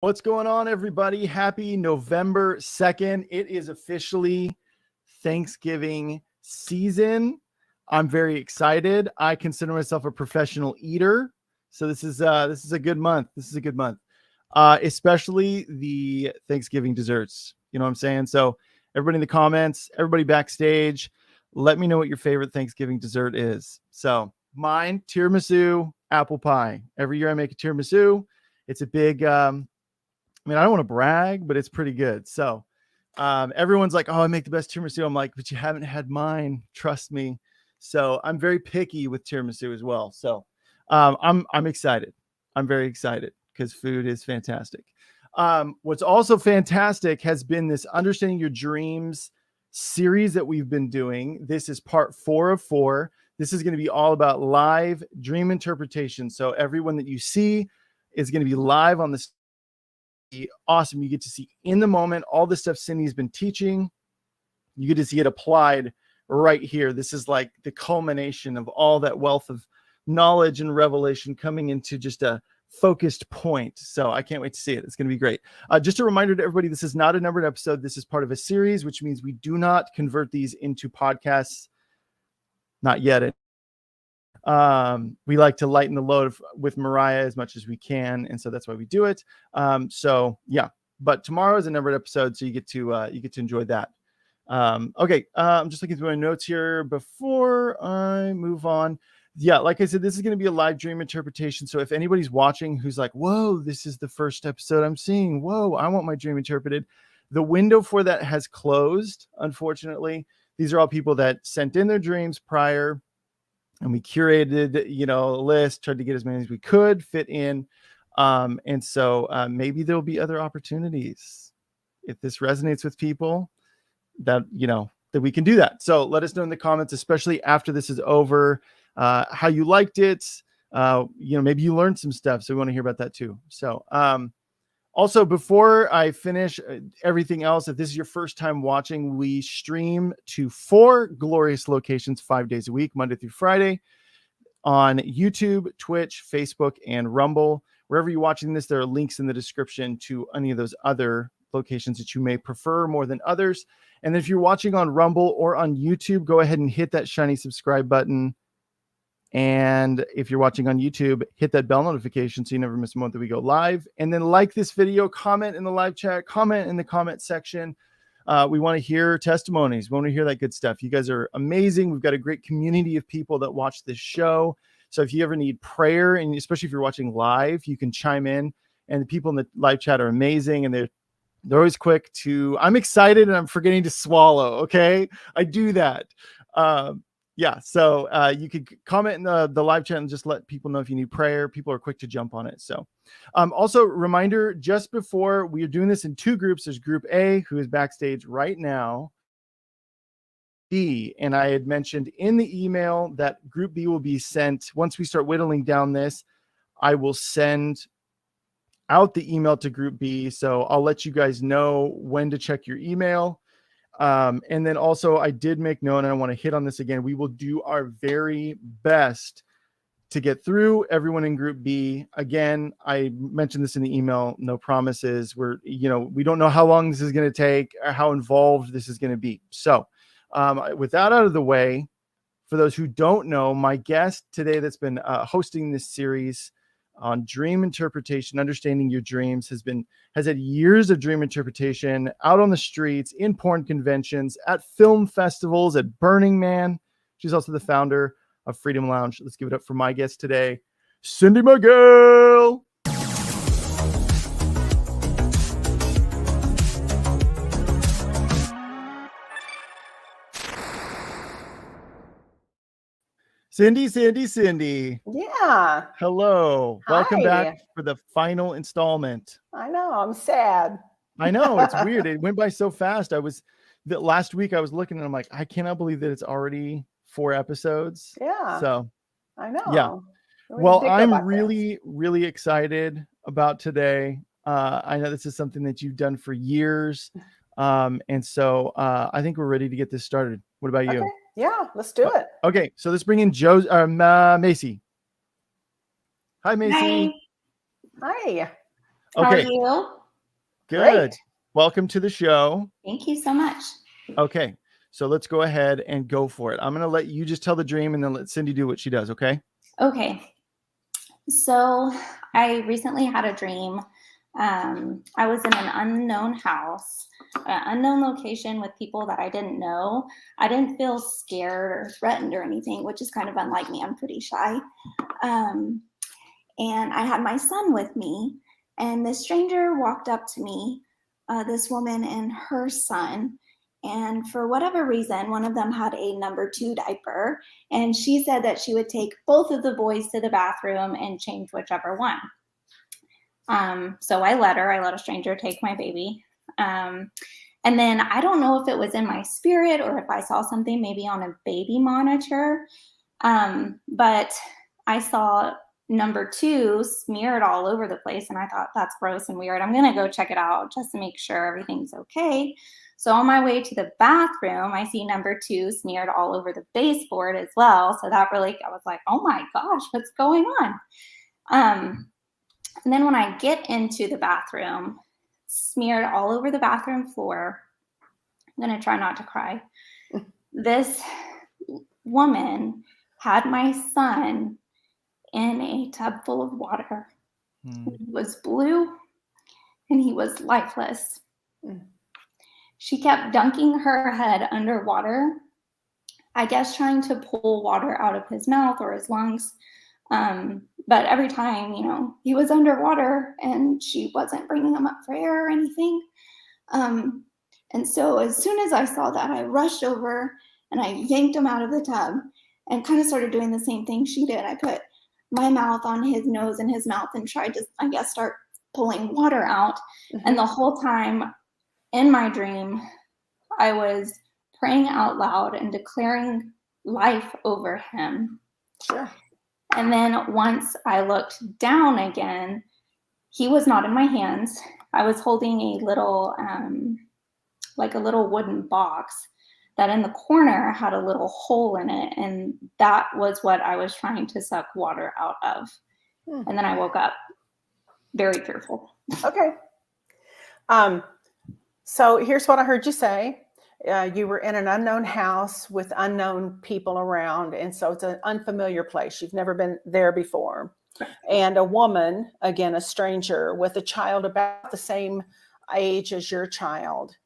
What's going on, everybody? Happy November 2nd. It is officially Thanksgiving season. I'm very excited. I consider myself a professional eater. So this is a good month. This is a good month. Especially the Thanksgiving desserts. You know what I'm saying? So everybody in the comments, everybody backstage, let me know what your favorite Thanksgiving dessert is. So mine, tiramisu, apple pie. Every year I make a tiramisu. It's a big, I don't want to brag, but it's pretty good. So everyone's like, oh, I make the best tiramisu. I'm like, but you haven't had mine. Trust me. So I'm very picky with tiramisu as well. So I'm excited. I'm very excited because food is fantastic. What's also fantastic has been this Understanding Your Dreams series that we've been doing. This is part 4 of 4. This is going to be all about live dream interpretation. So everyone that you see is going to be live on this. Awesome. You get to see in the moment all the stuff Cindy's been teaching. You get to see it applied right here. This is like the culmination of all that wealth of knowledge and revelation coming into just a focused point. So I can't wait to see it. It's going to be great. Just a reminder to everybody, this is not a numbered episode. This is part of a series, which means we do not convert these into podcasts. Not yet. We like to lighten the load with Mariah as much as we can, and so that's why we do it. So yeah, but tomorrow is a numbered episode, so you get to enjoy that. Okay, I'm just looking through my notes here before I move on. Yeah, like I said, this is going to be a live dream interpretation. So if anybody's watching who's like, whoa, this is the first episode I'm seeing. Whoa, I want my dream interpreted. The window for that has closed, unfortunately. These are all people that sent in their dreams prior. And we curated, a list, tried to get as many as we could fit in. And so maybe there'll be other opportunities. If this resonates with people, that we can do that. So let us know in the comments, especially after this is over, how you liked it. Maybe you learned some stuff. So we want to hear about that too. So also, before I finish everything else, if this is your first time watching, we stream to 4 glorious locations 5 days a week, Monday through Friday, on YouTube, Twitch, Facebook, and Rumble. Wherever you're watching this, there are links in the description to any of those other locations that you may prefer more than others. And if you're watching on Rumble or on YouTube, go ahead and hit that shiny subscribe button. And if you're watching on YouTube, hit that bell notification so you never miss a moment that we go live. And then like this video, comment in the live chat, comment in the comment section. We want to hear testimonies. We want to hear that good stuff. You guys are amazing. We've got a great community of people that watch this show. So if you ever need prayer, and especially if you're watching live, you can chime in. And the people in the live chat are amazing. And they're always quick to, I'm excited and I'm forgetting to swallow. Okay. I do that. Yeah, so you could comment in the live chat and just let people know if you need prayer. People are quick to jump on it. So also reminder, just before, we are doing this in 2 groups. There's group A, who is backstage right now. B, and I had mentioned in the email that group B will be sent. Once we start whittling down this, I will send out the email to group B. So I'll let you guys know when to check your email. And then also I did make note, and I want to hit on this again. We will do our very best to get through everyone in group B. Again, I mentioned this in the email, no promises. We don't know how long this is going to take or how involved this is going to be. So with that out of the way, for those who don't know, my guest today that's been hosting this series on dream interpretation, understanding your dreams, has had years of dream interpretation out on the streets, in porn conventions, at film festivals, at Burning Man. She's also the founder of Freedom Lounge. Let's give it up for my guest today, Cindy McGill. Cindy. Yeah. Hello. Welcome Hi. back for the final installment. I know. I'm sad. I know. It's weird. It went by so fast. Last week I was looking and I'm like, I cannot believe that it's already 4 episodes. Yeah. So I know. Yeah. Well, I'm really, really excited about today. I know this is something that you've done for years. And so I think we're ready to get this started. What about you? Okay. Yeah, let's do it. Okay, so let's bring in Macy. Hi, Macy. Hi. Okay. How are you? Good. Great. Welcome to the show. Thank you so much. Okay. So let's go ahead and go for it. I'm going to let you just tell the dream and then let Cindy do what she does. Okay. Okay. So I recently had a dream. I was in an unknown house, an unknown location with people that I didn't know. I didn't feel scared or threatened or anything, which is kind of unlike me. I'm pretty shy. And I had my son with me, and this stranger walked up to me, this woman and her son. And for whatever reason, one of them had a number 2 diaper. And she said that she would take both of the boys to the bathroom and change whichever one. So I let a stranger take my baby. And then I don't know if it was in my spirit or if I saw something maybe on a baby monitor. But I saw number 2 smeared all over the place. And I thought, that's gross and weird. I'm going to go check it out just to make sure everything's okay. So on my way to the bathroom, I see number 2 smeared all over the baseboard as well. So that really, I was like, oh my gosh, what's going on? And then when I get into the bathroom, smeared all over the bathroom floor, I'm going to try not to cry. This woman had my son in a tub full of water. He was blue and he was lifeless. She kept dunking her head underwater, I guess trying to pull water out of his mouth or his lungs. But every time, he was underwater and she wasn't bringing him up for air or anything. And so as soon as I saw that, I rushed over and I yanked him out of the tub and kind of started doing the same thing she did. I put my mouth on his nose and his mouth and tried to, I guess, start pulling water out. And the whole time in my dream, I was praying out loud and declaring life over him. Sure. And then once I looked down again, he was not in my hands. I was holding a little, like a little wooden box that in the corner had a little hole in it. And that was what I was trying to suck water out of. And then I woke up very fearful. Okay. So here's what I heard you say. You were in an unknown house with unknown people around. And so it's an unfamiliar place. You've never been there before. And a woman, again, a stranger with a child about the same age as your child,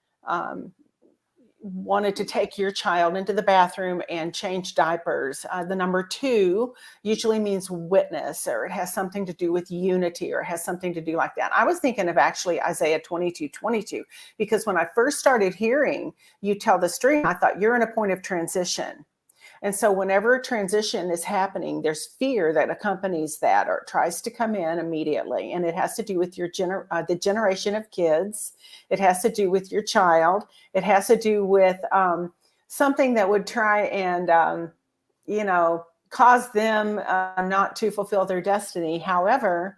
wanted to take your child into the bathroom and change diapers. The number 2 usually means witness, or it has something to do with unity, or it has something to do like that. I was thinking of actually Isaiah 22:22, because when I first started hearing you tell the story, I thought you're in a point of transition. And so whenever a transition is happening, there's fear that accompanies that or tries to come in immediately. And it has to do with your the generation of kids. It has to do with your child. It has to do with something that would try and, cause them not to fulfill their destiny. However,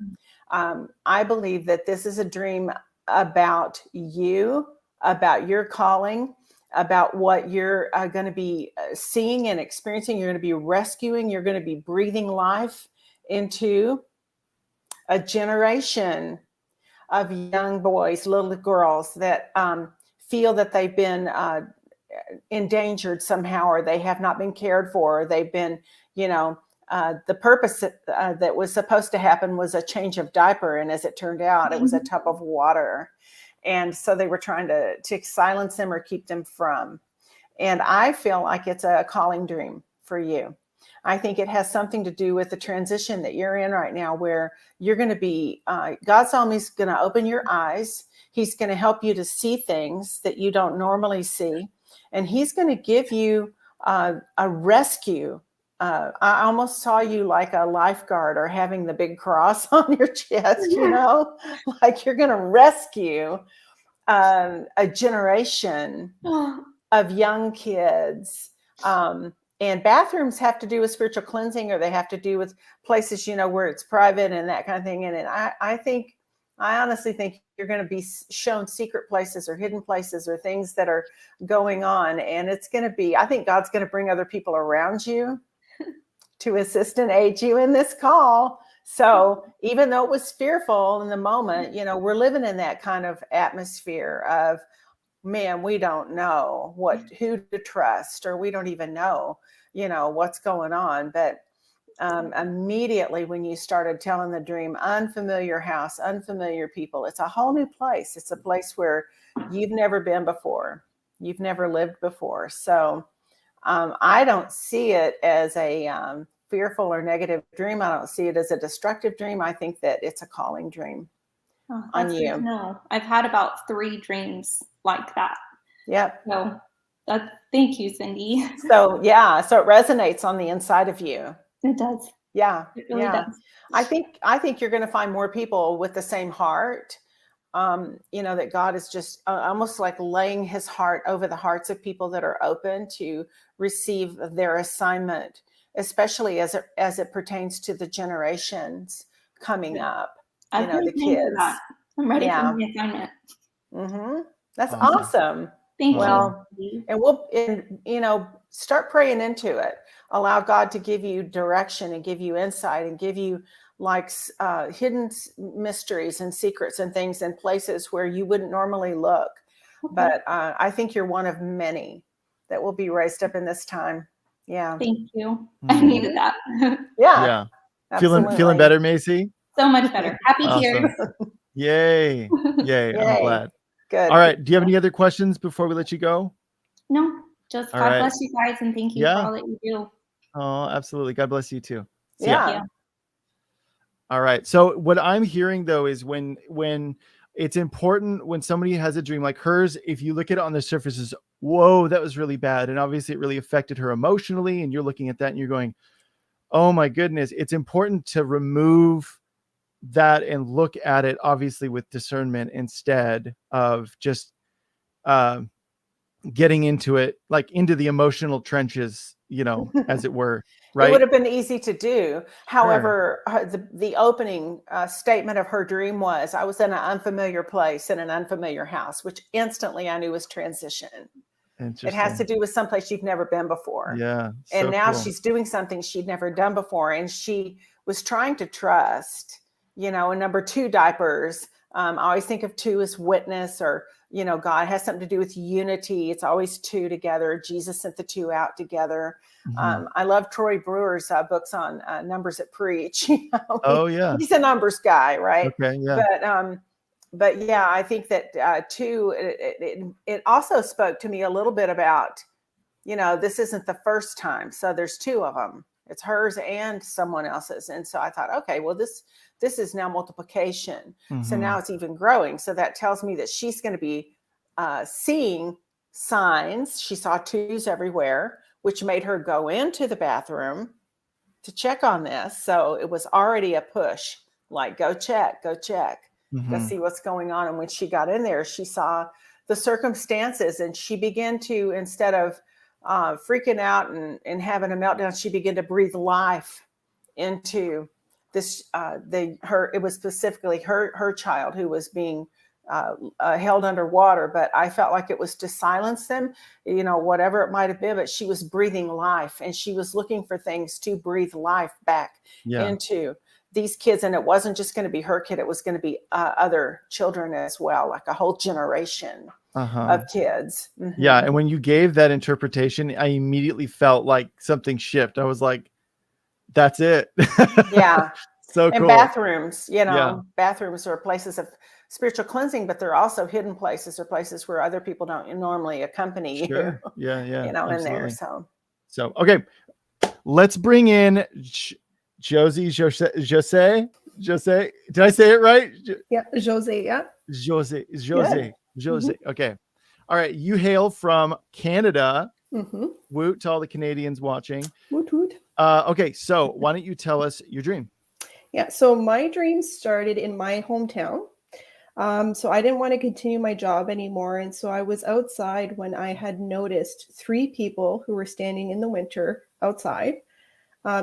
I believe that this is a dream about you, about your calling, about what you're going to be seeing and experiencing. You're going to be rescuing. You're going to be breathing life into a generation of young boys, little girls that feel that they've been endangered somehow, or they have not been cared for, or they've been, the purpose that was supposed to happen was a change of diaper. And as it turned out, it was a tub of water. And so they were trying to silence them or keep them from. And I feel like it's a calling dream for you. I think it has something to do with the transition that you're in right now, where you're going to be, God's always going to open your eyes. He's going to help you to see things that you don't normally see. And he's going to give you a rescue. I almost saw you like a lifeguard or having the big cross on your chest, like you're going to rescue a generation of young kids. And bathrooms have to do with spiritual cleansing, or they have to do with places, where it's private and that kind of thing. And I honestly think you're going to be shown secret places or hidden places or things that are going on. And it's going to be, I think God's going to bring other people around you to assist and aid you in this call So even though it was fearful in the moment, we're living in that kind of atmosphere of, man, we don't know who to trust, or we don't even know, what's going on. But immediately when you started telling the dream, unfamiliar house, unfamiliar people, it's a whole new place. It's a place where you've never been before. You've never lived before. So I don't see it as a fearful or negative dream. I don't see it as a destructive dream. I think that it's a calling dream on you. No, I've had about 3 dreams like that. Yep. So thank you, Cindy. So yeah, so it resonates on the inside of you. It does. Yeah. It really does. I think you're going to find more people with the same heart. That God is just almost like laying his heart over the hearts of people that are open to receive their assignment, especially as it pertains to the generations coming up. The kids. I'm ready for my assignment. Mm-hmm. That's awesome. Thank you. And we'll start praying into it. Allow God to give you direction and give you insight and give you hidden mysteries and secrets and things in places where you wouldn't normally look. Okay. But I think you're one of many that will be raised up in this time. Yeah. Thank you. I needed that. Yeah. Feeling better, Macy? So much better. Happy tears. Yay. I'm glad. Good. All right. Do you have any other questions before we let you go? No. Just God bless you guys, and thank you for all that you do. Oh, absolutely. God bless you too. Yeah. All right. So what I'm hearing though is when it's important when somebody has a dream like hers, if you look at it on the surface is, whoa, that was really bad. And obviously it really affected her emotionally. And you're looking at that and you're going, oh my goodness. It's important to remove that and look at it obviously with discernment instead of just getting into it, like into the emotional trenches, as it were. Right. It would have been easy to do. However, the opening statement of her dream was, I was in an unfamiliar place in an unfamiliar house, which instantly I knew was transition. It has to do with someplace you've never been before. Yeah. And now she's doing something she'd never done before. And she was trying to trust, and number 2, diapers. I always think of 2 as witness, or, God has something to do with unity. It's always 2 together. Jesus sent the 2 out together. Mm-hmm. I love Troy Brewer's books on numbers that preach. Oh yeah, he's a numbers guy, right? Okay, yeah. But yeah, I think that 2. It also spoke to me a little bit about, this isn't the first time. So there's 2 of them. It's hers and someone else's. And so I thought, okay, well this is now multiplication. Mm-hmm. So now it's even growing. So that tells me that she's going to be seeing signs. She saw 2s everywhere, which made her go into the bathroom to check on this. So it was already a push, like go check, mm-hmm. go see what's going on. And when she got in there, she saw the circumstances and she began to, instead of freaking out and having a meltdown, she began to breathe life into this. It was specifically her child who was being held underwater, but I felt like it was to silence them, whatever it might have been, but she was breathing life and she was looking for things to breathe life back into these kids. And it wasn't just going to be her kid. It was going to be other children as well, like a whole generation of kids. Mm-hmm. Yeah. And when you gave that interpretation, I immediately felt like something shift. I was like, that's it. Yeah. So and cool. Bathrooms, bathrooms are places of spiritual cleansing, but they're also hidden places or places where other people don't normally accompany you. Yeah. Absolutely. In there. So, okay. Let's bring in Jose. Did I say it right? Yeah. Jose. Yeah. Jose. Mm-hmm. Okay. All right. You hail from Canada. Mm-hmm. Woot to all the Canadians watching. Woot woot. Okay. So why don't you tell us your dream? Yeah. So my dream started in my hometown. So I didn't want to continue my job anymore. And so I was outside when I had noticed 3 people who were standing in the winter outside.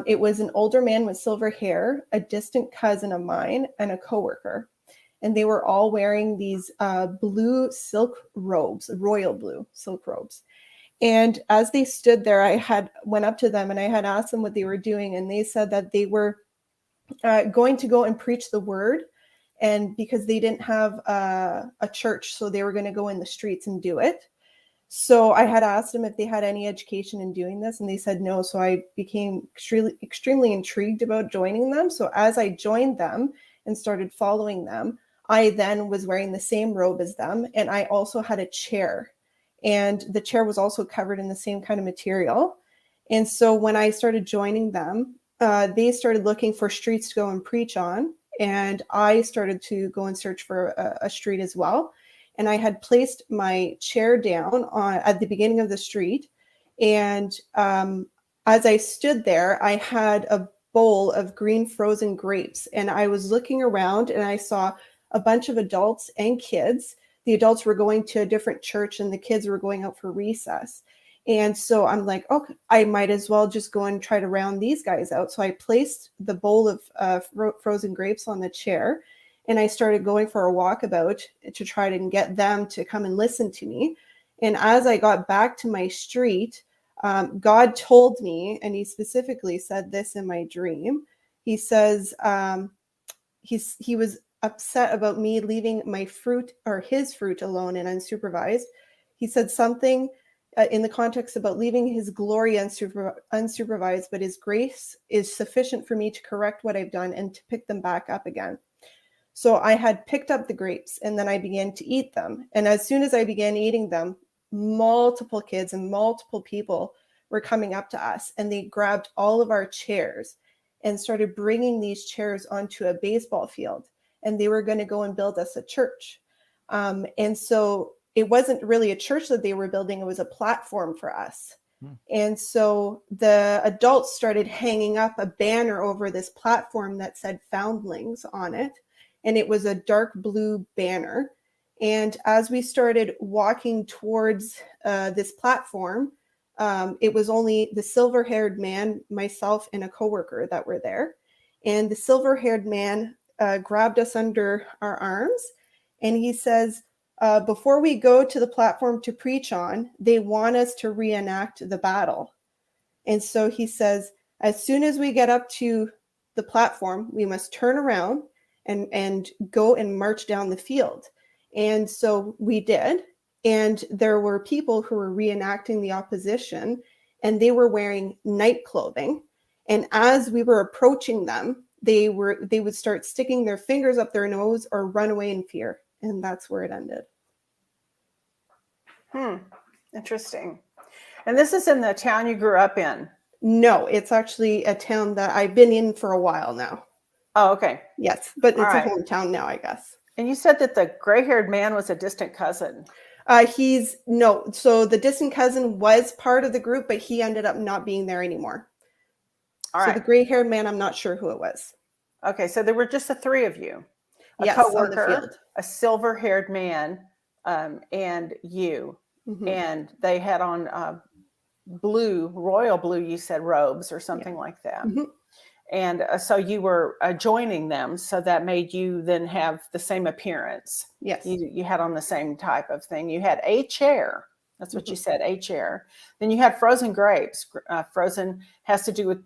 It was an older man with silver hair, a distant cousin of mine, and a coworker. And they were all wearing these blue silk robes, royal blue silk robes. And as they stood there, I had went up to them and I had asked them what they were doing. And they said that they were going to go and preach the word. And because they didn't have a church, so they were going to go in the streets and do it. So I had asked them if they had any education in doing this, and they said no. So I became extremely intrigued about joining them. So as I joined them and started following them, I then was wearing the same robe as them, and I also had a chair. And the chair was also covered in the same kind of material. And so when I started joining them, they started looking for streets to go and preach on. And I started to go and search for a street as well. And I had placed my chair down at the beginning of the street. And as I stood there, I had a bowl of green frozen grapes. And I was looking around and I saw a bunch of adults and kids. The adults were going to a different church and the kids were going out for recess. And so I'm like, okay, I might as well just go and try to round these guys out. So I placed the bowl of frozen grapes on the chair, and I started going for a walkabout to try to get them to come and listen to me. And as I got back to my street, God told me, and he specifically said this in my dream. He says he was upset about me leaving my fruit or his fruit alone and unsupervised. He said something in the context about leaving his glory unsupervised, but his grace is sufficient for me to correct what I've done and to pick them back up again. So I had picked up the grapes and then I began to eat them. And as soon as I began eating them, multiple kids and multiple people were coming up to us, and they grabbed all of our chairs and started bringing these chairs onto a baseball field. And they were going to go and build us a church. And so it wasn't really a church that they were building. It was a platform for us. And so the adults started hanging up a banner over this platform that said Foundlings on it. And it was a dark blue banner. And as we started walking towards this platform, it was only the silver-haired man, myself, and a coworker that were there. And the silver-haired man grabbed us under our arms, and he says, before we go to the platform to preach on, they want us to reenact the battle. And so he says, as soon as we get up to the platform, we must turn around and go and march down the field. And so we did. And there were people who were reenacting the opposition, and they were wearing night clothing. And as we were approaching them, they would start sticking their fingers up their nose or run away in fear. And that's where it ended. Interesting. And this is in the town you grew up in? No, it's actually a town that I've been in for a while now. Oh, okay. Yes, but it's right. a hometown now, I guess. And you said that the gray-haired man was a distant cousin. So the distant cousin was part of the group, but he ended up not being there anymore. All right. So the gray-haired man, I'm not sure who it was. Okay, so there were just the three of you. Yes, coworker, on the field. A silver-haired man, and you. Mm-hmm. And they had on royal blue, you said, robes or something like that. Mm-hmm. And so you were joining them, so that made you then have the same appearance. Yes. You had on the same type of thing. You had a chair. That's what you said, a chair. Then you had frozen grapes. Frozen has to do with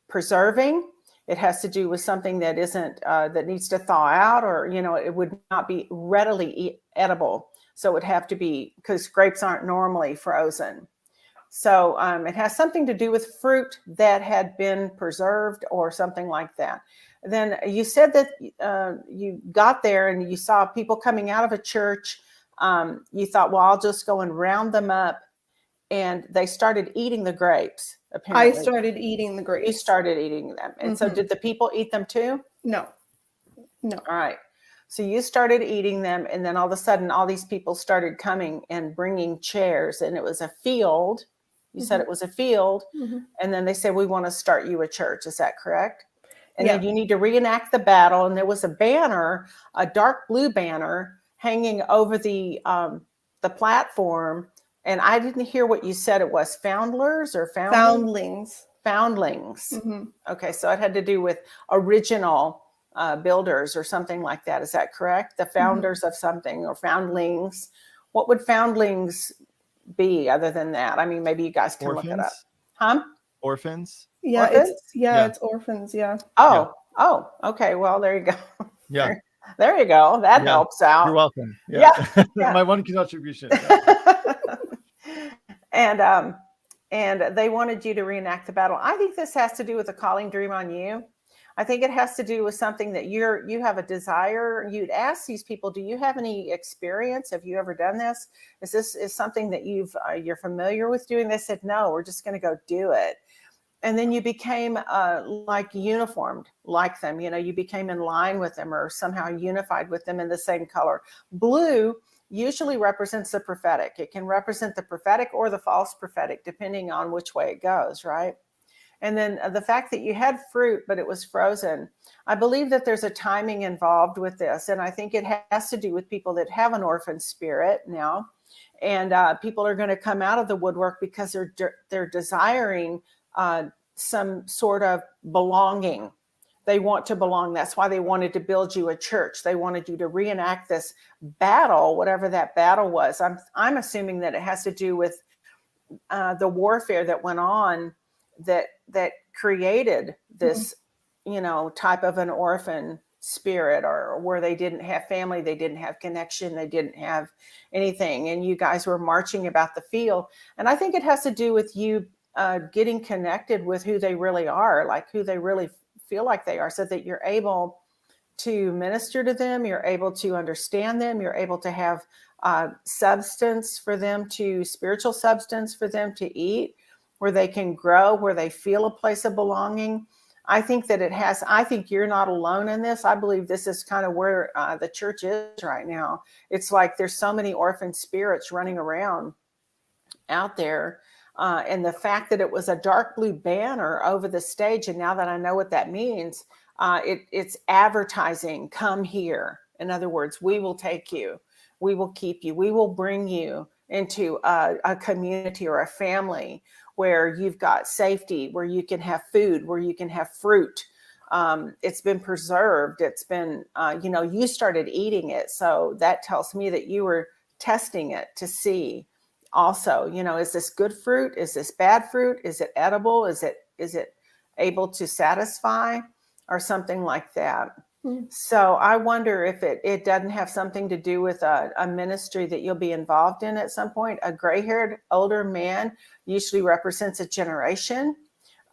preserving. It has to do with something that isn't that needs to thaw out, or it would not be readily edible. So it would have to be, because grapes aren't normally frozen. So it has something to do with fruit that had been preserved or something like that. Then you said that you got there and you saw people coming out of a church. You thought, well, I'll just go and round them up. And they started eating the grapes, apparently. I started eating the grapes. You started eating them. And so did the people eat them too? No. All right. So you started eating them. And then all of a sudden, all these people started coming and bringing chairs. And it was a field. You said it was a field. And then they said, we want to start you a church. Is that correct? And then you need to reenact the battle. And there was a banner, a dark blue banner, hanging over the platform. And I didn't hear what you said it was. Foundlers or Foundlings? Foundlings. Mm-hmm. Okay, so it had to do with original builders or something like that. Is that correct? The founders of something, or foundlings. What would foundlings be other than that? I mean, maybe you guys can look it up. Huh? Orphans? Yeah, Orphans? it's orphans. Yeah. Oh, okay. Well, there you go. Yeah. There you go. That Yeah. helps out. You're welcome. Yeah. My one contribution. Yeah. And they wanted you to reenact the battle. I think this has to do with a calling dream on you. I think it has to do with something that you have a desire. You'd ask these people, do you have any experience? Have you ever done this? Is something that you're familiar with doing? They said, no, we're just going to go do it. And then you became like uniformed like them. You became in line with them or somehow unified with them in the same color. Blue usually represents the prophetic. It can represent the prophetic or the false prophetic, depending on which way it goes, right? And then the fact that you had fruit, but it was frozen. I believe that there's a timing involved with this. And I think it has to do with people that have an orphan spirit now. And people are going to come out of the woodwork because they're desiring some sort of belonging. They want to belong. That's why they wanted to build you a church. They wanted you to reenact this battle, whatever that battle was. I'm assuming that it has to do with the warfare that went on that created this, type of an orphan spirit, or where they didn't have family, they didn't have connection, they didn't have anything. And you guys were marching about the field. And I think it has to do with you getting connected with who they really are, like who they really feel like they are, so that you're able to minister to them, you're able to understand them, you're able to have substance for them spiritual substance for them to eat, where they can grow, where they feel a place of belonging. I think you're not alone in this. I believe this is kind of where the church is right now. It's like there's so many orphan spirits running around out there. And the fact that it was a dark blue banner over the stage, and now that I know what that means, it's advertising, come here. In other words, we will take you, we will keep you, we will bring you into a community or a family where you've got safety, where you can have food, where you can have fruit. It's been preserved. It's been, you started eating it. So that tells me that you were testing it to see also, is this good fruit? Is this bad fruit? Is it edible? Is it able to satisfy, or something like that? So I wonder if it doesn't have something to do with a ministry that you'll be involved in at some point. A gray-haired older man usually represents a generation.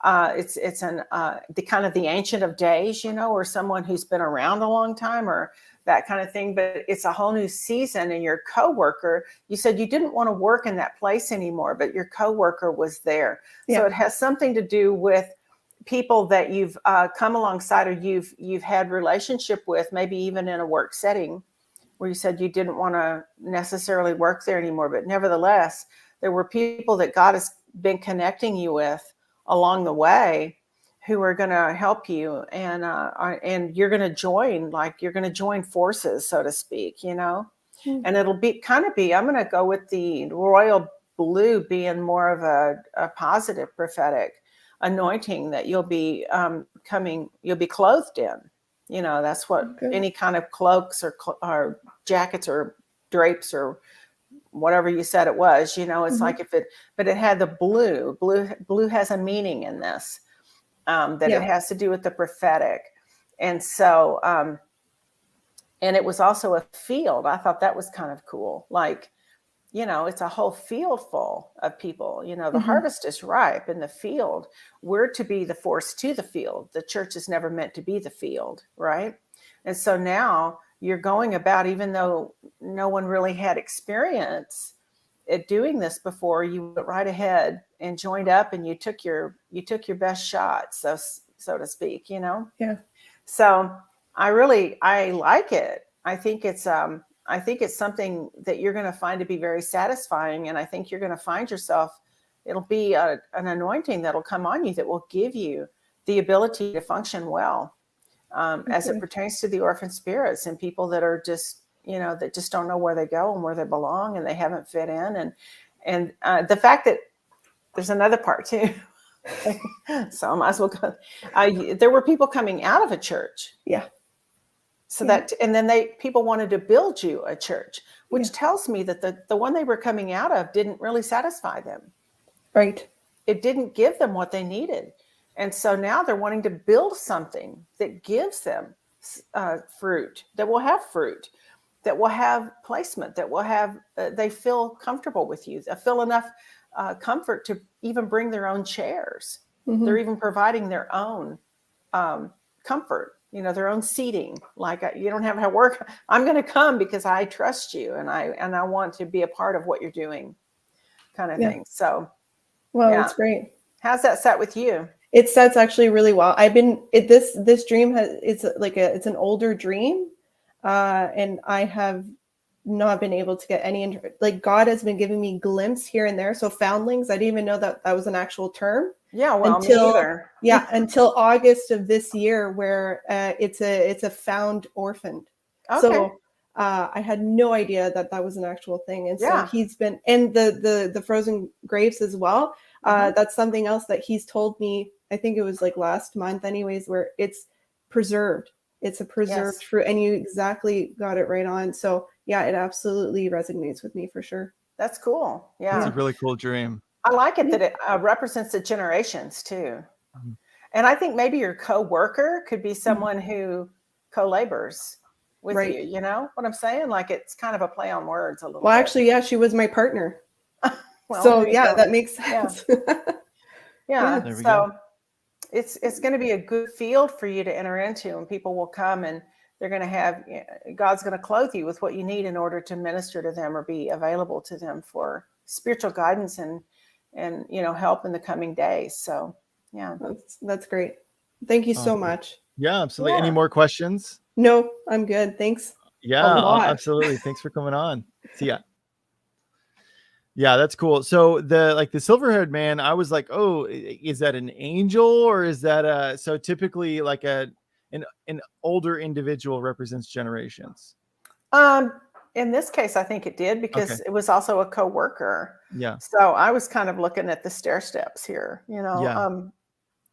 It's the kind of the ancient of days, or someone who's been around a long time, or that kind of thing. But it's a whole new season. And your coworker, you said you didn't want to work in that place anymore, but your coworker was there. Yeah. So it has something to do with people that you've come alongside, or you've had relationship with, maybe even in a work setting, where you said you didn't want to necessarily work there anymore. But nevertheless, there were people that God has been connecting you with along the way, who are going to help you, and you're going to join forces, so to speak, and it'll be I'm going to go with the royal blue being more of a positive prophetic anointing that you'll be you'll be clothed in. That's what any kind of cloaks or jackets or drapes or whatever you said it was, it's like but it had the blue has a meaning in this, that it has to do with the prophetic. And so, and it was also a field. I thought that was kind of cool. Like, it's a whole field full of people, the harvest is ripe in the field. We're to be the force to the field. The church is never meant to be the field. Right. And so now you're going about, even though no one really had experience at doing this before, you went right ahead and joined up, and you took your best shot, so to speak, Yeah. So I like it. I think it's something that you're going to find to be very satisfying. And I think you're going to find yourself, it'll be an anointing that'll come on you that will give you the ability to function well, as it pertains to the orphan spirits and people that are just, that just don't know where they go and where they belong, and they haven't fit in. And the fact that there's another part too. So I might as well go. There were people coming out of a church. Yeah. So and then people wanted to build you a church, which tells me that the one they were coming out of didn't really satisfy them. Right. It didn't give them what they needed. And so now they're wanting to build something that gives them fruit, that will have fruit, that will have placement, that will have, they feel comfortable with you. They feel enough comfort to even bring their own chairs. Mhm. They're even providing their own comfort, their own seating. Like, you don't have to work. I'm going to come because I trust you, and I want to be a part of what you're doing, kind of thing. So, wow, yeah. that's great. How's that set with you? It sets actually really well. This dream it's an older dream, and I have not been able to get any, like, God has been giving me glimpse here and there. So foundlings, I didn't even know that was an actual term. Yeah, well, me either. Yeah, until August of this year, where it's a found orphaned. Okay. So I had no idea that was an actual thing, and Yeah. so he's been, and the frozen grapes as well. That's something else that he's told me. I think it was like last month, anyways, where it's preserved. It's a preserved fruit, and you exactly got it right on. So yeah, it absolutely resonates with me for sure. That's cool. Yeah. It's a really cool dream. I like it that it represents the generations too. And I think maybe your co-worker could be someone who co-labors with you. You know what I'm saying? Like, it's kind of a play on words a little bit. Well, actually, yeah, she was my partner. Well, so yeah, that makes sense. Yeah. There we So go. it's going to be a good field for you to enter into, and people will come and they're going to have, God's going to clothe you with what you need in order to minister to them or be available to them for spiritual guidance and help in the coming days. So yeah, that's great. Thank you so much. Yeah, absolutely. Yeah. Any more questions? No, I'm good. Thanks. Yeah, absolutely. Thanks for coming on. See ya. Yeah, that's cool. So the silver-haired man, I was like, oh, is that an angel, or is that so typically like an older individual represents generations? In this case, I think it did, because it was also a co-worker. Yeah. So I was kind of looking at the stair steps here,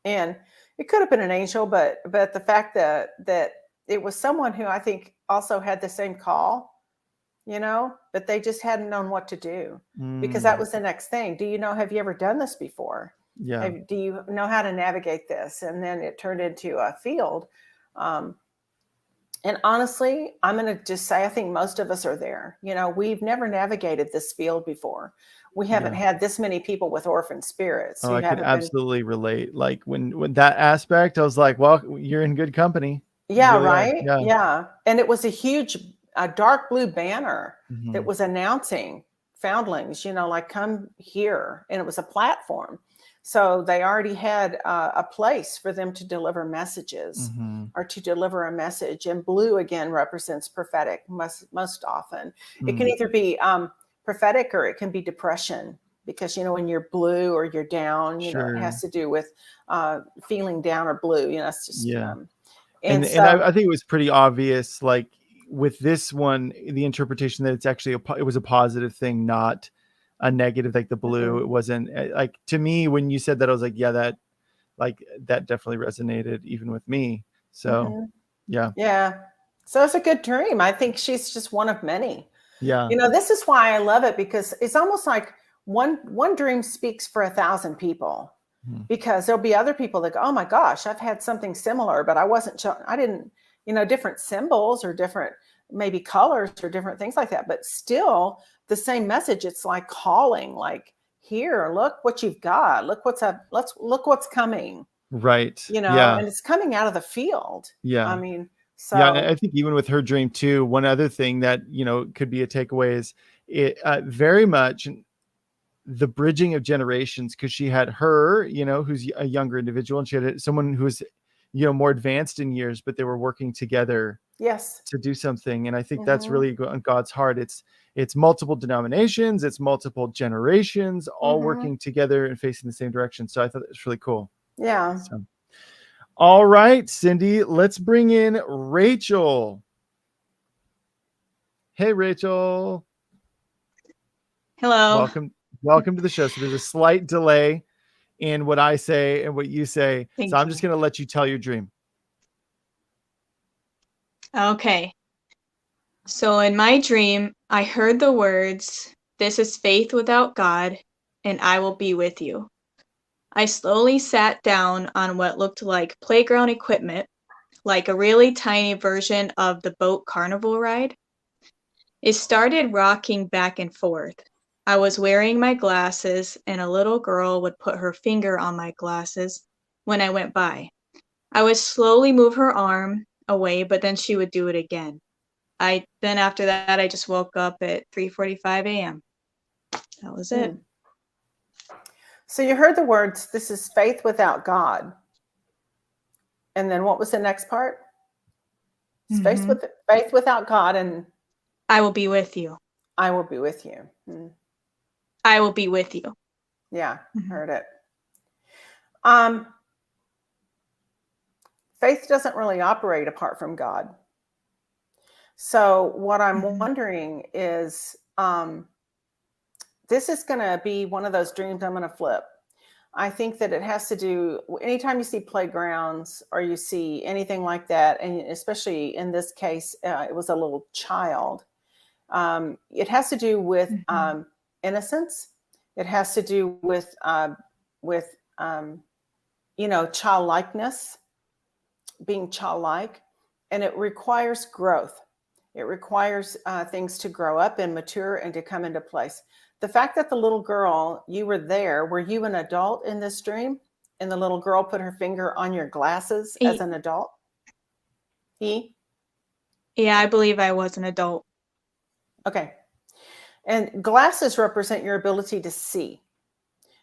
and it could have been an angel, but the fact that it was someone who I think also had the same call, but they just hadn't known what to do, because that was the next thing. Have you ever done this before? Yeah. Do you know how to navigate this? And then it turned into a field. And honestly, I'm going to just say, I think most of us are there. We've never navigated this field before. We haven't had this many people with orphan spirits. Oh, I could absolutely relate. Like when that aspect, I was like, well, you're in good company. Yeah, really right. are. Yeah. And it was a huge, dark blue banner that was announcing foundlings, like, come here. And it was a platform. So they already had a place for them to deliver messages or to deliver a message. And blue, again, represents prophetic most often. It can either be prophetic or it can be depression, because, when you're blue or you're down, it has to do with feeling down or blue. It's just, and I think it was pretty obvious, like with this one, the interpretation that it's actually it was a positive thing, not a negative, like the blue. It wasn't like, to me, when you said that, I was like, yeah, that definitely resonated even with me. So yeah. So it's a good dream. I think she's just one of many. Yeah. This is why I love it, because it's almost like one dream speaks for 1,000 people, because there'll be other people that go, oh my gosh, I've had something similar, but I didn't, different symbols or different maybe colors or different things like that, but still the same message. It's like calling, like, here, look what you've got. Look what's up. Look what's coming. Right. And it's coming out of the field. Yeah. I mean, so yeah, I think even with her dream too, one other thing that, could be a takeaway is it very much the bridging of generations, because she had her, who's a younger individual, and she had someone who was, more advanced in years, but they were working together to do something. And I think that's really on God's heart. It's multiple denominations, it's multiple generations, all working together and facing the same direction. So I thought it was really cool. Yeah. So, all right, Cindy, let's bring in Rachel. Hey, Rachel. Hello. Welcome to the show. So there's a slight delay in what I say and what you say. Thank I'm you. just going to let you tell your dream. Okay. So in my dream, I heard the words, "This is faith without God, and I will be with you." I slowly sat down on what looked like playground equipment, like a really tiny version of the boat carnival ride. It started rocking back and forth. I was wearing my glasses, and a little girl would put her finger on my glasses when I went by. I would slowly move her arm away, but then she would do it again. Then after that, I just woke up at 3:45 a.m. That was it. So you heard the words, this is faith without God. And then what was the next part? It's faith without God, and I will be with you. I will be with you. I will be with you. Yeah, heard it. Faith doesn't really operate apart from God. So what I'm wondering is, this is going to be one of those dreams I'm going to flip. I think that it has to do, anytime you see playgrounds or you see anything like that, and especially in this case, it was a little child. It has to do with innocence. It has to do with childlikeness, being childlike, and it requires growth. It requires things to grow up and mature and to come into place. The fact that the little girl, you were there, were you an adult in this dream? And the little girl put her finger on your glasses as an adult? Yeah, I believe I was an adult. Okay. And glasses represent your ability to see.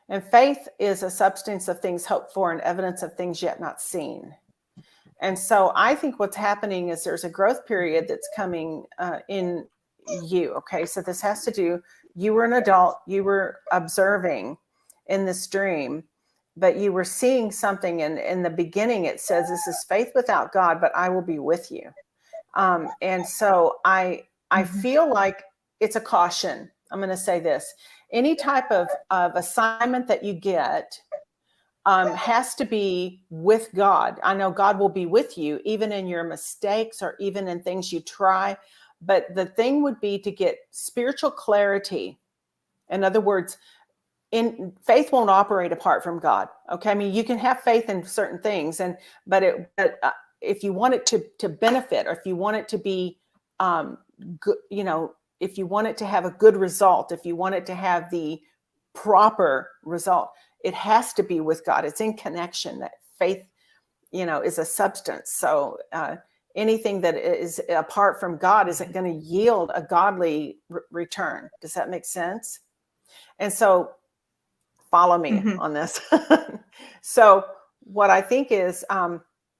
And faith is a substance of things hoped for and evidence of things yet not seen. And so I think what's happening is there's a growth period that's coming in you. Okay. So this has to do, you were an adult, you were observing in this dream, but you were seeing something. And in the beginning, it says, this is faith without God, but I will be with you. And so I feel like it's a caution. I'm going to say this. Any type of assignment that you get has to be with God. I know God will be with you, even in your mistakes or even in things you try. But the thing would be to get spiritual clarity. In other words, faith won't operate apart from God. Okay. I mean, you can have faith in certain things, but if you want it to benefit, or if you want it to be good, if you want it to have a good result, if you want it to have the proper result, it has to be with God. It's in connection. That faith, is a substance. So anything that is apart from God isn't going to yield a godly return. Does that make sense? And so follow me on this. So what I think is,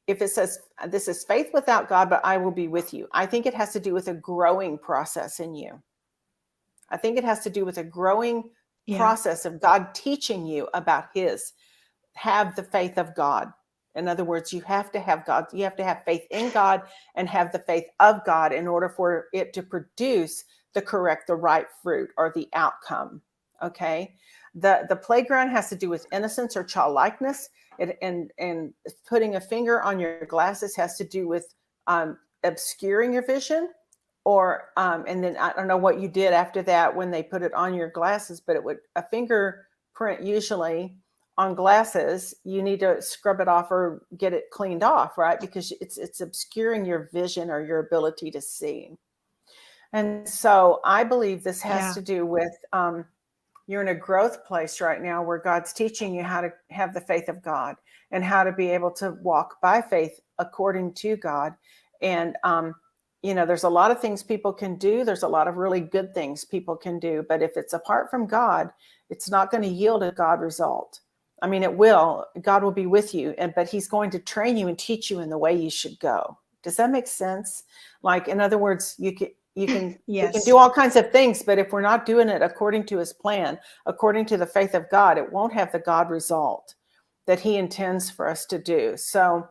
if it says, this is faith without God, but I will be with you, I think it has to do with a growing process in you. I think it has to do with a growing process of God teaching you about have the faith of God. In other words, you have to have God. You have to have faith in God and have the faith of God in order for it to produce the right fruit or the outcome. Okay. The playground has to do with innocence or childlikeness. And putting a finger on your glasses has to do with obscuring your vision, and then I don't know what you did after that when they put it on your glasses, but a fingerprint usually on glasses, you need to scrub it off or get it cleaned off, right? Because it's obscuring your vision or your ability to see. And so I believe this has to do with you're in a growth place right now where God's teaching you how to have the faith of God and how to be able to walk by faith according to God. And, there's a lot of things people can do. There's a lot of really good things people can do. But if it's apart from God, it's not going to yield a God result. I mean, it will. God will be with you, but he's going to train you and teach you in the way you should go. Does that make sense? Like, in other words, you can do all kinds of things, but if we're not doing it according to his plan, according to the faith of God, it won't have the God result that he intends for us to do. So,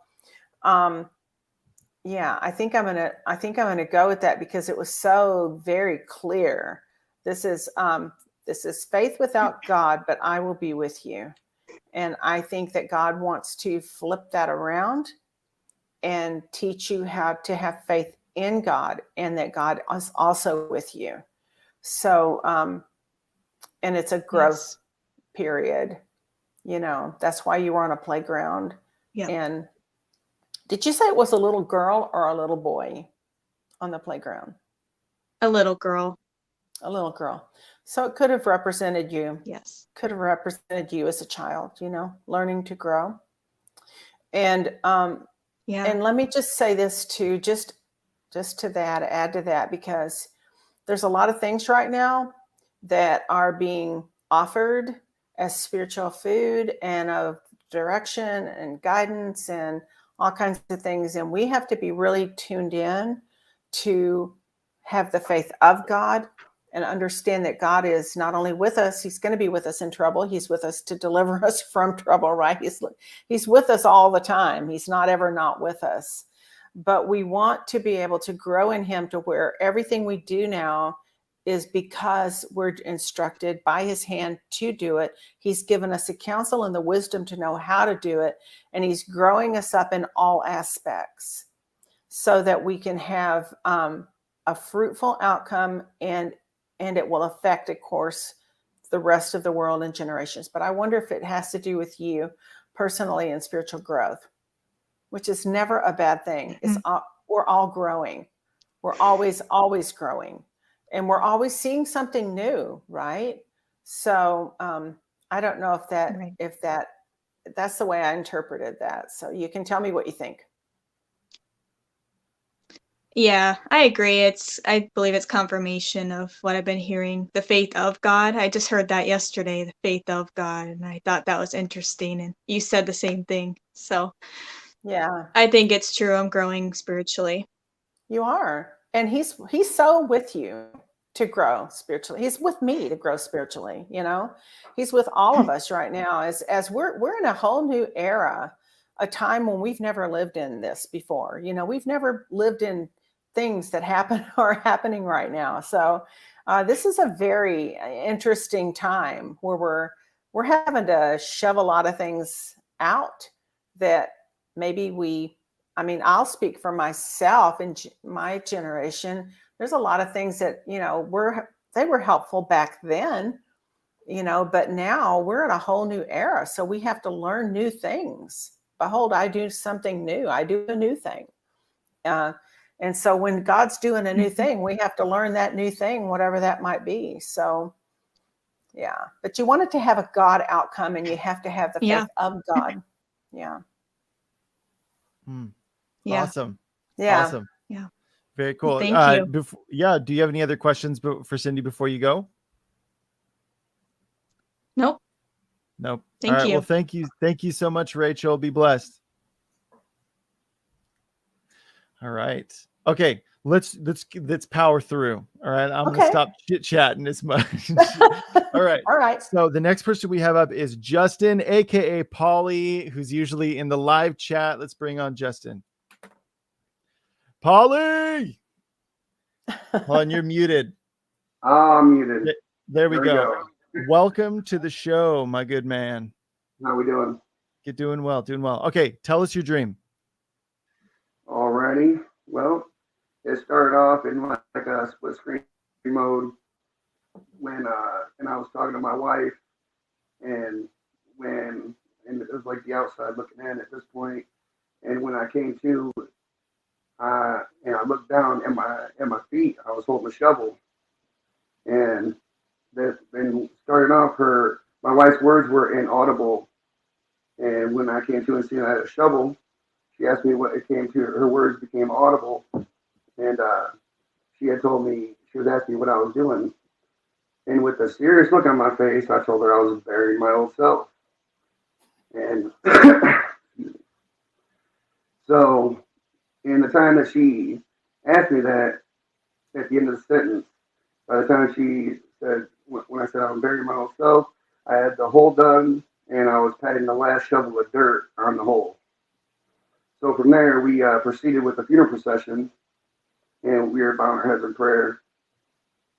I think I'm gonna go with that because it was so very clear. This is faith without God, but I will be with you. And I think that God wants to flip that around and teach you how to have faith in God and that God is also with you. So, and it's a growth period. That's why you were on a playground. Yeah. And did you say it was a little girl or a little boy on the playground? A little girl. A little girl. So it could have represented you. Yes. Could have represented you as a child, learning to grow. And Yeah. and let me just say this too, just to that, add to that, because there's a lot of things right now that are being offered as spiritual food and of direction and guidance and all kinds of things. And we have to be really tuned in to have the faith of God and understand that God is not only with us, he's going to be with us in trouble. He's with us to deliver us from trouble, right? He's with us all the time. He's not ever not with us. But we want to be able to grow in him to where everything we do now is because we're instructed by his hand to do it. He's given us the counsel and the wisdom to know how to do it. And he's growing us up in all aspects so that we can have a fruitful outcome, and it will affect, of course, the rest of the world and generations. But I wonder if it has to do with you personally in spiritual growth, which is never a bad thing. Mhm. We're all growing. We're always growing. And we're always seeing something new, right? So I don't know Right. if that's the way I interpreted that. So you can tell me what you think. Yeah, I agree. I believe it's confirmation of what I've been hearing, the faith of God. I just heard that yesterday, the faith of God, and I thought that was interesting. And you said the same thing. So Yeah, I think it's true. I'm growing spiritually. you are. And he's so with you to grow spiritually. He's with me to grow spiritually, He's with all of us right now as we're in a whole new era, a time when we've never lived in this before. We've never lived in things that happen are happening right now. So this is a very interesting time where we're having to shove a lot of things out that maybe I'll speak for myself and my generation. There's a lot of things that, they were helpful back then, but now we're in a whole new era. So we have to learn new things. Behold, I do something new. I do a new thing. And so when God's doing a new thing, we have to learn that new thing, whatever that might be. So, yeah. But you want it to have a God outcome, and you have to have the faith of God. Yeah. Yeah. Awesome. Yeah. Awesome. Yeah. Very cool. Thank you. Do you have any other questions for Cindy before you go? Nope. Nope. Thank All right. you. Well, thank you. Thank you so much, Rachel. Be blessed. All right. Okay. Let's power through. All right. I'm going to stop chit chatting as much. All right. All right. So the next person we have up is Justin, aka Polly, who's usually in the live chat. Let's bring on Justin. Polly. Hold on, you're muted. I'm muted. There we go. Welcome to the show, my good man. How we doing? You're doing well, doing well. Okay, tell us your dream. Alrighty. Well, it started off in like a split screen mode when and I was talking to my wife, and it was like the outside looking in at this point. And when I came to, and I looked down at my feet, I was holding a shovel, and then starting off, my wife's words were inaudible. And when I came to and seen I had a shovel, she asked me what it came to. Her words became audible, and she had told me, she was asking me what I was doing. And with a serious look on my face, I told her I was burying my old self. And so, in the time that she asked me that, at the end of the sentence, by the time she said, when I said I'm burying my old self, I had the hole done, and I was patting the last shovel of dirt on the hole. So from there, we proceeded with the funeral procession, and we were bowing our heads in prayer.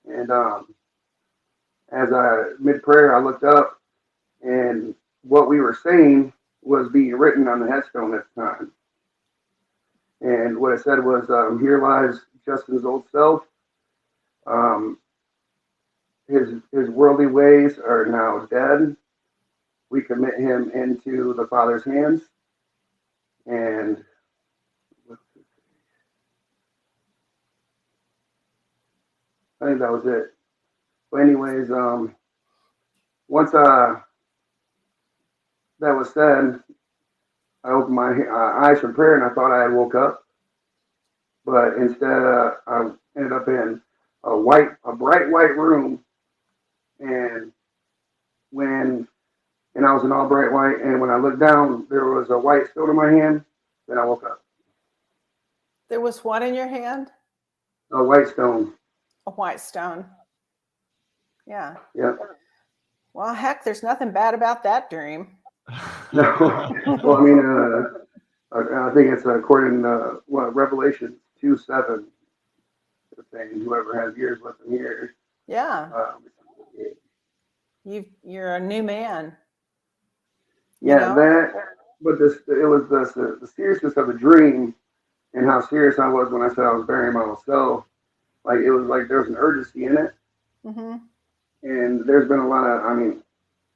And as mid-prayer, I looked up, and what we were saying was being written on the headstone at the time. And what it said was, here lies Justin's old self. His worldly ways are now dead, we commit him into the Father's hands. And I think that was it. But anyways, once that was said, I opened my eyes from prayer and I thought I had woke up. But instead, I ended up in a bright white room. And I was in all bright white. And when I looked down, there was a white stone in my hand. Then I woke up. There was what in your hand? A white stone. A white stone. Yeah. Yeah. Well, heck, there's nothing bad about that dream. No. Well, I mean, I think it's according to Revelation 2:7. It's saying whoever has ears, let them hear. Yeah. You're a new man. Yeah, but it was the seriousness of the dream and how serious I was when I said I was burying myself. Like, it was like there was an urgency in it. Mm-hmm. And there's been a lot of, I mean,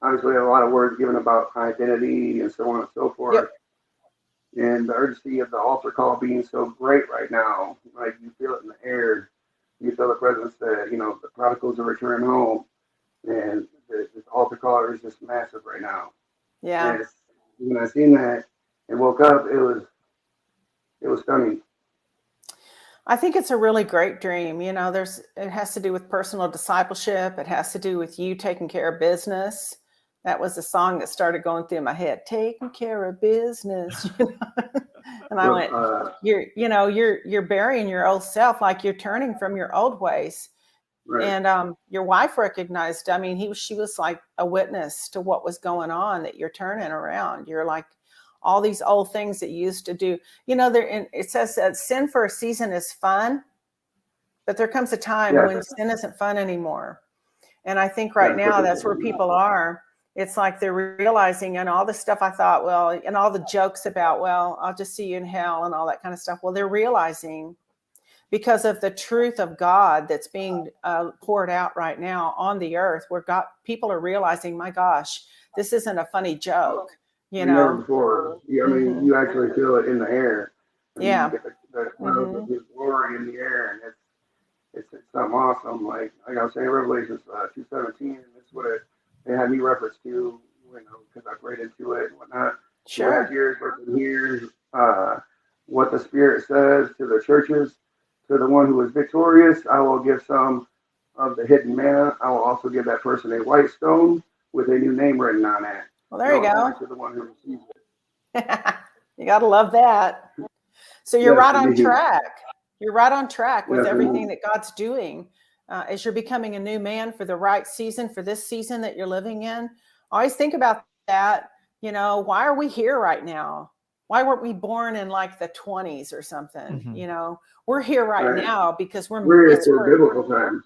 obviously a lot of words given about identity and so on and so forth. Yep. And the urgency of the altar call being so great right now, like you feel it in the air. You feel the presence that, the prodigals are returning home. And this altar call is just massive right now. Yeah. And when I seen that and woke up, it was stunning. I think it's a really great dream. It has to do with personal discipleship. It has to do with you taking care of business. That was a song that started going through my head, taking care of business. And I went, you're burying your old self, like you're turning from your old ways. Right. And your wife recognized, she was like a witness to what was going on, that you're turning around. You're like, all these old things that you used to do. It says that sin for a season is fun, but there comes a time when sin isn't fun anymore. And I think right now that's where people are. It's like they're realizing, and all the stuff I thought, and all the jokes about, I'll just see you in hell and all that kind of stuff. Well, they're realizing, because of the truth of God that's being poured out right now on the earth, where people are realizing, my gosh, this isn't a funny joke. Never before. You actually feel it in the air. Yeah. You get the clouds of his glory in the air, and it's something awesome. Like I was saying, Revelation 2:17, that's what they had me reference to, because I prayed into it and whatnot. Sure. Last year's verse here's what the Spirit says to the churches. To the one who is victorious, I will give some of the hidden manna. I will also give that person a white stone with a new name written on it. Well, there you go. To the one who receives it. You got to love that. So you're right on track. You're right on track with everything that God's doing. As you're becoming a new man for the right season, for this season that you're living in. Always think about that. Why are we here right now? Why weren't we born in like the 20s or something? Mm-hmm. We're here right now because we're here for biblical times.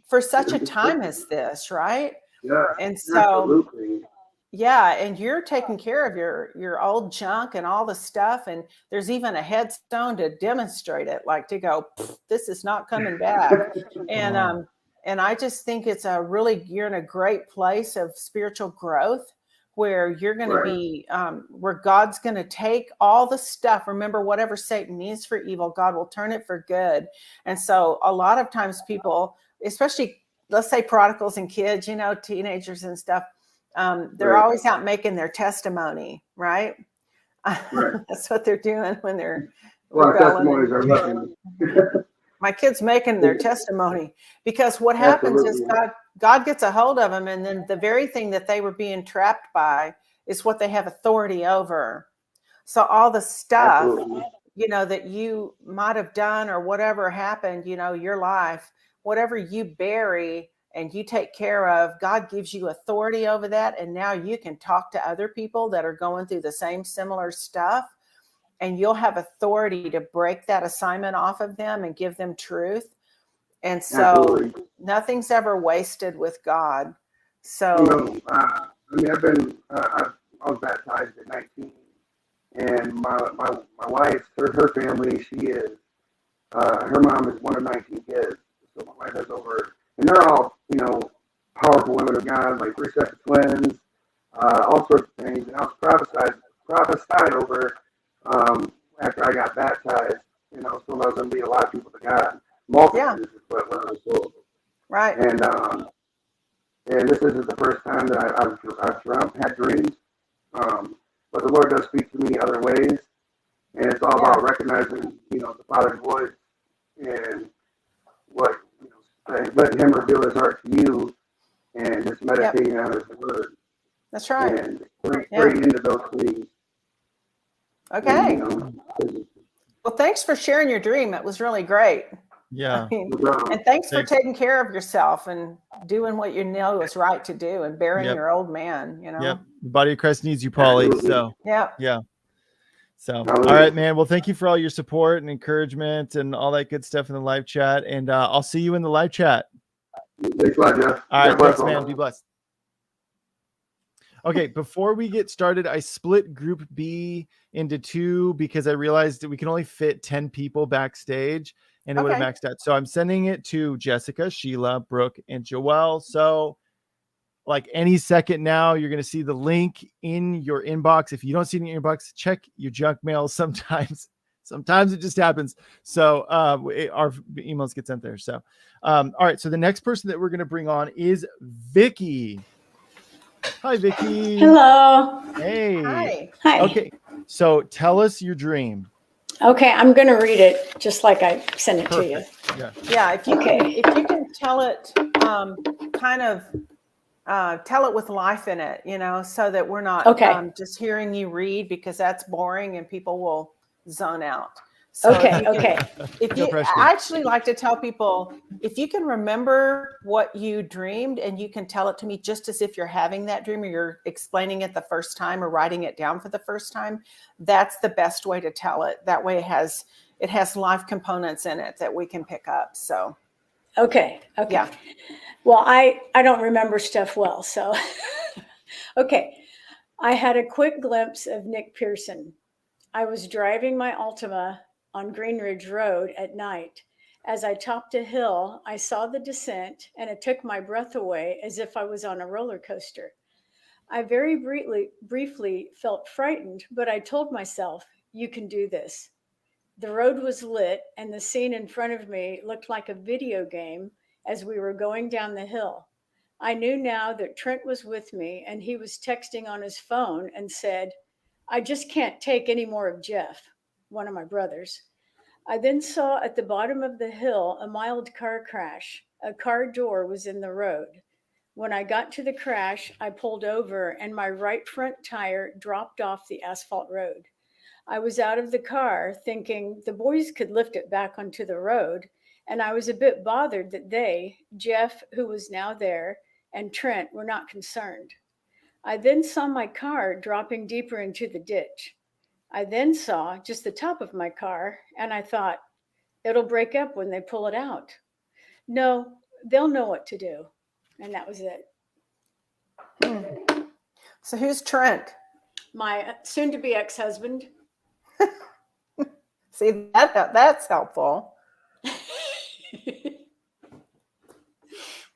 For such a time as this, right? Yeah. And so, absolutely. Yeah, and you're taking care of your old junk and all the stuff, and there's even a headstone to demonstrate it, like to go, this is not coming back. And I just think you're in a great place of spiritual growth, where you're going to be, where God's going to take all the stuff. Remember, whatever Satan means for evil, God will turn it for good. And so a lot of times people, especially, let's say prodigals and kids, teenagers and stuff, they're always out making their testimony, right? That's what they're doing when they're testimonies are nothing. My kid's making their testimony, because what happens is God gets a hold of them, and then the very thing that they were being trapped by is what they have authority over. So all the stuff, that you might have done or whatever happened, your life, whatever you bury and you take care of, God gives you authority over that. And now you can talk to other people that are going through the same similar stuff, and you'll have authority to break that assignment off of them and give them truth. And so nothing's ever wasted with God. So, I was baptized at 19, and my wife, her family, she is, her mom is one of 19 kids. So my wife has over, and they're all, powerful women of God, like 3 sets of twins. all sorts of things. And I was prophesied over after I got baptized. You know, so I was going to lead a lot of people to God. Multitudes is what I was told. Right. And this isn't the first time that I've had dreams. But the Lord does speak to me other ways. And it's all about recognizing, you know, the Father's voice and what, you know, letting Him reveal His heart to you and just meditating on His word. That's right. And praying into those things. Okay. And, you know, Well, thanks for sharing your dream. It was really great. Yeah. I mean, and thanks for taking care of yourself and doing what you know is right to do and bearing your old man, you know. Yep. The body of Christ needs you, Paulie. So yeah. So all right, man. Well, thank you for all your support and encouragement and all that good stuff in the live chat. And I'll see you in the live chat. Thanks a lot, Jeff. All right, thanks, man. Be blessed. Okay, before we get started, I split group B into two because I realized that we can only fit 10 people backstage and it would have maxed out. So I'm sending it to Jessica, Sheila, Brooke, and Joelle. So like any second now, you're going to see the link in your inbox. If you don't see it in your inbox, check your junk mail. Sometimes it just happens. So our emails get sent there. So, all right. So the next person that we're going to bring on is Vicky. Hi, Vicky. Hello. Hey. Hi. Okay. So tell us your dream. Okay, I'm going to read it just like I sent it to you. Yeah. If you can tell it, kind of tell it with life in it, you know, so that we're not just hearing you read because that's boring and people will zone out. So I actually like to tell people, if you can remember what you dreamed and you can tell it to me just as if you're having that dream or you're explaining it the first time or writing it down for the first time, that's the best way to tell it. That way it has life components in it that we can pick up. So. Okay. Yeah. Well, I don't remember stuff well. So, okay. I had a quick glimpse of Nick Pearson. I was driving my Altima on Green Ridge Road at night. As I topped a hill, I saw the descent and it took my breath away as if I was on a roller coaster. I very briefly felt frightened, but I told myself, you can do this. The road was lit and the scene in front of me looked like a video game as we were going down the hill. I knew now that Trent was with me and he was texting on his phone and said, I just can't take any more of Jeff, one of my brothers. I then saw at the bottom of the hill a mild car crash. A car door was in the road. When I got to the crash, I pulled over and my right front tire dropped off the asphalt road. I was out of the car thinking the boys could lift it back onto the road, and I was a bit bothered that they, Jeff, who was now there, and Trent were not concerned. I then saw my car dropping deeper into the ditch. I then saw just the top of my car, and I thought, it'll break up when they pull it out. No, they'll know what to do. And that was it. So who's Trent? My soon-to-be ex-husband. See, that's helpful.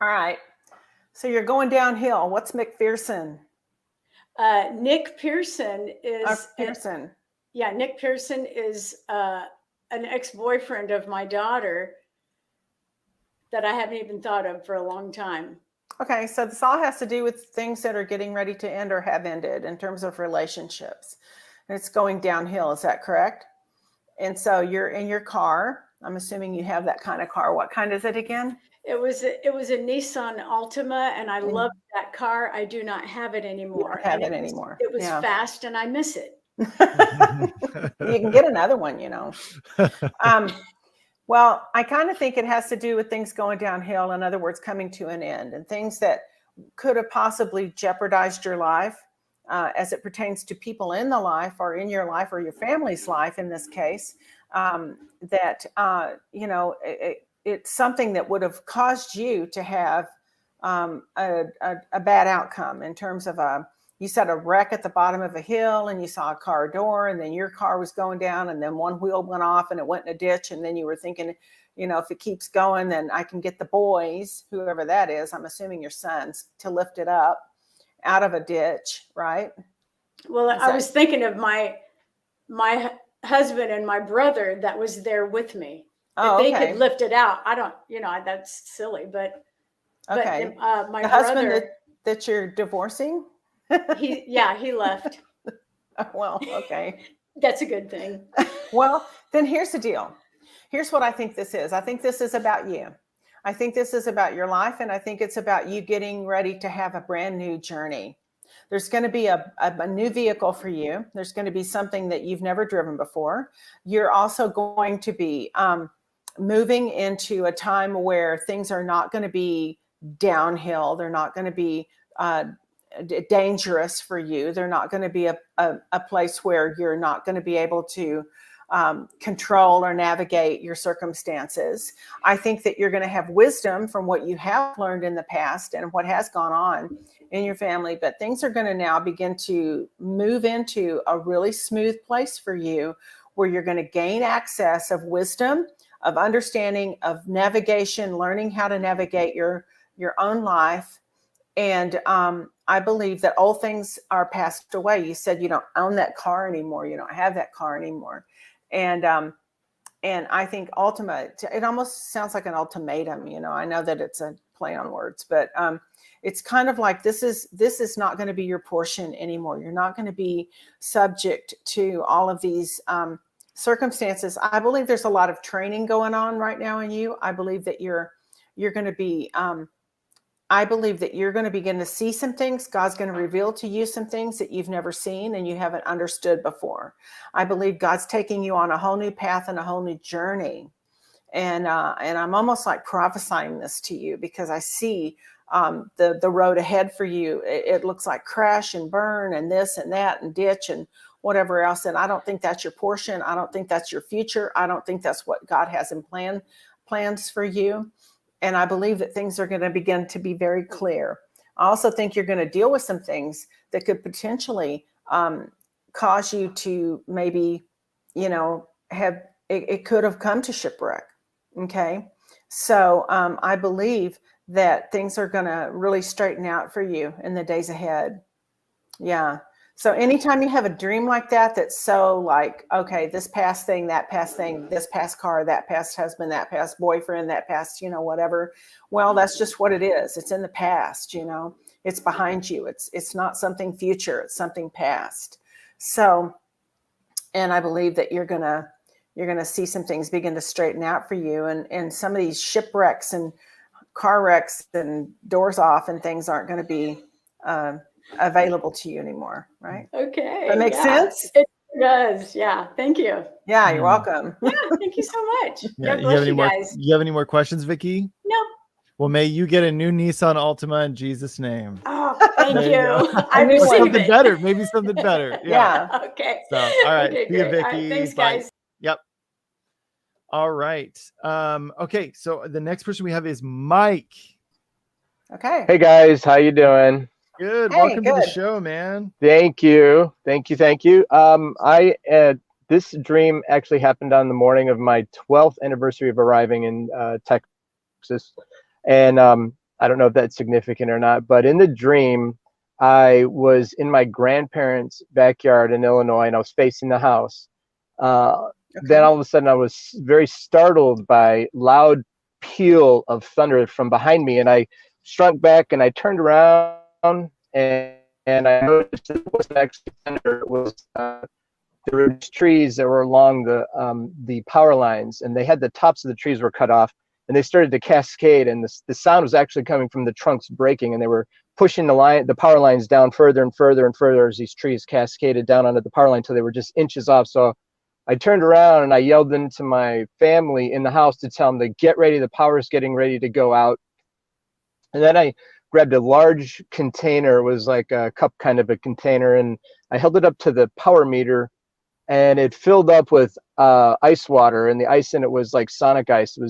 All right. So you're going downhill. What's McPherson? Nick Pearson is Pearson. Nick Pearson is an ex-boyfriend of my daughter that I haven't even thought of for a long time. Okay, so this all has to do with things that are getting ready to end or have ended in terms of relationships. And it's going downhill, is that correct? And so you're in your car. I'm assuming you have that kind of car. What kind is it again? It was a Nissan Altima, and I loved that car. I do not have it anymore. It was fast, and I miss it. You can get another one, you know. Well, I kind of think it has to do with things going downhill. In other words, coming to an end and things that could have possibly jeopardized your life as it pertains to people in the life or in your life or your family's life in this case, it's something that would have caused you to have a bad outcome in terms of you said a wreck at the bottom of a hill and you saw a car door and then your car was going down and then one wheel went off and it went in a ditch. And then you were thinking, you know, if it keeps going, then I can get the boys, whoever that is, I'm assuming your sons, to lift it up. out of a ditch, right? Well, Is I that- was thinking of my husband and my brother that was there with me. Oh, If they okay. could lift it out, I don't, that's silly, but Okay. my The husband brother, that you're divorcing? he left. Well, okay. That's a good thing. Well, then here's the deal. Here's what I think this is. I think this is about you. I think this is about your life, and I think it's about you getting ready to have a brand new journey. There's going to be a new vehicle for you. There's going to be something that you've never driven before. You're also going to be moving into a time where things are not going to be downhill. They're not going to be dangerous for you. They're not going to be a place where you're not going to be able to control or navigate your circumstances. I think that you're going to have wisdom from what you have learned in the past and what has gone on in your family, but things are going to now begin to move into a really smooth place for you where you're going to gain access of wisdom, of understanding, of navigation, learning how to navigate your own life. And I believe that old things are passed away. You said you don't own that car anymore. You don't have that car anymore. And I think it almost sounds like an ultimatum. I know that it's a play on words, but it's kind of like this is not going to be your portion anymore. You're not going to be subject to all of these circumstances. I believe there's a lot of training going on right now in you. I believe that you're going to be I believe that you're going to begin to see some things. God's going to reveal to you some things that you've never seen and you haven't understood before. I believe God's taking you on a whole new path and a whole new journey. And I'm almost like prophesying this to you because I see the road ahead for you. It looks like crash and burn and this and that and ditch and whatever else. And I don't think that's your portion. I don't think that's your future. I don't think that's what God has in plans for you. And I believe that things are going to begin to be very clear. I also think you're going to deal with some things that could potentially cause you to maybe, have, it could have come to shipwreck. Okay. So I believe that things are going to really straighten out for you in the days ahead. Yeah. So anytime you have a dream like that, that's so like, okay, this past thing, that past thing, this past car, that past husband, that past boyfriend, that past, whatever. Well, that's just what it is. It's in the past, it's behind you. It's not something future. It's something past. So, and I believe that you're going to see some things begin to straighten out for you. And some of these shipwrecks and car wrecks and doors off and things aren't going to be, available to you anymore, right? Okay. That makes sense? It does. Yeah. Thank you. Yeah, you're welcome. Yeah. Thank you so much. Yeah, God bless you guys. You have any more questions, Vicky? No. Well, may you get a new Nissan Altima in Jesus' name. Oh, thank There you you. go. I Or receive something it. better. Maybe something better. Yeah. Yeah. Okay. So, all right. Okay, See you, great. All right, Vicky. thanks, Bye. guys. Yep. All right. Okay. So the next person we have is Mike. Okay. Hey guys, how you doing? Good. Hey, Welcome to the good. show, man. Thank you. This dream actually happened on the morning of my 12th anniversary of arriving in Texas. And I don't know if that's significant or not, but in the dream, I was in my grandparents' backyard in Illinois and I was facing the house. Then all of a sudden I was very startled by loud peal of thunder from behind me. And I shrunk back and I turned around and I noticed it wasn't actually thunder. It was there were trees that were along the power lines, and they had the tops of the trees were cut off, and they started to cascade, and the sound was actually coming from the trunks breaking, and they were pushing the power lines down further and further and further as these trees cascaded down onto the power line until they were just inches off. So I turned around and I yelled into my family in the house to tell them to get ready. The power's getting ready to go out. And then I grabbed a large container. It was like a cup kind of a container, and I held it up to the power meter, and it filled up with ice water, and the ice in it was like Sonic ice. It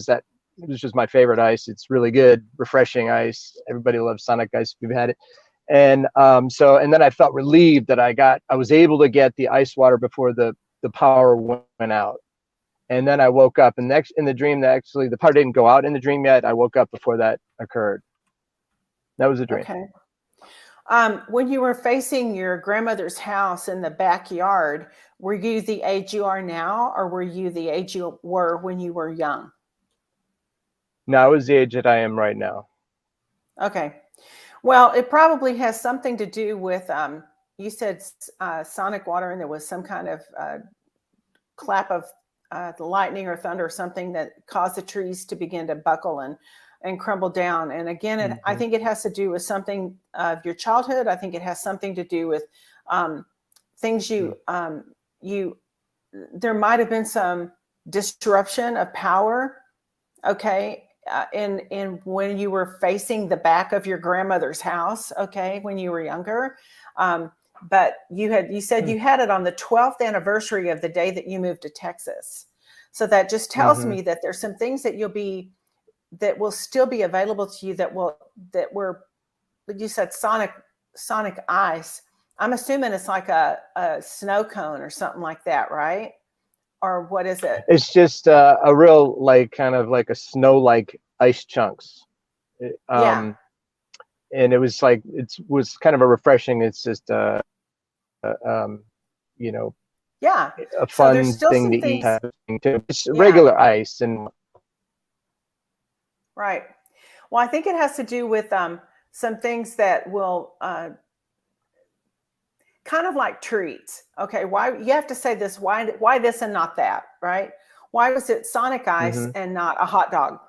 was just my favorite ice. It's really good, refreshing ice. Everybody loves Sonic ice if you've had it. And and then I felt relieved that I was able to get the ice water before the power went out. And then I woke up, and in the dream, actually the power didn't go out in the dream yet. I woke up before that occurred. That was a dream. Okay. When you were facing your grandmother's house in the backyard, were you the age you are now, or were you the age you were when you were young? Now is the age that I am right now. Okay. Well, it probably has something to do with, you said sonic water, and there was some kind of clap of the lightning or thunder or something that caused the trees to begin to buckle and crumble down. And again, I think it has to do with something of your childhood. I think it has something to do with things there might have been some disruption of power. Okay. In when you were facing the back of your grandmother's house, okay, when you were younger. But you said you had it on the 12th anniversary of the day that you moved to Texas. So that just tells me that there's some things that that will still be available to you that were, you said sonic ice. I'm assuming it's like a snow cone or something like that, right? Or what is it? It's just a real, like, kind of like a snow-like ice chunks. Yeah. And it was like, was kind of a refreshing, it's just, you know, yeah, a fun thing to eat. It's regular ice. And right. Well, I think it has to do with some things that will kind of like treats. Okay, why you have to say this? Why this and not that? Right? Why was it sonic ice and not a hot dog?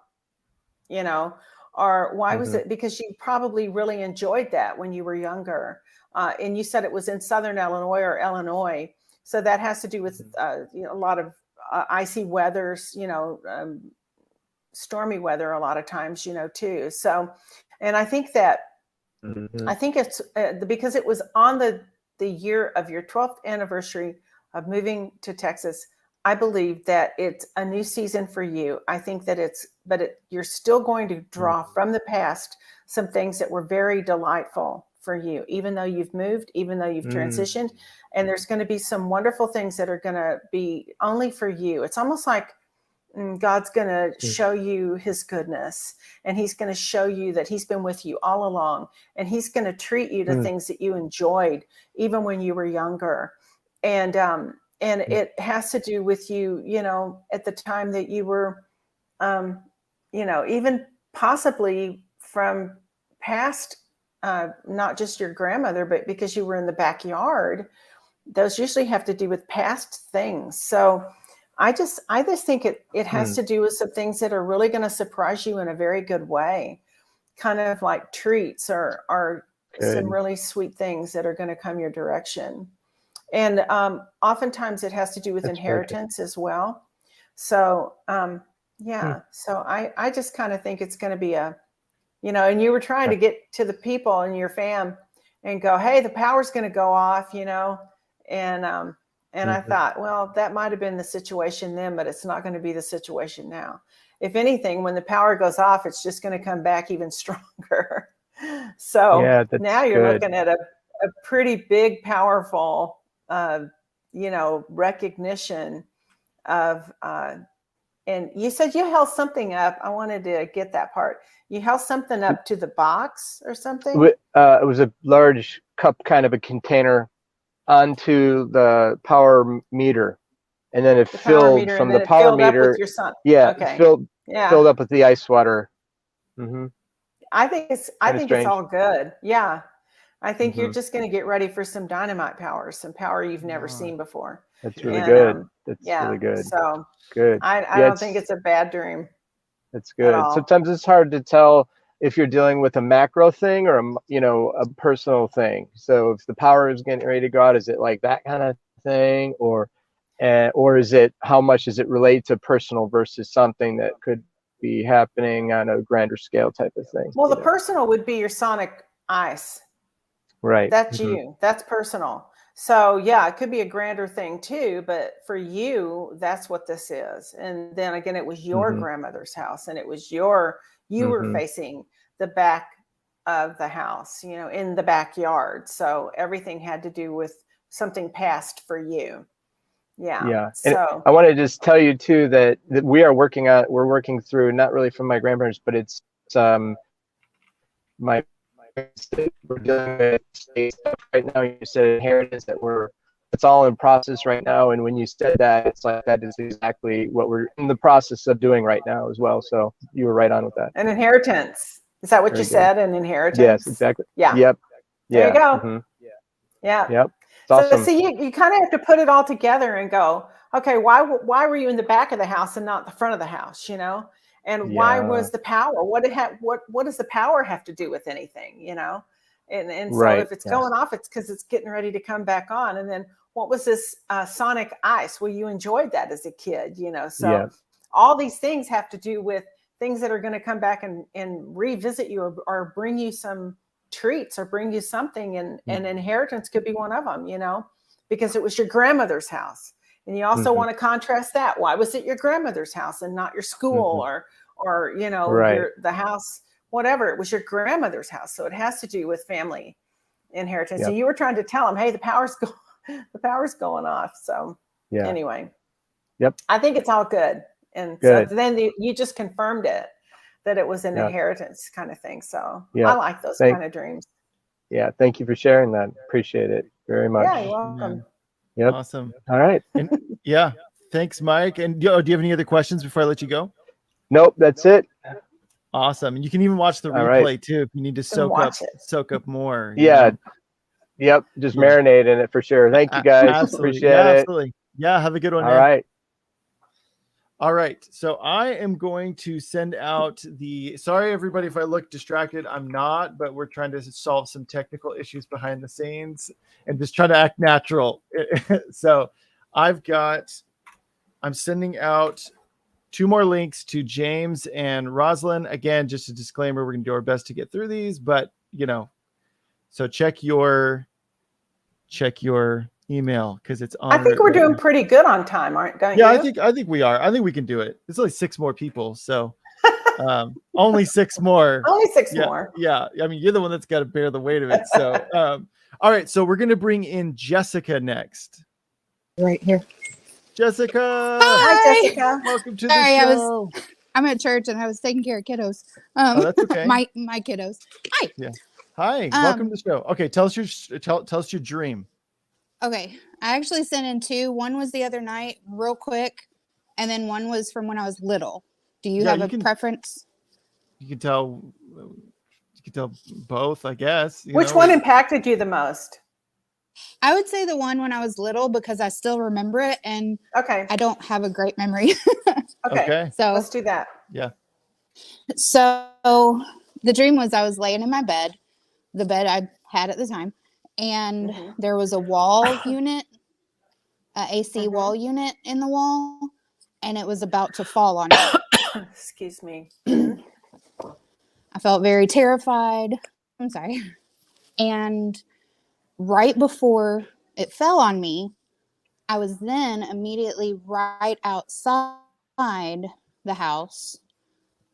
You know, or why was it? Because you probably really enjoyed that when you were younger, and you said it was in Southern Illinois, so that has to do with a lot of icy weathers. Stormy weather a lot of times. Too. So, and I think that I think it's because it was on the year of your 12th anniversary of moving to Texas. I believe that it's a new season for you. I think that you're still going to draw from the past some things that were very delightful for you, even though you've moved, even though you've transitioned, and there's going to be some wonderful things that are going to be only for you. It's almost like God's going to show you his goodness, and he's going to show you that he's been with you all along, and he's going to treat you to things that you enjoyed even when you were younger. And it has to do with you, at the time that you were, even possibly from past, not just your grandmother, but because you were in the backyard, those usually have to do with past things. So I just think it has to do with some things that are really going to surprise you in a very good way, kind of like treats or some really sweet things that are going to come your direction. And oftentimes it has to do with inheritance as well. So, so I just kind of think it's going to be and you were trying to get to the people in your fam and go, hey, the power's going to go off, and I thought, well, that might have been the situation then, but it's not going to be the situation now. If anything, when the power goes off, it's just going to come back even stronger. So now you're looking at a pretty big, powerful, recognition of, and you said you held something up. I wanted to get that part. You held something up to the box or something? It was a large cup, kind of a container, onto the power meter, and then it filled from the power meter. It filled up with the ice water. I think it's all good. Yeah. I think you're just going to get ready for some dynamite power, some power you've never seen before. That's really good. That's really good. So good. I don't think it's a bad dream. That's good. Sometimes it's hard to tell if you're dealing with a macro thing or a personal thing. So if the power is getting ready to go out, is it like that kind of thing, or is it, how much does it relate to personal versus something that could be happening on a grander scale type of thing? Well, the personal would be your sonic ice. Right. That's you. That's personal. So yeah, it could be a grander thing too, but for you, that's what this is. And then again, it was your grandmother's house, and it was you were facing the back of the house, in the backyard. So everything had to do with something past for you. Yeah. Yeah. So and I want to just tell you too that we're working through, not really from my grandparents, but it's my we're dealing with state stuff right now. You said inheritance it's all in process right now. And when you said that, it's like that is exactly what we're in the process of doing right now as well. So you were right on with that. An inheritance. Is that what Very you good. said? An inheritance? Yes, exactly. Yeah. Yep. There you go. Mhm. Yeah. Yep. It's So awesome. see, you kind of have to put it all together and go, okay, why were you in the back of the house and not the front of the house, you know? And why was the power? What does the power have to do with anything, you know? And so Right. if it's going off, it's because it's getting ready to come back on. And then what was this sonic ice? Well, you enjoyed that as a kid, you know? So all these things have to do with things that are going to come back and revisit you or bring you some treats or bring you something, and inheritance could be one of them, you know, because it was your grandmother's house. And you also want to contrast that. Why was it your grandmother's house and not your school or you know, the house, whatever? It was your grandmother's house. So it has to do with family inheritance. And you were trying to tell them, hey, the power's going off. So anyway, I think it's all good. And so then you just confirmed it, that it was an inheritance kind of thing. So I like those kind of dreams. Yeah. Thank you for sharing that. Appreciate it very much. Yeah, you're welcome. Yep. Awesome. All right. And thanks, Mike. And do you have any other questions before I let you go? Nope. That's it. Awesome. And you can even watch the replay too if you need to soak up more. Yeah. Yep. Just marinate in it for sure. Thank you guys. Absolutely. Appreciate it. Absolutely. Yeah. Have a good one. All right. All right. So I am going to send out sorry, everybody, if I look distracted. I'm not, but we're trying to solve some technical issues behind the scenes and just trying to act natural. So I'm sending out 2 more links to James and Roslyn. Again, just a disclaimer, we're going to do our best to get through these, but you know, so check your email because it's on. I think we're doing pretty good on time, don't you? Yeah, I think we are. I think we can do it. It's only 6 more people, so only 6 more. Only 6 more. Yeah, I mean, you're the one that's got to bear the weight of it. So, all right. So we're gonna bring in Jessica next. Right here. Jessica. Hi, Jessica. Welcome to the show. I'm at church and I was taking care of kiddos. That's okay. My kiddos. Hi. Yeah. Hi. Welcome to the show. Okay, tell us your dream. Okay, I actually sent in 2. One was the other night, real quick, and then one was from when I was little. Do you have a preference? You can tell both, I guess. Which one impacted you the most? I would say the one when I was little because I still remember it, and I don't have a great memory. Okay, so let's do that. Yeah. So the dream was I was laying in my bed, the bed I had at the time. And there was a wall unit, an AC wall unit in the wall, and it was about to fall on me. Excuse me. I felt very terrified. I'm sorry. And right before it fell on me, I was then immediately right outside the house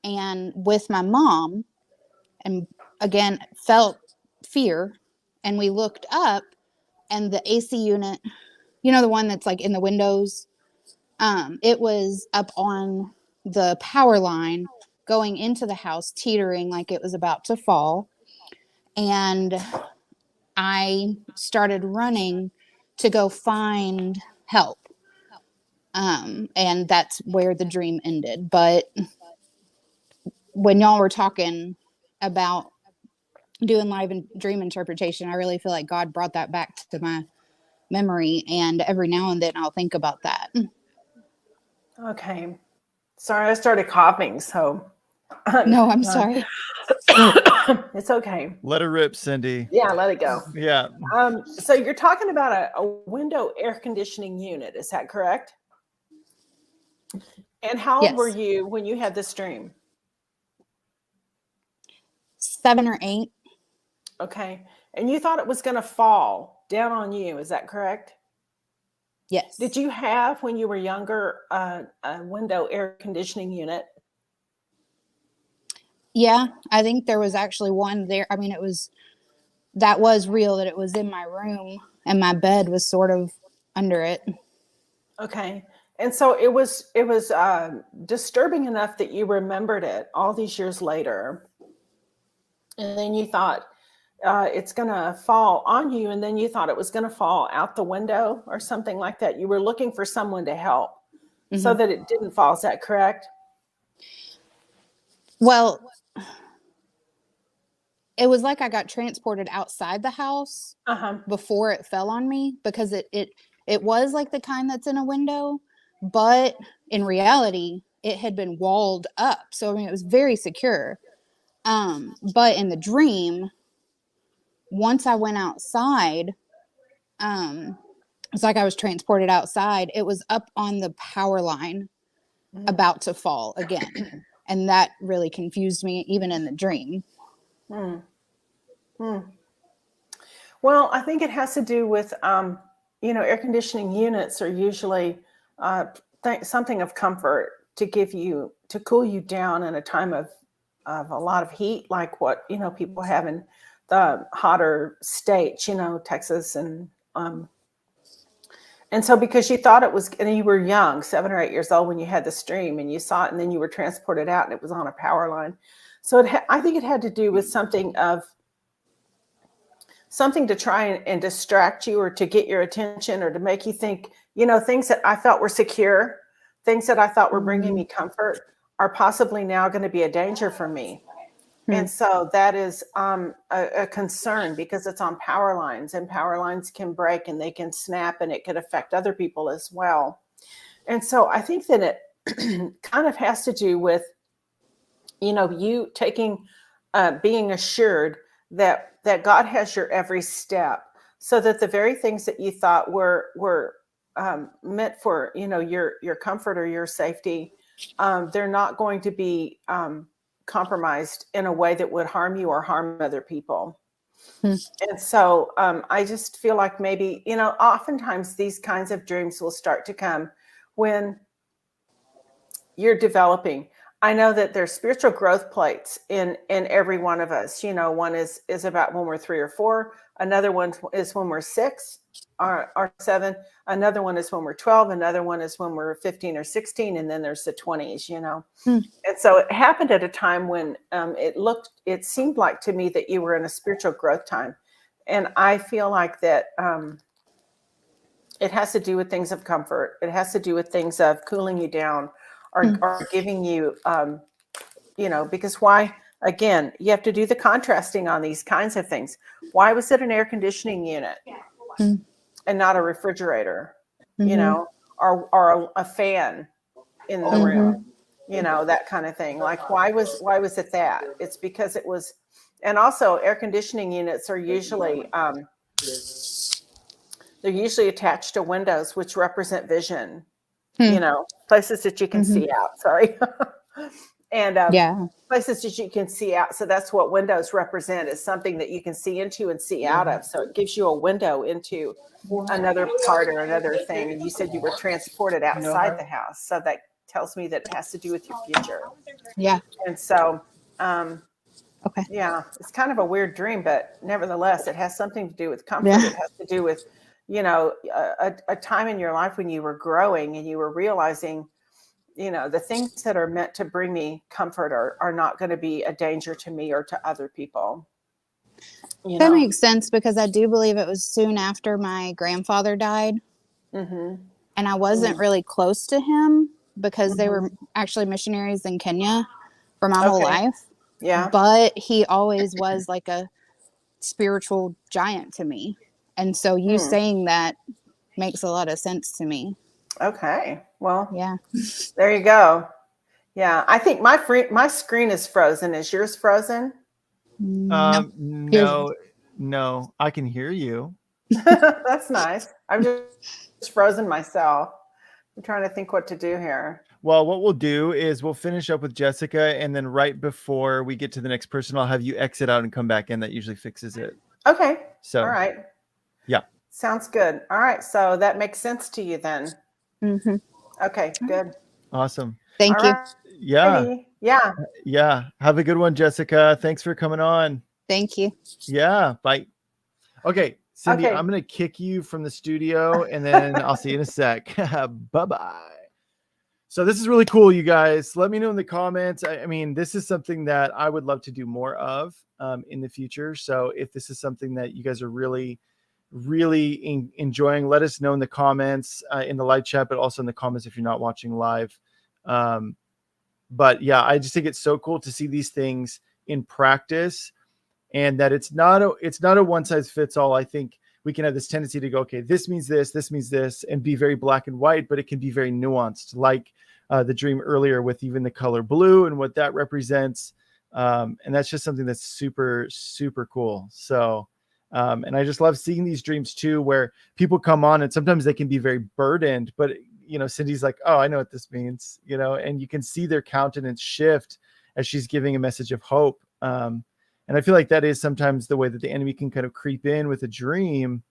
and with my mom, and again, felt fear. And we looked up, and the AC unit, you know, the one that's like in the windows, it was up on the power line going into the house, teetering like it was about to fall. And I started running to go find help. And that's where the dream ended. But when y'all were talking about doing live and dream interpretation, I really feel like God brought that back to my memory, and every now and then I'll think about that. Okay. Sorry, I started coughing, so no, I'm sorry. It's okay. Let her rip, Cindy. Yeah, let it go. Yeah. So you're talking about a window air conditioning unit, is that correct? And how old were you when you had this dream? 7 or 8. Okay. And you thought it was going to fall down on you. Is that correct? Yes. Did you have, when you were younger, a window air conditioning unit? Yeah, I think there was actually one there. I mean, that was real, that it was in my room and my bed was sort of under it. Okay. And so it was disturbing enough that you remembered it all these years later. And then you thought, it's going to fall on you, and then you thought it was going to fall out the window or something like that. You were looking for someone to help so that it didn't fall. Is that correct? Well, it was like I got transported outside the house before it fell on me, because it was like the kind that's in a window, but in reality, it had been walled up. So, I mean, it was very secure. But in the dream, once I went outside, it's like I was transported outside. It was up on the power line, about to fall again. And that really confused me, even in the dream. Well, I think it has to do with, air conditioning units are usually something of comfort to cool you down in a time of a lot of heat, like what, people have in the hotter states, Texas. And so because you thought it was, and you were young, 7 or 8 years old when you had this dream, and you saw it, and then you were transported out and it was on a power line. So I think it had to do with something to try and distract you, or to get your attention, or to make you think, things that I felt were secure, things that I thought were bringing me comfort, are possibly now going to be a danger for me. And so that is a concern, because it's on power lines, and power lines can break and they can snap, and it could affect other people as well. And so I think that it kind of has to do with, you taking, being assured that God has your every step, so that the very things that you thought were meant for, your comfort or your safety, they're not going to be compromised in a way that would harm you or harm other people. And so I just feel like maybe, oftentimes these kinds of dreams will start to come when you're developing. I know that there's spiritual growth plates in every one of us. One is about when we're 3 or 4. Another one is when we're 6 or 7. Another one is when we're 12. Another one is when we're 15 or 16. And then there's the 20s, And so it happened at a time when it seemed like to me that you were in a spiritual growth time. And I feel like that it has to do with things of comfort. It has to do with things of cooling you down, or giving you, because why, again, you have to do the contrasting on these kinds of things. Why was it an air conditioning unit and not a refrigerator, or a fan in the room, that kind of thing? Like, why was it that? It's because it was, and also air conditioning units are usually, they're usually attached to windows, which represent vision. Places that you can see out, and places that you can see out. So that's what windows represent, is something that you can see into and see out of. So it gives you a window into another part or another thing. And you said you were transported outside the house. So that tells me that it has to do with your future. Yeah. And so, it's kind of a weird dream, but nevertheless, it has something to do with comfort. It has to do with, a time in your life when you were growing and you were realizing, the things that are meant to bring me comfort are not going to be a danger to me or to other people. That makes sense, because I do believe it was soon after my grandfather died. And I wasn't really close to him, because they were actually missionaries in Kenya for my whole life. Yeah. But he always was like a spiritual giant to me. And so you saying that makes a lot of sense to me. Okay. Well, yeah. There you go. Yeah. I think my screen is frozen. Is yours frozen? No, I can hear you. That's nice. I'm just frozen myself. I'm trying to think what to do here. Well, what we'll do is we'll finish up with Jessica, and then right before we get to the next person, I'll have you exit out and come back in. That usually fixes it. Okay. So, all right. Yeah. Sounds good. All right. So that makes sense to you then. Okay, good. Awesome. Thank you. Right. Yeah. Yeah. Yeah. Have a good one, Jessica. Thanks for coming on. Thank you. Yeah. Bye. Okay. Cindy, Okay. I'm going to kick you from the studio, and then I'll see you in a sec. Bye-bye. So this is really cool, you guys. Let me know in the comments. I mean, this is something that I would love to do more of in the future. So if this is something that you guys are really enjoying, let us know in the comments in the live chat, but also in the comments if you're not watching live. But yeah, I just think it's so cool to see these things in practice, and that it's not a one size fits all. I think we can have this tendency to go, okay, this means this, and be very black and white, but it can be very nuanced, like the dream earlier with even the color blue and what that represents. And that's just something that's super, super cool. So, and I just love seeing these dreams too, where people come on and sometimes they can be very burdened, but Cindy's like, oh, I know what this means, and you can see their countenance shift as she's giving a message of hope. And I feel like that is sometimes the way that the enemy can kind of creep in with a dream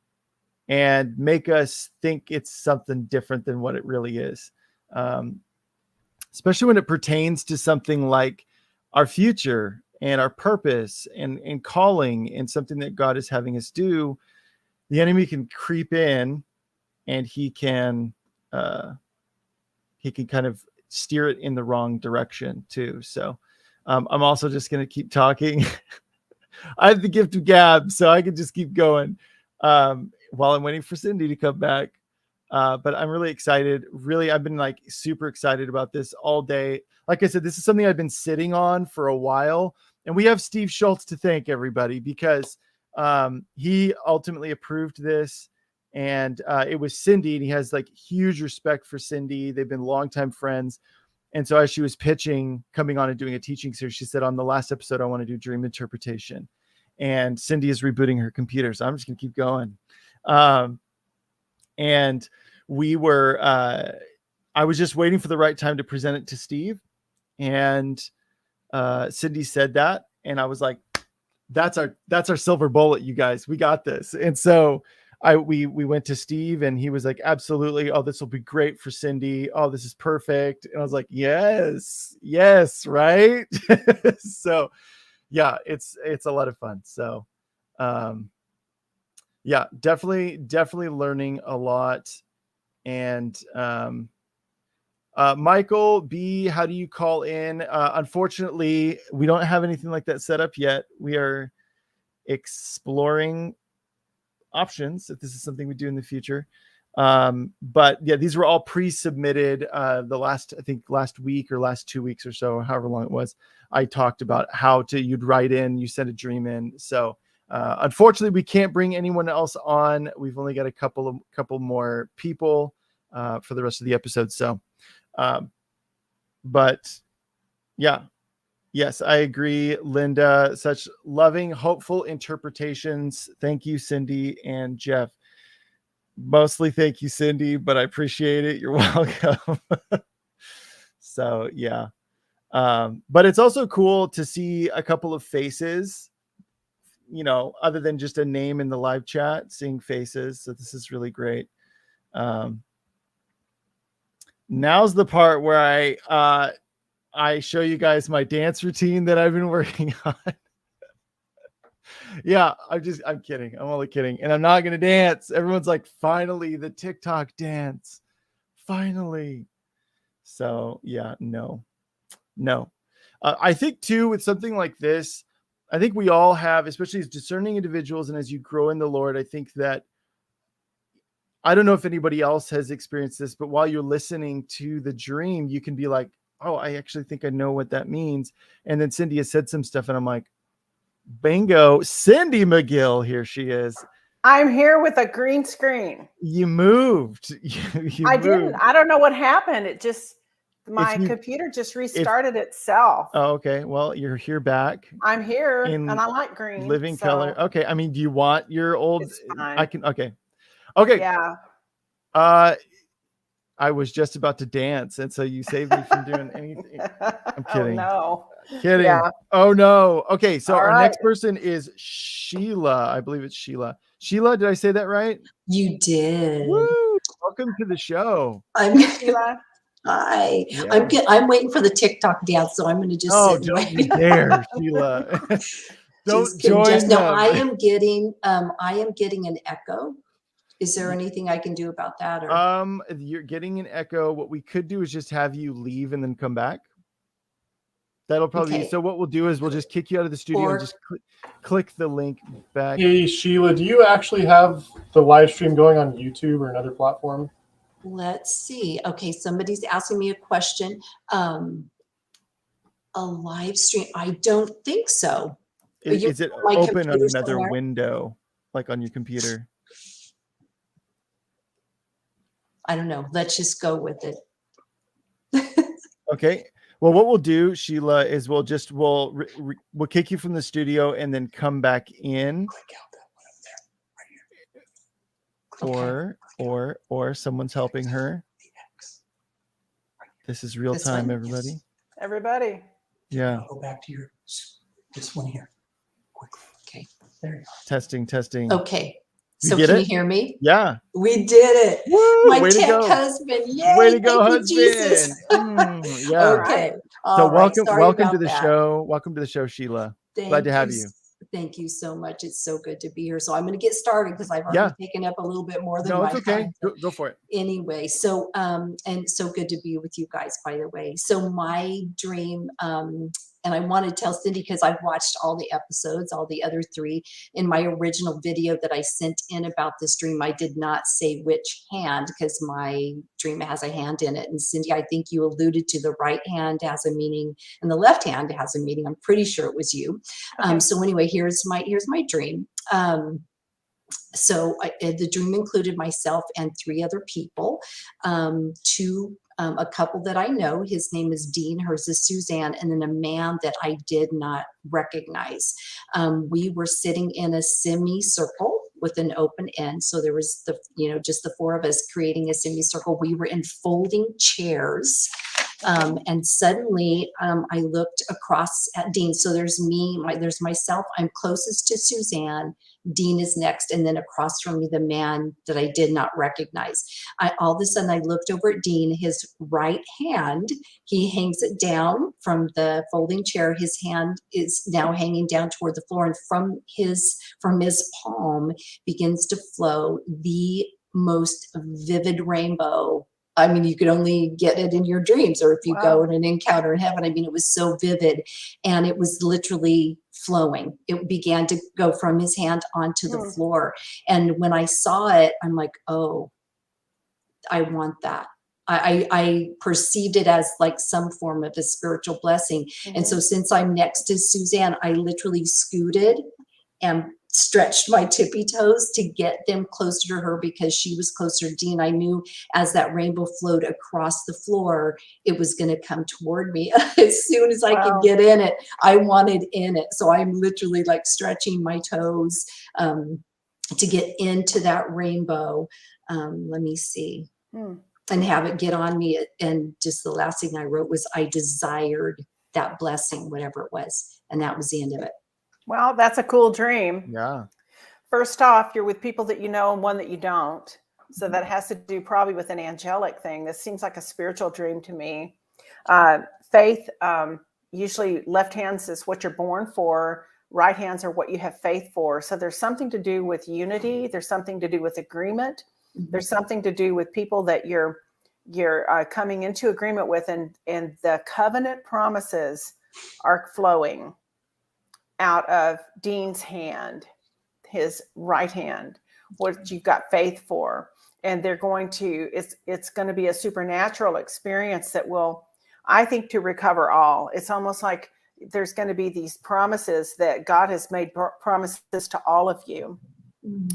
and make us think it's something different than what it really is. Especially when it pertains to something like our future and our purpose and calling and something that God is having us do. The enemy can creep in and he can kind of steer it in the wrong direction too. So I'm also just going to keep talking. I have the gift of gab, so I can just keep going while I'm waiting for Cindy to come back. But I'm really excited. Really, I've been like super excited about this all day. Like I said, this is something I've been sitting on for a while. And we have Steve Schultz to thank, everybody, because he ultimately approved this. And it was Cindy, and he has like huge respect for Cindy. They've been longtime friends. And so as she was pitching, coming on and doing a teaching series, she said, on the last episode, I want to do dream interpretation. And Cindy is rebooting her computer. So I'm just going to keep going. And we were, I was just waiting for the right time to present it to Steve. And Cindy said that. And I was like, that's our silver bullet, you guys. We got this. And so we went to Steve, and he was like, absolutely. Oh, this will be great for Cindy. Oh, this is perfect. And I was like, yes, right. So yeah, it's a lot of fun. So yeah, definitely learning a lot. And Michael B, how do you call in? Unfortunately, we don't have anything like that set up yet. We are exploring options if this is something we do in the future. But yeah, these were all pre-submitted. I think last week or last 2 weeks or so, however long it was, I talked about you'd write in, you send a dream in. So unfortunately we can't bring anyone else on. We've only got a couple more people for the rest of the episode. So, but yeah. Yes, I agree, Linda. Such loving, hopeful interpretations. Thank you, Cindy and Jeff. Mostly thank you, Cindy, but I appreciate it. You're welcome. So, yeah. But it's also cool to see a couple of faces, other than just a name in the live chat, seeing faces. So this is really great. Now's the part where I show you guys my dance routine that I've been working on. Yeah, I'm kidding. I'm only kidding. And I'm not going to dance. Everyone's like, finally, the TikTok dance. Finally. So yeah, no. I think too, with something like this, I think we all have, especially as discerning individuals and as you grow in the Lord, I think that, I don't know if anybody else has experienced this, but while you're listening to the dream, you can be like, oh, I actually think I know what that means. And then Cindy has said some stuff and I'm like, bingo, Cindy McGill, here she is. I'm here with a green screen. You moved. I didn't. I don't know what happened. It just, my computer just restarted itself. Oh, okay. Well, you're here back. I'm here and I like green. Living color. Okay. I mean, do you want your old? It's fine. I can. Okay. Okay. Yeah. I was just about to dance, and so you saved me from doing anything. I'm kidding. Oh, no. Kidding. Yeah. Oh no. Okay, so our next person is Sheila. I believe it's Sheila. Sheila, did I say that right? You did. Woo! Welcome to the show. I'm Sheila. Hi. Yeah. I'm waiting for the TikTok dance, so I'm going to just sit and don't wait. you dare, Sheila. Don't join them. No, I am getting an echo. Is there anything I can do about that? Or You're getting an echo. What we could do is just have you leave and then come back. That'll probably Okay. so what we'll do is we'll just kick you out of the studio Or- and just click the link back. Hey, Sheila, do you actually have the live stream going on YouTube or another platform? let's see. Okay, somebody's asking me a question. A live stream? I don't think so. Is it my open on computer another somewhere? window, like on your computer? I don't know. Let's just go with it. Okay. Well, what we'll do, Sheila, is we'll kick you from the studio and then come back in. Or someone's helping her. This is real time, everybody. Everybody. Yeah. Go back to this one here. Quickly. Okay. There you Testing. Okay. You So get can it? you hear me? Yeah. We did it. Woo, My way to tech go. husband. Yay. Way to go, Thank you, Jesus. husband. Yeah. Okay. So All right. Sorry welcome about to the that. show. Welcome to the show, Sheila. Glad to have you. Thank you so much. It's so good to be here. So I'm going to get started because I've already taken up a little bit more than No, my it's okay. time. Go for it. Anyway, so and so good to be with you guys, by the way. So my dream, and I want to tell Cindy because I've watched all the episodes, all the other 3. In my original video that I sent in about this dream, I did not say which hand because my dream has a hand in it. And Cindy, I think you alluded to the right hand has a meaning and the left hand has a meaning. I'm pretty sure it was you. Okay. So anyway, here's my dream. So the dream included myself and 3 other people, a couple that I know. His name is Dean, hers is Suzanne, and then a man that I did not recognize. We were sitting in a semicircle with an open end. So there was just the 4 of us creating a semicircle. We were in folding chairs. And suddenly I looked across at Dean. So there's me, there's myself. I'm closest to Suzanne. Dean is next. And then across from me, the man that I did not recognize. All of a sudden I looked over at Dean, his right hand, he hangs it down from the folding chair. His hand is now hanging down toward the floor. And from his palm begins to flow the most vivid rainbow. I mean, you could only get it in your dreams or if you go in an encounter in heaven. I mean, it was so vivid and it was literally flowing. It began to go from his hand onto the floor. And when I saw it, I'm like, oh, I want that. I perceived it as like some form of a spiritual blessing. And so since I'm next to Suzanne, I literally scooted and stretched my tippy toes to get them closer to her because she was closer to Dean. I knew as that rainbow flowed across the floor, it was going to come toward me. As soon as I could get in it, I wanted in it. So I'm literally like stretching my toes to get into that rainbow. Let me see. And have it get on me. And just the last thing I wrote was, I desired that blessing, whatever it was. And that was the end of it. Well, that's a cool dream. Yeah. First off, you're with people that you know and one that you don't. So that has to do probably with an angelic thing. This seems like a spiritual dream to me. Faith, usually left hands is what you're born for. Right hands are what you have faith for. So there's something to do with unity. There's something to do with agreement. There's something to do with people that you're coming into agreement with, and the covenant promises are flowing out of Dean's hand, his right hand, what you've got faith for. And they're going to, it's going to be a supernatural experience that will, I think, to recover all. It's almost like there's going to be these promises that God has made promises to all of you.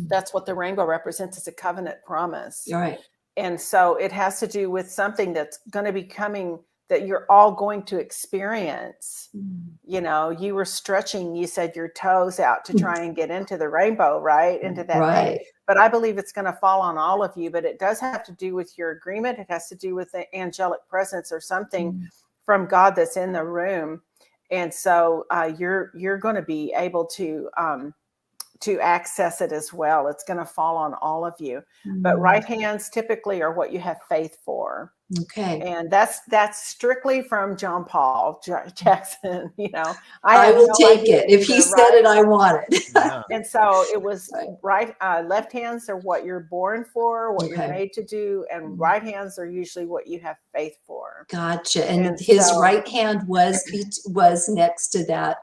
That's what the rainbow represents, is a covenant promise. All right. And so it has to do with something that's going to be coming that you're all going to experience. You know, you were stretching, you said, your toes out to try and get into the rainbow, right? Into that. Right. But I believe it's going to fall on all of you, but it does have to do with your agreement. It has to do with the angelic presence or something from God that's in the room. And so you're going to be able to access it as well. It's going to fall on all of you. But right hands typically are what you have faith for. Okay. And that's strictly from John Paul Jackson. I have will no take idea it. If he either, said it, right? I want it. Yeah. And so it was Right. left hands are what you're born for, what you're Okay. made to do, and right hands are usually what you have faith for. Gotcha. And And his so- right hand was next to that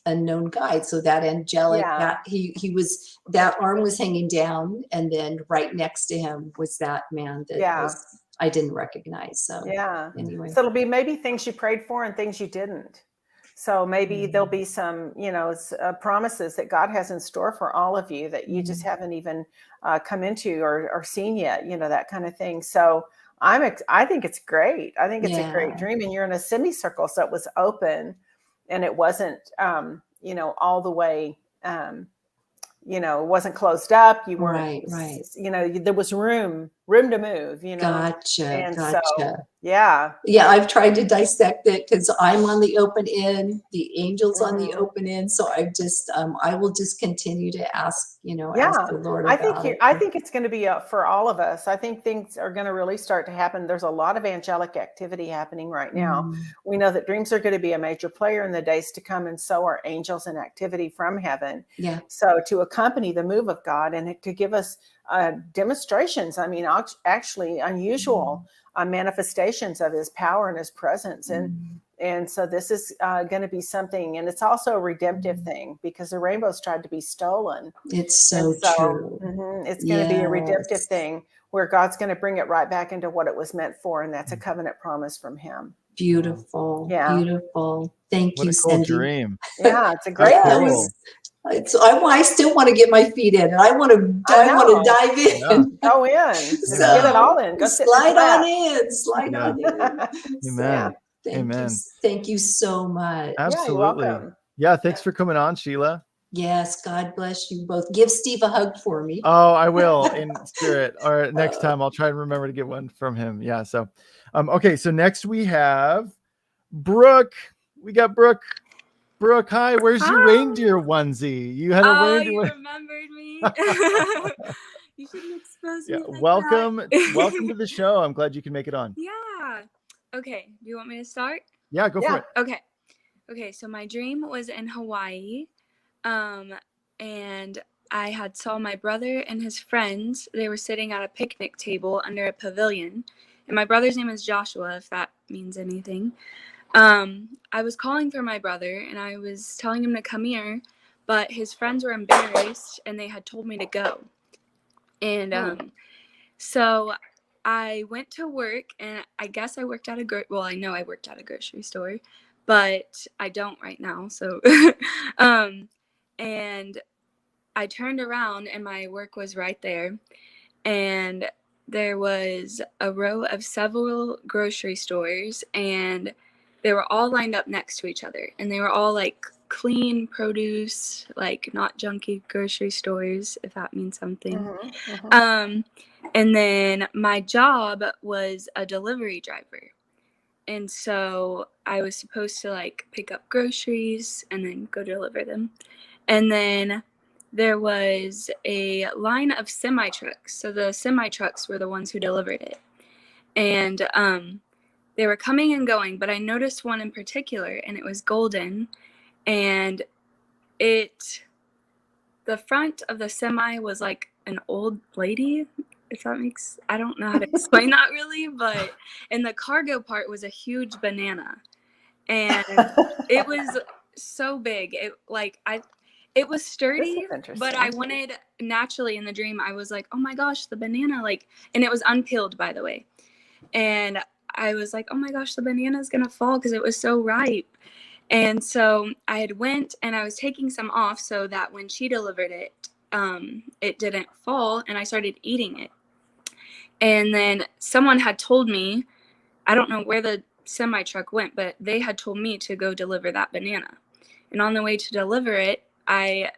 unknown guide. So that angelic, Yeah. that he was, that arm was hanging down, and then right next to him was that man that Yeah. I didn't recognize. So Yeah. anyway. So it'll be maybe things you prayed for and things you didn't. So maybe there'll be some, promises that God has in store for all of you that you just haven't even come into or seen yet, that kind of thing. So I think it's great. I think it's a great dream, and you're in a semicircle, so it was open, and it wasn't, all the way, it wasn't closed up. You weren't, Right. There was room to move, Gotcha. And Gotcha. so, yeah. Yeah, I've tried to dissect it because I'm on the open end, the angel's on the open end. So I will just continue to ask, ask the Lord about it. I think it's going to be for all of us. I think things are going to really start to happen. There's a lot of angelic activity happening right now. We know that dreams are going to be a major player in the days to come, and so are angels and activity from heaven. Yeah. So to accompany the move of God and to give us demonstrations, actually unusual manifestations of his power and his presence. And so this is going to be something, and it's also a redemptive thing because the rainbow's tried to be stolen. It's so true. It's going to be a redemptive thing where God's going to bring it right back into what it was meant for, and that's a covenant promise from him. Beautiful. Yeah. Beautiful. Thank What you, a cool Cindy. dream. Yeah, it's a great dream. I still want to get my feet in, and I want to dive in. Yeah. Go in. Just So, get it all in. Go sit slide on in. in. Slide on in. Amen. Amen. Thank you so much. Absolutely. Yeah, you're welcome. Yeah, thanks for coming on, Sheila. Yes, God bless you both. Give Steve a hug for me. Oh, I will in spirit. Or next time I'll try and remember to get one from him. Yeah. So, okay. So next we have Brooke. We got Brooke. Brooke, hi. Where's your reindeer onesie? You had a reindeer. You remembered me. You shouldn't expose me. Like welcome that. to the show. I'm glad you can make it on. Yeah. Okay. Do you want me to start? Yeah, go for it. Okay. So my dream was in Hawaii. And I had saw my brother and his friends. They were sitting at a picnic table under a pavilion. And my brother's name is Joshua, if that means anything. I was calling for my brother and I was telling him to come here, but his friends were embarrassed and they had told me to go. And so I went to work, and I guess I worked at I know I worked at a grocery store, but I don't right now. So and I turned around and my work was right there, and there was a row of several grocery stores, and they were all lined up next to each other, and they were all like clean produce, like not junky grocery stores, if that means something. And then my job was a delivery driver, and so I was supposed to like pick up groceries and then go deliver them. And then there was a line of semi trucks, so the semi trucks were the ones who delivered it, and they were coming and going, but I noticed one in particular, and it was golden, and the front of the semi was like an old lady, if that makes, I don't know how to explain that really, but, and the cargo part was a huge banana, and it was so big. It was sturdy, but I wanted, naturally in the dream, I was like, oh my gosh, the banana, like, and it was unpeeled, by the way. And I was like, oh my gosh, the banana's gonna fall because it was so ripe. And so I had went and I was taking some off so that when she delivered it, it didn't fall, and I started eating it. And then someone had told me, I don't know where the semi truck went, but they had told me to go deliver that banana. And on the way to deliver it, I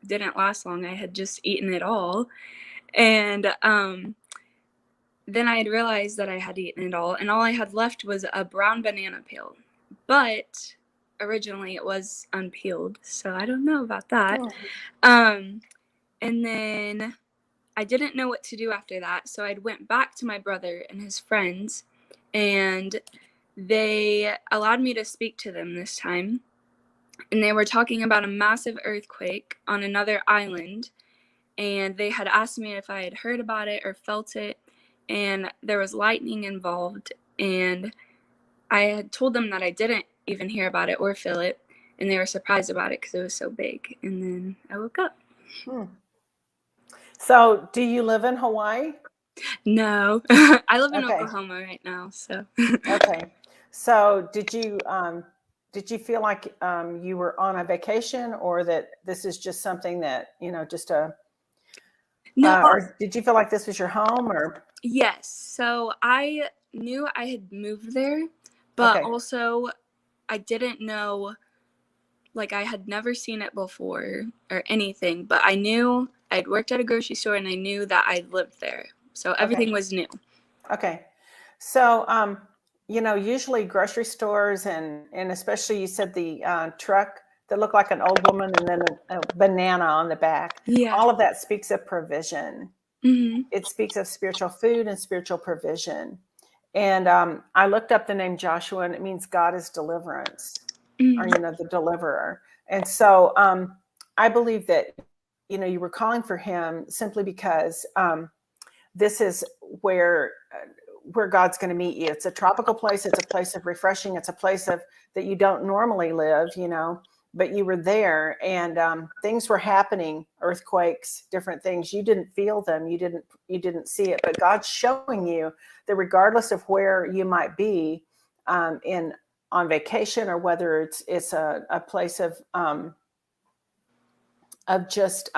didn't last long. I had just eaten it all. And then I had realized that I had eaten it all, and all I had left was a brown banana peel. But originally it was unpeeled, so I don't know about that. And then I didn't know what to do after that, so I went back to my brother and his friends, and they allowed me to speak to them this time. And they were talking about a massive earthquake on another island. And they had asked me if I had heard about it or felt it. And there was lightning involved. And I had told them that I didn't even hear about it or feel it. And they were surprised about it because it was so big. And then I woke up. So do you live in Hawaii? No, I live in Okay. Oklahoma right now. So Okay. So did you feel like you were on a vacation, or that this is just something that, just a, no. or did you feel like this was your home, or? Yes. So I knew I had moved there, but Okay. also I didn't know, like I had never seen it before or anything, but I knew I'd worked at a grocery store and I knew that I lived there. So everything was new. Okay. So, usually grocery stores and especially you said the truck that looked like an old woman and then a banana on the back. Yeah. All of that speaks of provision. Mm-hmm. It speaks of spiritual food and spiritual provision. And I looked up the name Joshua, and it means God is deliverance, or, the deliverer. And so I believe that, you were calling for him simply because this is where God's going to meet you. It's a tropical place. It's a place of refreshing. It's a place of that you don't normally live, but you were there, and things were happening, earthquakes, different things. You didn't feel them. You didn't see it, but God's showing you that regardless of where you might be on vacation, or whether it's a place of just,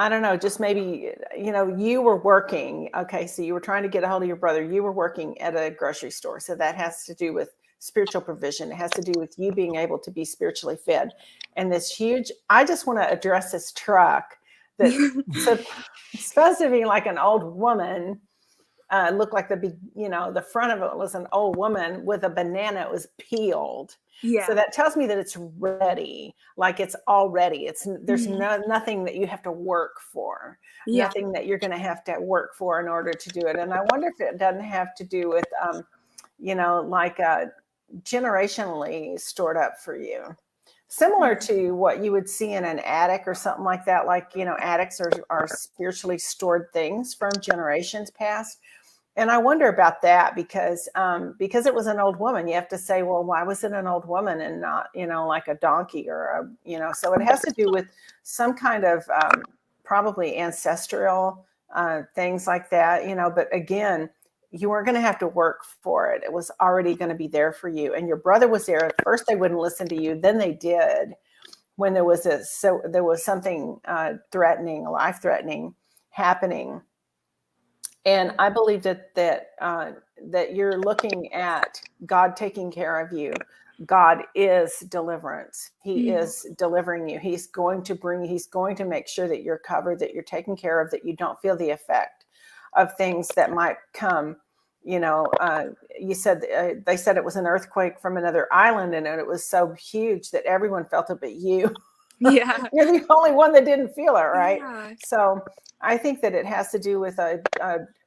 I don't know, just maybe, you were working. Okay. So you were trying to get a hold of your brother. You were working at a grocery store. So that has to do with spiritual provision. It has to do with you being able to be spiritually fed. And this huge, I just want to address this truck that's supposed to be like an old woman. Looked like the front of it was an old woman with a banana. It was peeled. Yeah. So that tells me that it's ready, like it's all ready. There's nothing that you have to work for, nothing that you're going to have to work for in order to do it. And I wonder if it doesn't have to do with, like generationally stored up for you, similar to what you would see in an attic or something like that. Like, attics are spiritually stored things from generations past. And I wonder about that because it was an old woman. You have to say, well, why was it an old woman and not, like a donkey or so it has to do with some kind of probably ancestral things like that, but again, you weren't going to have to work for it. It was already going to be there for you. And your brother was there. At first they wouldn't listen to you. Then they did when there was something life-threatening happening. And I believe that you're looking at God taking care of you. God is deliverance. He is delivering you. He's going to make sure that you're covered, that you're taken care of, that you don't feel the effect of things that might come. You said they said it was an earthquake from another island, and it was so huge that everyone felt it but you. Yeah. You're the only one that didn't feel it, right? Yeah. So I think that it has to do with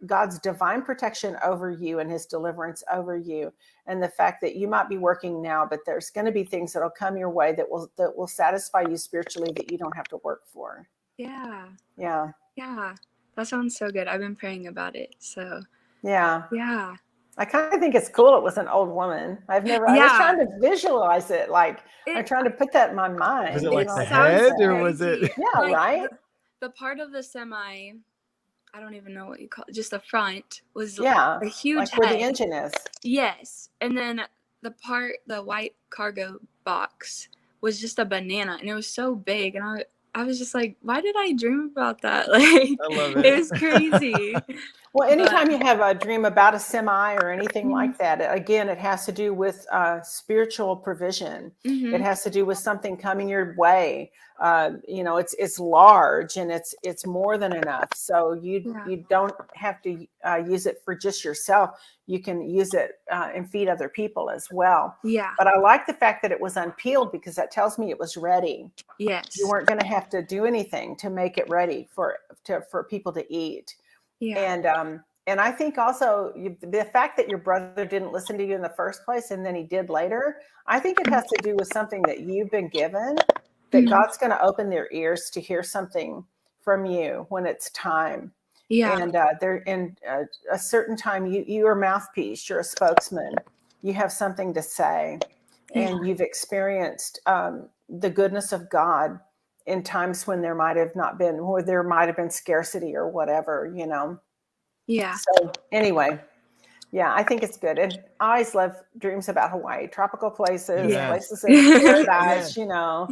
God's divine protection over you and his deliverance over you. And the fact that you might be working now, but there's going to be things that'll come your way that will satisfy you spiritually that you don't have to work for. Yeah. Yeah. Yeah. That sounds so good. I've been praying about it. So yeah. Yeah. I kind of think it's cool. It was an old woman. I was trying to visualize it. I'm trying to put that in my mind. Was it like the head or was it? Yeah, like, right. The part of the semi, I don't even know what you call it, just the front was a huge like head. Where the engine is. Yes. And then the white cargo box was just a banana, and it was so big. And I was just like, why did I dream about that? Like, I love it. It was crazy. Well, anytime you have a dream about a semi or anything like that, again, it has to do with spiritual provision. It has to do with something coming your way. It's large and it's more than enough. So you don't have to use it for just yourself. You can use it and feed other people as well. Yeah. But I like the fact that it was unpeeled because that tells me it was ready. Yes. You weren't going to have to do anything to make it ready for people to eat. And I think also the fact that your brother didn't listen to you in the first place and then he did later, I think it has to do with something that you've been given, that God's going to open their ears to hear something from you when it's time. And a certain time, you're a mouthpiece, you're a spokesman, you have something to say, and you've experienced the goodness of God in times when there might have not been, or there might have been scarcity or whatever, you know. Yeah. So anyway, yeah, I think it's good. And I always love dreams about Hawaii, tropical places, places in paradise, you know,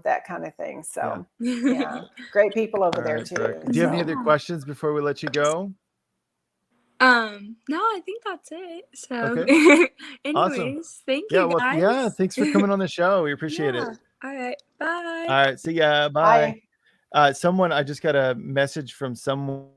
that kind of thing. So yeah, great people over there too. Brooke. Do you have any other questions before we let you go? No, I think that's it. So anyways, awesome. thank you guys. Yeah, thanks for coming on the show. We appreciate it. All right. Bye. All right. See ya. Bye. Someone, I just got a message from someone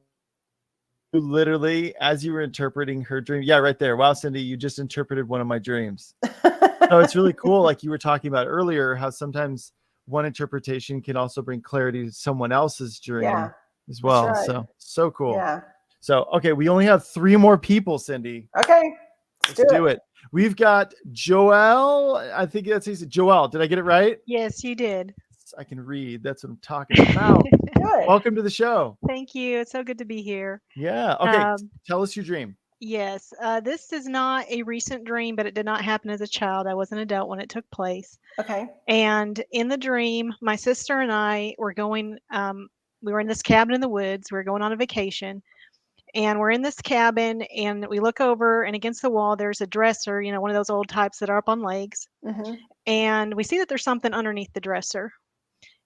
who literally, as you were interpreting her dream. Yeah, right there. Wow, Cindy, you just interpreted one of my dreams. So it's really cool. Like you were talking about earlier, how sometimes one interpretation can also bring clarity to someone else's dream as well. Right. So cool. Yeah. So, okay, we only have 3 more people, Cindy. Okay. Let's do it. We've got Joelle. I think that's easy. Joelle, did I get it right? Yes, you did. I can read. That's what I'm talking about. Welcome to the show. Thank you. It's so good to be here. Yeah. Okay. Tell us your dream. Yes. This is not a recent dream, but it did not happen as a child. I was an adult when it took place. Okay. And in the dream, my sister and I were going, we were in this cabin in the woods. We were going on a vacation. And we're in this cabin and we look over, and against the wall, there's a dresser, you know, one of those old types that are up on legs. And we see that there's something underneath the dresser.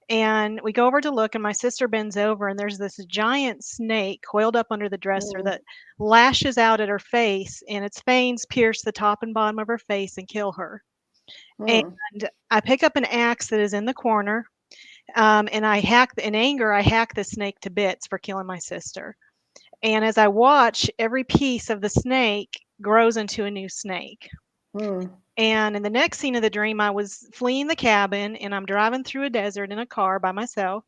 And we go over to look, and my sister bends over, and there's this giant snake coiled up under the dresser that lashes out at her face, and its fangs pierce the top and bottom of her face and kill her. And I pick up an axe that is in the corner, and in anger, I hack the snake to bits for killing my sister. And as I watch, every piece of the snake grows into a new snake. And in the next scene of the dream, I was fleeing the cabin, and I'm driving through a desert in a car by myself.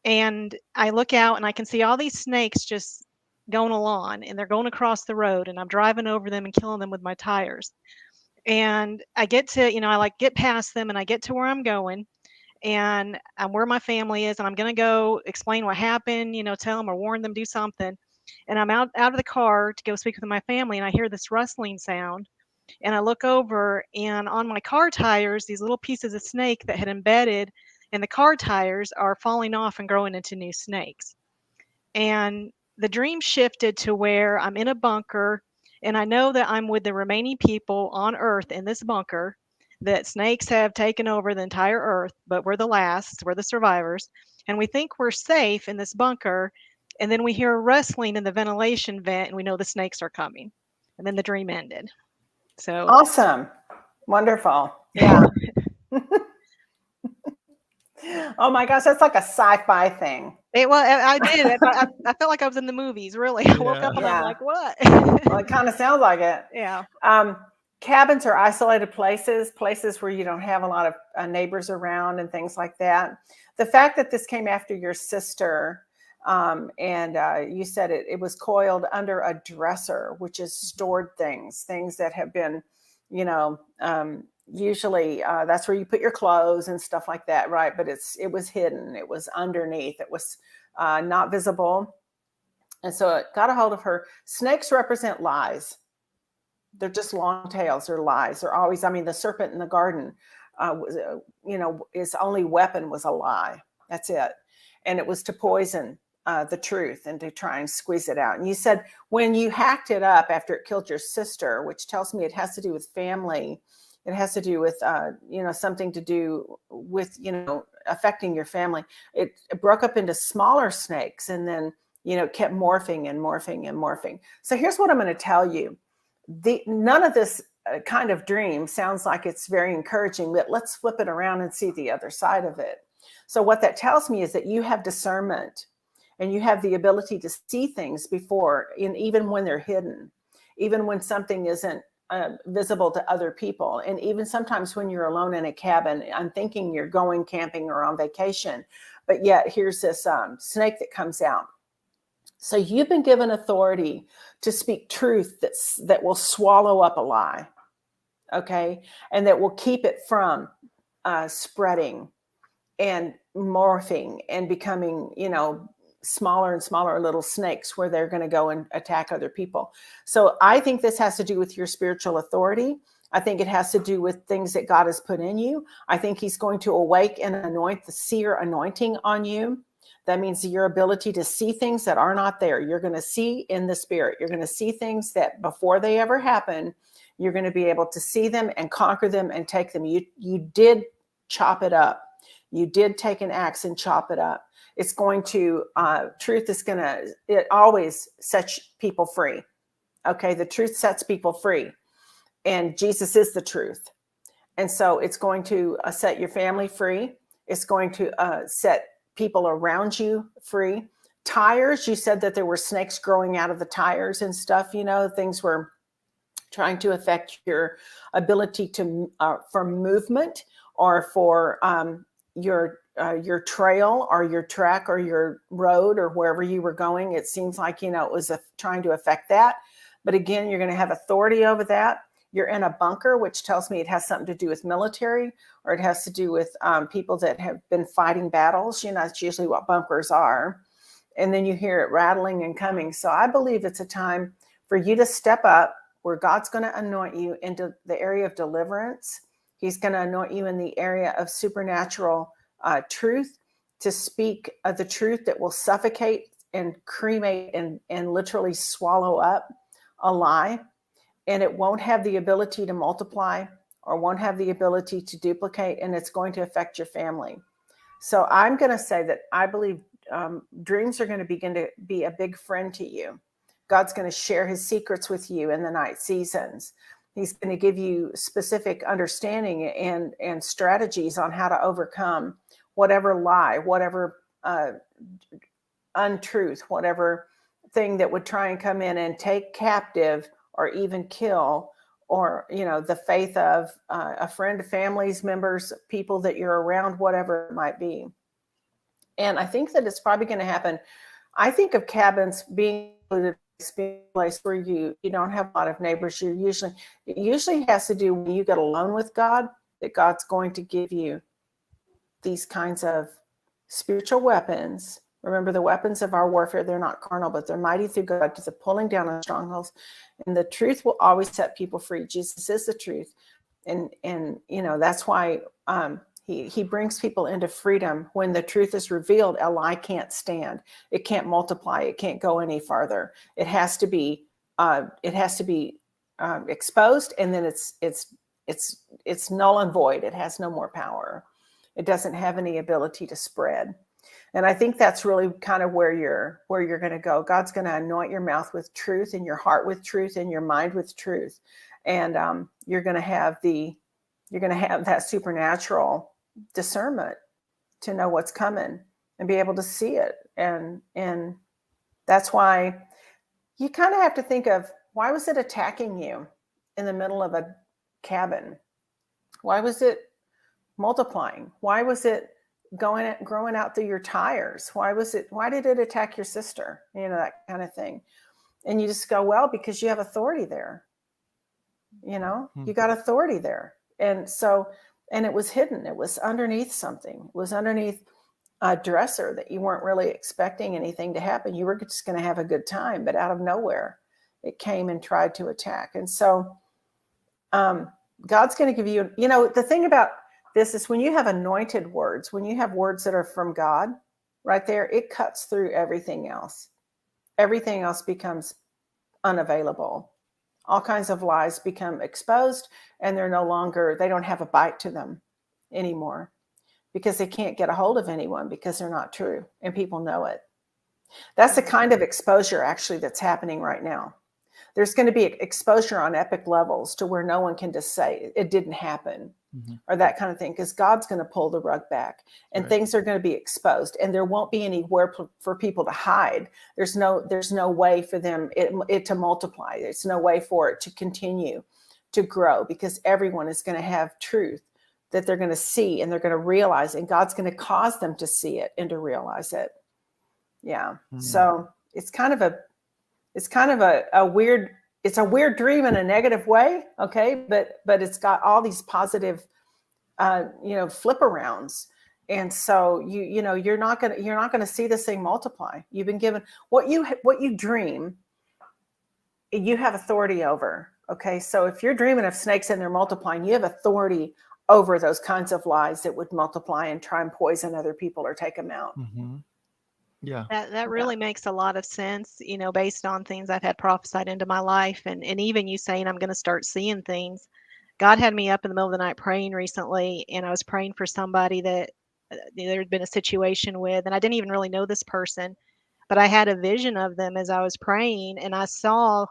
And I look out, and I can see all these snakes just going along, and they're going across the road, and I'm driving over them and killing them with my tires. And I get to, you know, I get past them, and I get to where I'm going, and I'm where my family is, and I'm going to go explain what happened, you know, tell them or warn them, do something. And I'm out of the car to go speak with my family, and I hear this rustling sound. And I look over, and on my car tires, these little pieces of snake that had embedded in the car tires are falling off and growing into new snakes. And the dream shifted to where I'm in a bunker, and I know that I'm with the remaining people on Earth in this bunker, that snakes have taken over the entire Earth, but we're the last, we're the survivors. And we think we're safe in this bunker. And then we hear a rustling in the ventilation vent, and we know the snakes are coming. And then the dream ended. So awesome. Wonderful. Yeah. Oh my gosh, that's like a sci-fi thing. I did. I felt like I was in the movies, really. I woke up and I'm like, what? Well, it kind of sounds like it. Yeah. Cabins are isolated places where you don't have a lot of neighbors around and things like that. The fact that this came after your sister, and you said it was coiled under a dresser, which is stored things that have been, you know, usually that's where you put your clothes and stuff like that, right? But it was hidden, it was underneath, it was not visible. And so it got a hold of her. Snakes represent lies. They're just long tails, they're lies. They're always, I mean, the serpent in the garden, you know, his only weapon was a lie. That's it. And it was to poison the truth and to try and squeeze it out. And you said when you hacked it up after it killed your sister, which tells me it has to do with family, it has to do with, you know, something to do with, you know, affecting your family. It broke up into smaller snakes and then, you know, kept morphing and morphing and morphing. So here's what I'm going to tell you. None of this kind of dream sounds like it's very encouraging, but let's flip it around and see the other side of it. So what that tells me is that you have discernment. And you have the ability to see things before, even when they're hidden, even when something isn't visible to other people. And even sometimes when you're alone in a cabin, I'm thinking you're going camping or on vacation, but yet here's this snake that comes out. So you've been given authority to speak truth that will swallow up a lie, okay? And that will keep it from spreading and morphing and becoming, smaller and smaller little snakes where they're going to go and attack other people. So I think this has to do with your spiritual authority. I think it has to do with things that God has put in you. I think he's going to awake and anoint the seer anointing on you. That means your ability to see things that are not there. You're going to see in the spirit. You're going to see things that before they ever happen, you're going to be able to see them and conquer them and take them. You did chop it up. You did take an axe and chop it up. It's going to, truth is going to, it always sets people free. Okay. The truth sets people free, and Jesus is the truth. And so it's going to set your family free. It's going to set people around you free. Tires, you said that there were snakes growing out of the tires and stuff, things were trying to affect your ability to for movement or for your trail or your track or your road or wherever you were going. It seems like, it was trying to affect that. But again, you're going to have authority over that. You're in a bunker, which tells me it has something to do with military, or it has to do with people that have been fighting battles. That's usually what bunkers are. And then you hear it rattling and coming. So I believe it's a time for you to step up where God's going to anoint you into the area of deliverance. He's going to anoint you in the area of supernatural truth, to speak the truth that will suffocate and cremate and literally swallow up a lie. And it won't have the ability to multiply or won't have the ability to duplicate, and it's going to affect your family. So I'm going to say that I believe dreams are going to begin to be a big friend to you. God's going to share his secrets with you in the night seasons. He's going to give you specific understanding and strategies on how to overcome whatever lie, whatever untruth, whatever thing that would try and come in and take captive or even kill, or, the faith of a friend, families, members, people that you're around, whatever it might be. And I think that it's probably going to happen. I think of cabins being a place where you don't have a lot of neighbors. It usually has to do when you get alone with God, that God's going to give you these kinds of spiritual weapons. Remember, the weapons of our warfare, they're not carnal, but they're mighty through God to the pulling down of strongholds. And the truth will always set people free. Jesus is the truth. And that's why he brings people into freedom. When the truth is revealed, a lie can't stand. It can't multiply. It can't go any farther. It has to be exposed, and then it's null and void. It has no more power. It doesn't have any ability to spread. And I think that's really kind of where you're going to go. God's going to anoint your mouth with truth, and your heart with truth, and your mind with truth. And you're going to have that supernatural discernment to know what's coming and be able to see it. And that's why you kind of have to think of, why was it attacking you in the middle of a cabin? Why was it multiplying? Why was it growing out through your tires? Why did it attack your sister? That kind of thing. And you just go, well, because you have authority there. You got authority there. And it was hidden. It was underneath something. It was underneath a dresser that you weren't really expecting anything to happen. You were just going to have a good time, but out of nowhere, it came and tried to attack. And so God's going to give you, the thing about this is, when you have anointed words, when you have words that are from God, right there, it cuts through everything else. Everything else becomes unavailable. All kinds of lies become exposed, and they don't have a bite to them anymore, because they can't get a hold of anyone, because they're not true, and people know it. That's the kind of exposure actually that's happening right now. There's going to be exposure on epic levels to where no one can just say it didn't happen, or that kind of thing, because God's going to pull the rug back, and things are going to be exposed, and there won't be anywhere for people to hide. There's no way for them it to multiply. There's no way for it to continue to grow, because everyone is going to have truth that they're going to see, and they're going to realize, and God's going to cause them to see it and to realize it. Yeah. So it's kind of a weird, it's a weird dream in a negative way. Okay. But it's got all these positive, flip arounds. And so you're not going to see this thing multiply. You've been given what you dream, you have authority over. Okay. So if you're dreaming of snakes and they're multiplying, you have authority over those kinds of lies that would multiply and try and poison other people or take them out. Mm-hmm. Yeah. That really makes a lot of sense, based on things I've had prophesied into my life. And even you saying I'm going to start seeing things. God had me up in the middle of the night praying recently, and I was praying for somebody that there had been a situation with, and I didn't even really know this person, but I had a vision of them as I was praying, and I saw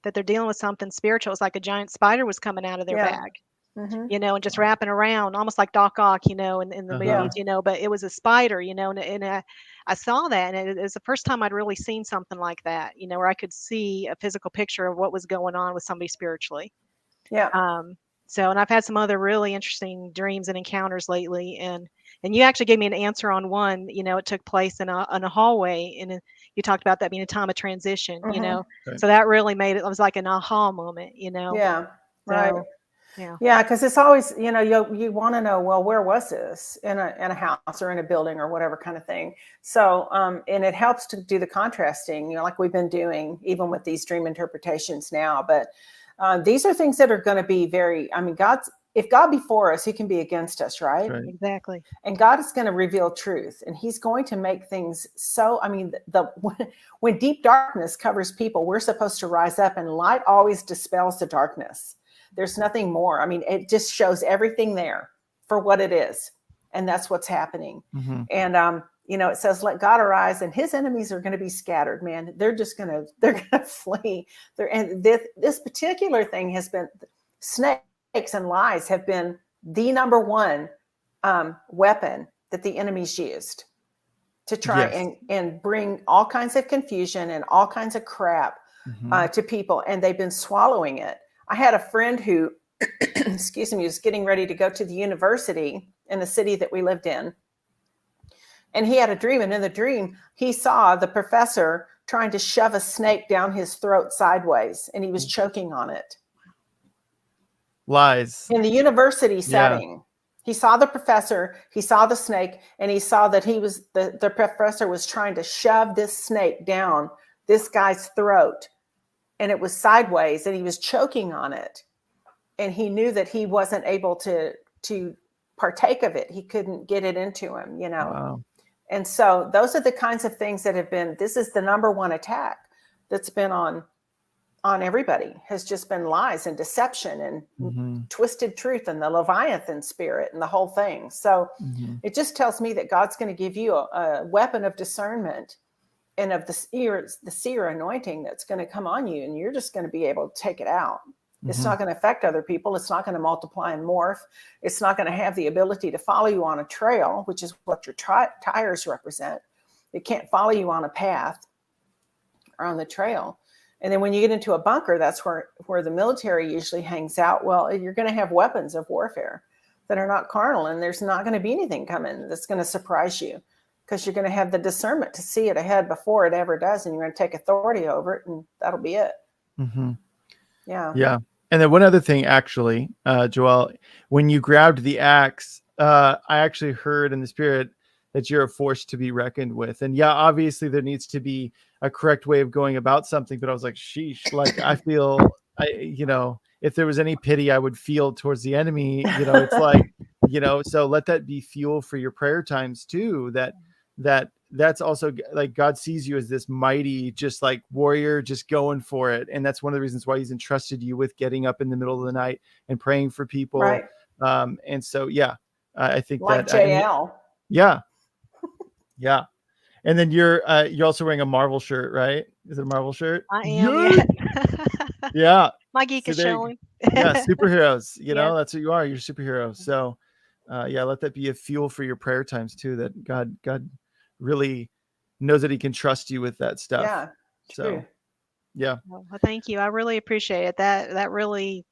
that they're dealing with something spiritual. It's like a giant spider was coming out of their bag. Mm-hmm. And just wrapping around, almost like Doc Ock, in the movies, but it was a spider, and I saw that, and it was the first time I'd really seen something like that, where I could see a physical picture of what was going on with somebody spiritually. Yeah. And I've had some other really interesting dreams and encounters lately, and you actually gave me an answer on one. It took place in a hallway, and you talked about that being a time of transition. Mm-hmm. So that really made it was like an aha moment. Yeah. Right. So, yeah, because it's always, you want to know, well, where was this in a house or in a building or whatever kind of thing. So, and it helps to do the contrasting, like we've been doing even with these dream interpretations now. But these are things that are going to be if God be for us, he can be against us, right? Exactly. And God is going to reveal truth, and he's going to make things so, when deep darkness covers people, we're supposed to rise up, and light always dispels the darkness. There's nothing more. It just shows everything there for what it is. And that's what's happening. Mm-hmm. And, it says, let God arise, and his enemies are going to be scattered, man. They're going to flee. And this particular thing has been, snakes and lies have been the number one weapon that the enemies used to try and bring all kinds of confusion and all kinds of crap to people. And they've been swallowing it. I had a friend who, was getting ready to go to the university in the city that we lived in. And he had a dream. And in the dream, he saw the professor trying to shove a snake down his throat sideways, and he was choking on it. Lies. In the university setting. Yeah. He saw the professor, he saw the snake, and he saw that the professor was trying to shove this snake down this guy's throat. And it was sideways, and he was choking on it. And he knew that he wasn't able to partake of it. He couldn't get it into him, Wow. And so those are the kinds of things that have been, this is the number one attack that's been on everybody, has just been lies and deception and twisted truth and the Leviathan spirit and the whole thing. So it just tells me that God's going to give you a weapon of discernment and of the seer anointing that's going to come on you, and you're just going to be able to take it out. It's not going to affect other people. It's not going to multiply and morph. It's not going to have the ability to follow you on a trail, which is what your tires represent. It can't follow you on a path or on the trail. And then when you get into a bunker, that's where the military usually hangs out. Well, you're going to have weapons of warfare that are not carnal, and there's not going to be anything coming that's going to surprise you, because you're going to have the discernment to see it ahead before it ever does, and you're going to take authority over it, and that'll be it. Mm-hmm. Yeah. Yeah. And then one other thing, actually, Joelle, when you grabbed the axe, I actually heard in the spirit that you're a force to be reckoned with. And yeah, obviously there needs to be a correct way of going about something, but I was like, sheesh, like I feel, if there was any pity I would feel towards the enemy, it's like, so let that be fuel for your prayer times too. That's also like God sees you as this mighty, just like warrior, just going for it. And that's one of the reasons why he's entrusted you with getting up in the middle of the night and praying for people. Right. And so, yeah, I think like that JL. Yeah. Yeah. And then you're also wearing a Marvel shirt, right? Is it a Marvel shirt? I am. Yeah. My geek is showing. Yeah. Superheroes, that's what you are. You're a superhero. So let that be a fuel for your prayer times too, that God really knows that he can trust you with that stuff. Yeah. So, yeah. Well, thank you. I really appreciate it. That really,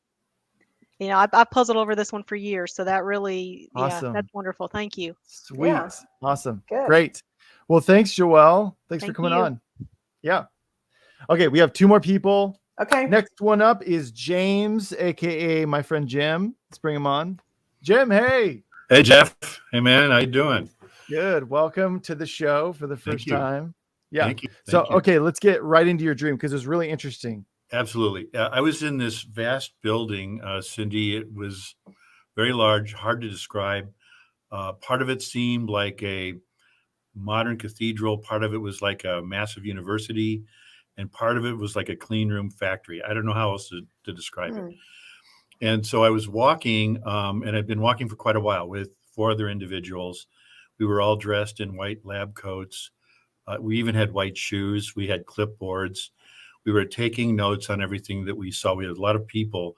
I've puzzled over this one for years. So that really, awesome. That's wonderful. Thank you. Sweet. Yeah. Awesome. Good. Great. Well, thanks, Joelle. Thanks for coming on. Yeah. Okay, we have 2 more people. Okay. Next one up is James, aka my friend Jim. Let's bring him on. Jim, hey. Hey, Jeff. Hey, man. How you doing? Good. Welcome to the show for the Thank first you. time. Yeah. Thank you. So, Thank you. okay, let's get right into your dream because it was really interesting. Absolutely. I was in this vast building, Cindy. It was very large, hard to describe. Part of it seemed like a modern cathedral. Part of it was like a massive university. And part of it was like a clean room factory. I don't know how else to describe it. And so I was walking, and I'd been walking for quite a while with 4 other individuals. We were all dressed in white lab coats. We even had white shoes. We had clipboards. We were taking notes on everything that we saw. We had a lot of people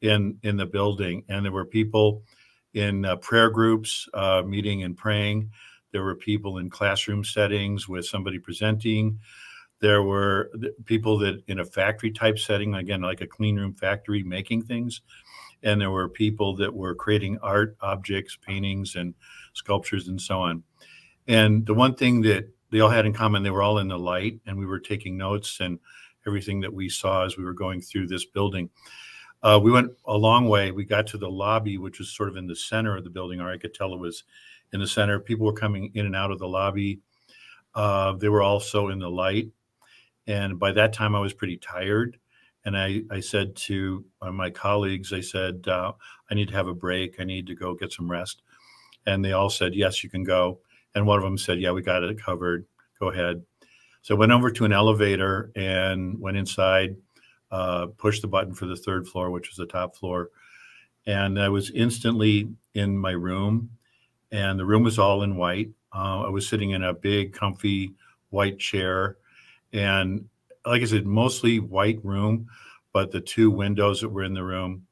in the building, and there were people in prayer groups meeting and praying. There were people in classroom settings with somebody presenting. There were people that in a factory type setting, again, like a clean room factory, making things. And there were people that were creating art objects, paintings and sculptures and so on. And the one thing that they all had in common, they were all in the light, and we were taking notes and everything that we saw as we were going through this building. We went a long way. We got to the lobby, which was sort of in the center of the building, or I could tell it was in the center. People were coming in and out of the lobby. They were also in the light. And by that time I was pretty tired. And I said to my colleagues, I said, I need to have a break. I need to go get some rest. And they all said, yes, you can go. And one of them said, yeah, we got it covered. Go ahead. So I went over to an elevator and went inside, pushed the button for the 3rd floor, which was the top floor. And I was instantly in my room, and the room was all in white. I was sitting in a big, comfy white chair. And like I said, mostly white room, but the 2 windows that were in the room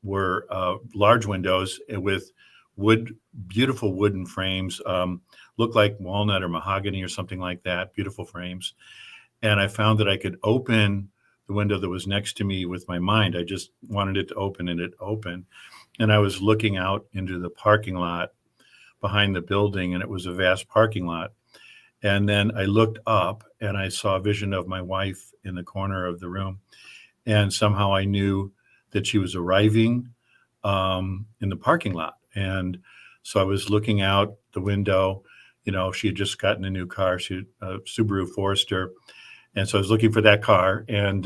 were large windows with beautiful wooden frames, looked like walnut or mahogany or something like that, beautiful frames. And I found that I could open the window that was next to me with my mind. I just wanted it to open, and it opened. And I was looking out into the parking lot behind the building, and it was a vast parking lot. And then I looked up and I saw a vision of my wife in the corner of the room. And somehow I knew that she was arriving in the parking lot. And so I was looking out the window. You know, she had just gotten a new car, Subaru Forester. And so I was looking for that car. And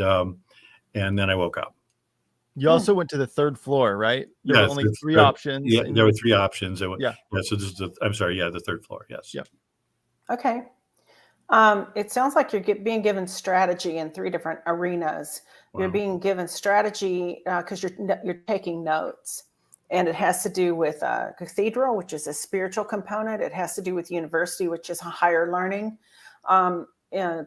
then I woke up. You also went to the 3rd floor, right? There were only 3 options. Yeah, there were 3 options. Yeah. So this is the 3rd floor. Yes. Yeah. Okay. It sounds like you're being given strategy in 3 different arenas. Wow. You're being given strategy because you're taking notes, and it has to do with cathedral, which is a spiritual component. It has to do with university, which is a higher learning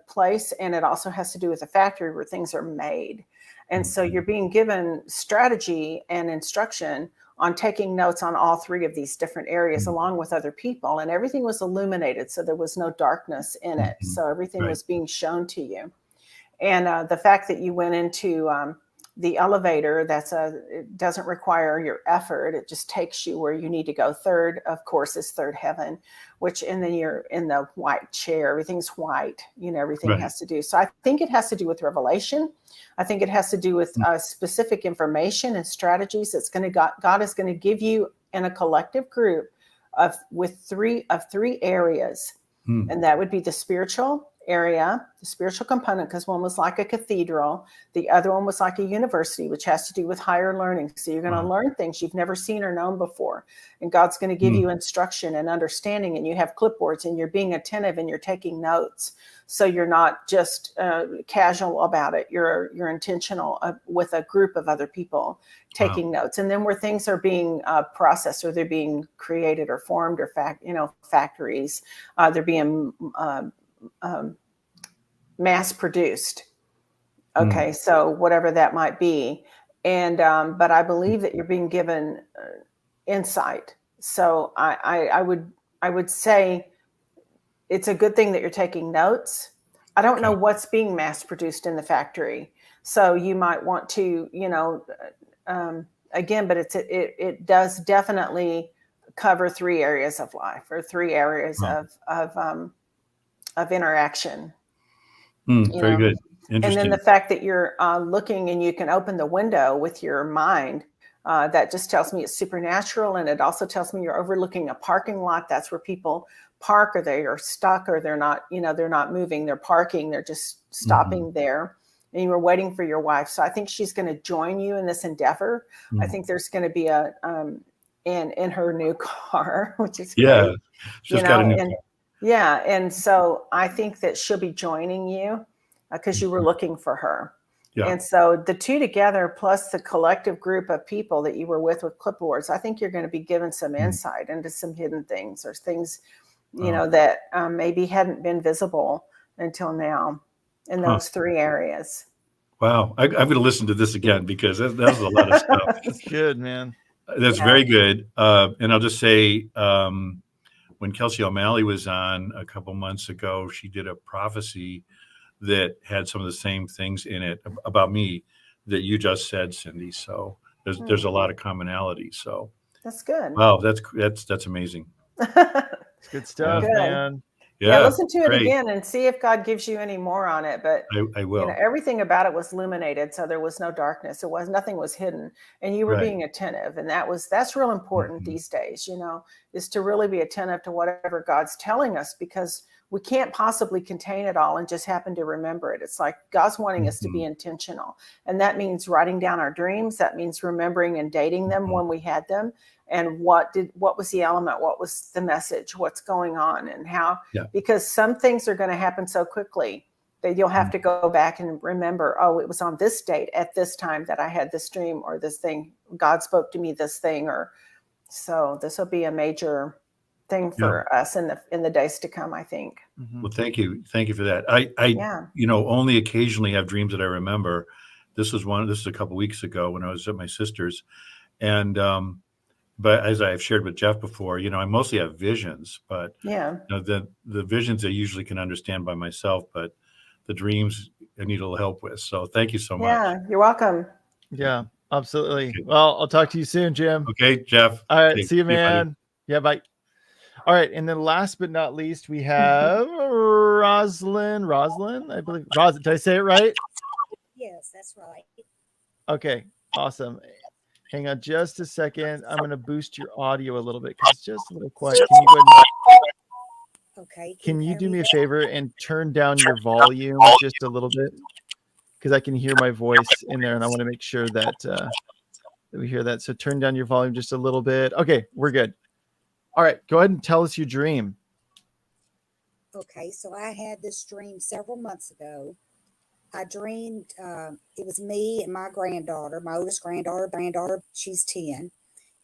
place, and it also has to do with a factory where things are made. And so you're being given strategy and instruction on taking notes on all 3 of these different areas along with other people, and everything was illuminated, so there was no darkness in it. So everything was being shown to you. And the fact that you went into the elevator, it doesn't require your effort. It just takes you where you need to go. 3rd, of course, is 3rd heaven, and then you're in the white chair. Everything's white. Everything has to do. So I think it has to do with revelation. I think it has to do with specific information and strategies God is going to give you in a collective group with three areas. And that would be the spiritual area, the spiritual component, because one was like a cathedral. The other one was like a university, which has to do with higher learning. So you're going to learn things you've never seen or known before. And God's going to give you instruction and understanding, and you have clipboards, and you're being attentive, and you're taking notes. So you're not just casual about it. You're intentional with a group of other people taking notes. And then where things are being processed, or they're being created or formed, or factories, they're being mass produced. Okay. So whatever that might be. And, but I believe that you're being given insight. So I would say it's a good thing that you're taking notes. I don't know what's being mass produced in the factory. So you might want to, again, but it does definitely cover 3 areas of life, or 3 areas of interaction. you Very know. good. And then Interesting. the fact that you're looking and you can open the window with your mind, that just tells me it's supernatural. And it also tells me you're overlooking a parking lot. That's where people park, or they are stuck, or they're not, they're not moving, they're parking, they're just stopping there. And you were waiting for your wife. So I think she's going to join you in this endeavor. I think there's going to be a, in her new car, which is great. Yeah. She's got a new And yeah. And so I think that she'll be joining you because you were looking for her. Yeah. And so the two together, plus the collective group of people that you were with clipboards, I think you're going to be given some insight into some hidden things, or things, that maybe hadn't been visible until now in those three areas. Wow. I'm going to listen to this again, because that was a lot of stuff. That's good, man. That's very good. And I'll just say, when Kelsey O'Malley was on a couple months ago, she did a prophecy that had some of the same things in it about me that you just said, Cindy. So there's a lot of commonality. So that's good. Wow, that's amazing. It's good stuff, Good. man. Yeah, listen to it again and see if God gives you any more on it. But I will. Everything about it was illuminated, so there was no darkness. Nothing was hidden, and you were being attentive, and that's real important these days. Is to really be attentive to whatever God's telling us, because we can't possibly contain it all and just happen to remember it. It's like God's wanting us to be intentional, and that means writing down our dreams. That means remembering and dating them when we had them. And what was the element? What was the message? What's going on, and how? Yeah. Because some things are going to happen so quickly that you'll have to go back and remember, oh, it was on this date at this time that I had this dream, or this thing, God spoke to me this thing, or so this will be a major thing for us in the days to come, I think. Well, thank you for that. I only occasionally have dreams that I remember. This is a couple weeks ago when I was at my sister's, and but as I've shared with Jeff before, I mostly have visions, but the visions I usually can understand by myself, but the dreams I need a little help with. So thank you so much. Yeah, you're welcome. Yeah, absolutely. Okay. Well, I'll talk to you soon, Jim. Okay, Jeff. All right, okay. See you, man. Yeah, bye. All right, and then last but not least, we have Roslyn, I believe. Roslyn, did I say it right? Yes, that's right. Okay, awesome. Hang on just a second. I'm going to boost your audio a little bit because it's just a little quiet. Can you go ahead and, okay. Can you do me a favor and turn down your volume just a little bit? Because I can hear my voice in there, and I want to make sure that we hear that. So turn down your volume just a little bit. Okay, we're good. All right, go ahead and tell us your dream. Okay, so I had this dream several months ago. I dreamed it was me and my granddaughter, my oldest granddaughter, she's 10,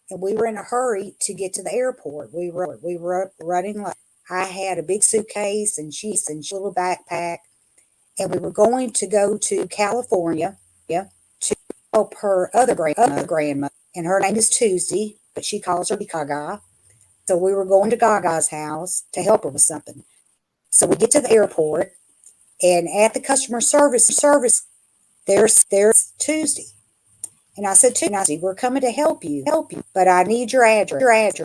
and we were in a hurry to get to the airport. We were up running late. I had a big suitcase and she's a little backpack, and we were going to go to California to help her other grandmother, and her name is Tuesday, but she calls her Gaga. So we were going to Gaga's house to help her with something. So we get to the airport, and at the customer service, there's Tuesday. And I said, Tuesday, we're coming to help you, but I need your address.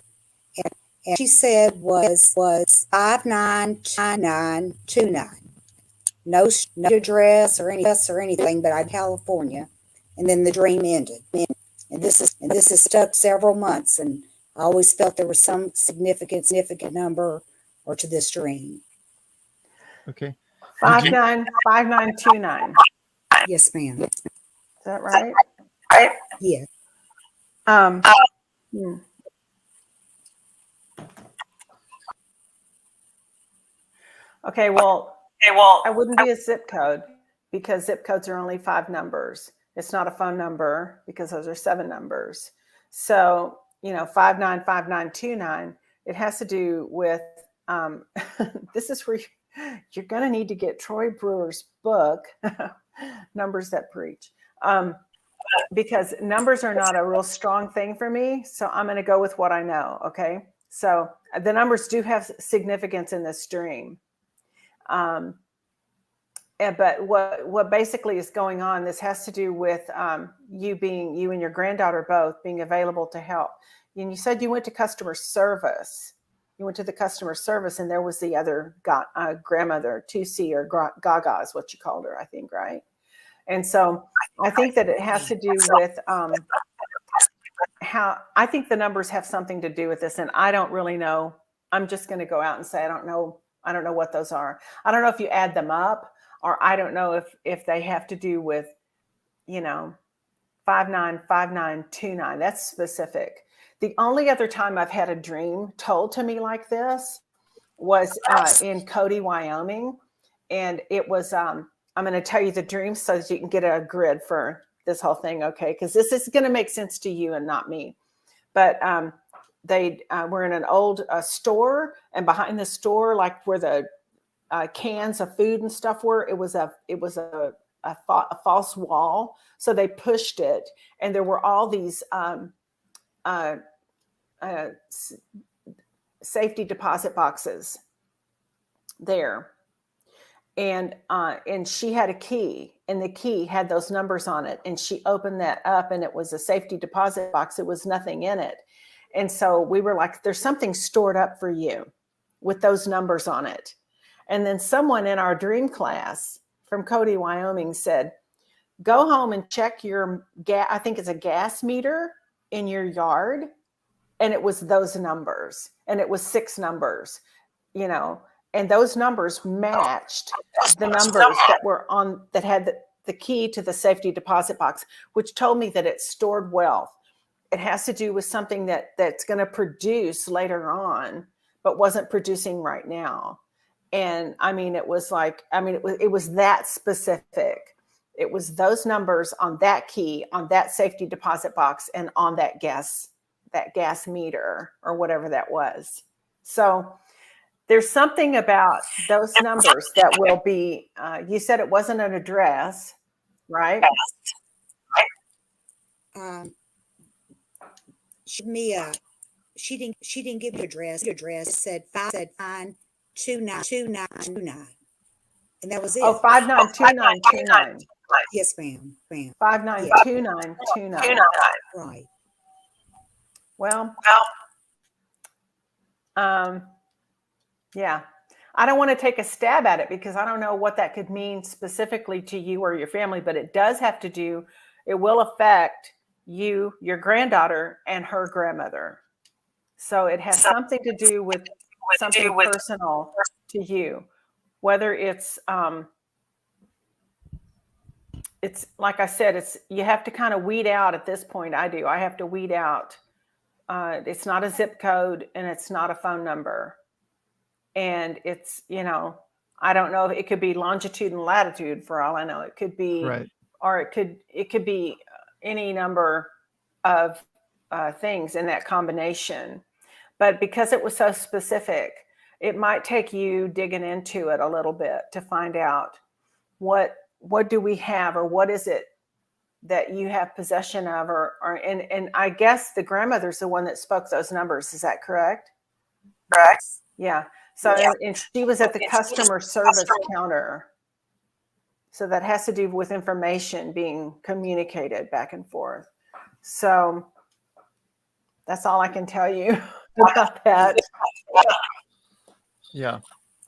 And she said was 592929. No address or anything, but I'm California. And then the dream ended. And this is stuck several months, and I always felt there was some significant number or to this dream. Okay. 592929. Yes, ma'am. Is that right? Yeah. Okay, well, I wouldn't be a zip code, because zip codes are only 5 numbers. It's not a phone number because those are 7 numbers. So, 595929, it has to do with, this is where you're going to need to get Troy Brewer's book, Numbers That Preach, because numbers are not a real strong thing for me. So I'm going to go with what I know. Okay. So the numbers do have significance in this dream. But what basically is going on, this has to do with you and your granddaughter both being available to help. And you said you went to customer service. He went to the customer service, and there was the other grandmother, 2C or Gaga is what you called her, I think, right? And so I think that it has to do with how I think the numbers have something to do with this, and I don't really know. I'm just going to go out and say I don't know what those are. I don't know if you add them up, or I don't know if they have to do with, 595929. That's specific. The only other time I've had a dream told to me like this was in Cody, Wyoming, and it was. I'm going to tell you the dream so that you can get a grid for this whole thing, okay? Because this is going to make sense to you and not me. But they were in an old store, and behind the store, like where the cans of food and stuff were, it was a false wall. So they pushed it, and there were all these safety deposit boxes there. And she had a key, and the key had those numbers on it. And she opened that up, and it was a safety deposit box. It was nothing in it. And so we were like, there's something stored up for you with those numbers on it. And then someone in our dream class from Cody, Wyoming said, go home and check your gas. I think it's a gas meter in your yard. And it was those numbers, and it was 6 numbers, and those numbers matched the numbers that had the key to the safety deposit box, which told me that it stored wealth. It has to do with something that's going to produce later on, but wasn't producing right now. And I mean, it was that specific. It was those numbers on that key, on that safety deposit box, and on that gas meter or whatever that was. So there's something about those numbers that will be, you said it wasn't an address, right? She didn't give the address. The address said 592929. And that was it. Oh, 592929. Yes, ma'am. 592929. Right. Well, yeah, I don't want to take a stab at it because I don't know what that could mean specifically to you or your family, but it does have to do, it will affect you, your granddaughter, and her grandmother. So it has something to do with something personal to you, whether it's like I said, you have to kind of weed out at this point. I have to weed out. It's not a zip code, and it's not a phone number. And it's, I don't know if it could be longitude and latitude for all I know. It could be, right. Or it could be any number of things in that combination. But because it was so specific, it might take you digging into it a little bit to find out what do we have, or what is it that you have possession of, and I guess the grandmother's the one that spoke those numbers. Is that correct? Correct. Yeah. So, yeah. And she was at the customer service counter. So that has to do with information being communicated back and forth. So that's all I can tell you about that. Yeah.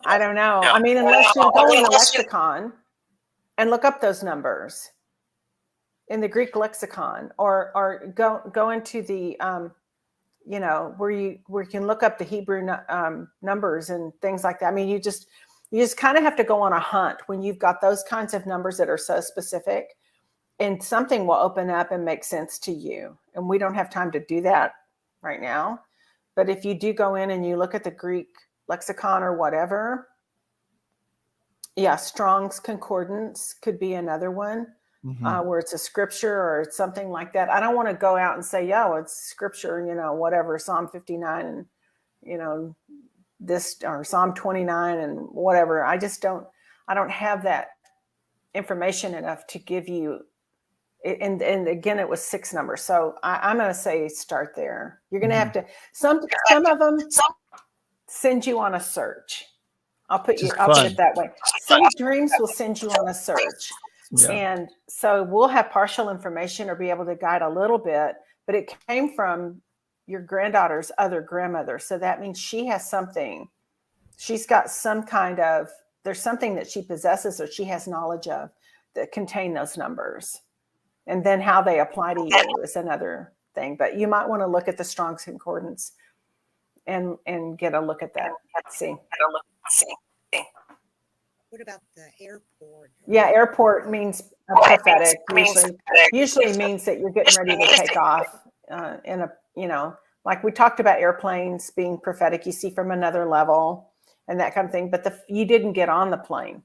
I don't know. I mean, unless you go in the lexicon and look up those numbers in the Greek lexicon, or go into the where you can look up the Hebrew numbers and things like that. I mean, you just kind of have to go on a hunt when you've got those kinds of numbers that are so specific, and something will open up and make sense to you. And we don't have time to do that right now. But if you do go in and you look at the Greek lexicon or whatever, yeah, Strong's Concordance could be another one. Mm-hmm. Where it's a scripture or it's something like that. I don't want to go out and say, it's scripture, whatever, Psalm 59 and, this, or Psalm 29 and whatever. I don't have that information enough to give you. And again, it was 6 numbers. So I'm going to say start there. You're going to have to, some of them send you on a search. I'll put it that way. Some dreams will send you on a search. Yeah. And so we'll have partial information or be able to guide a little bit, but it came from your granddaughter's other grandmother. So that means she has something. She's got some kind of, there's something that she possesses or she has knowledge of that contain those numbers. And then how they apply to you is another thing. But you might want to look at the Strong's Concordance and get a look at that. Let's see. What about the airport? Yeah, airport means prophetic. Usually means that you're getting ready to take off in a, you know, like we talked about airplanes being prophetic. You see from another level and that kind of thing. But you didn't get on the plane.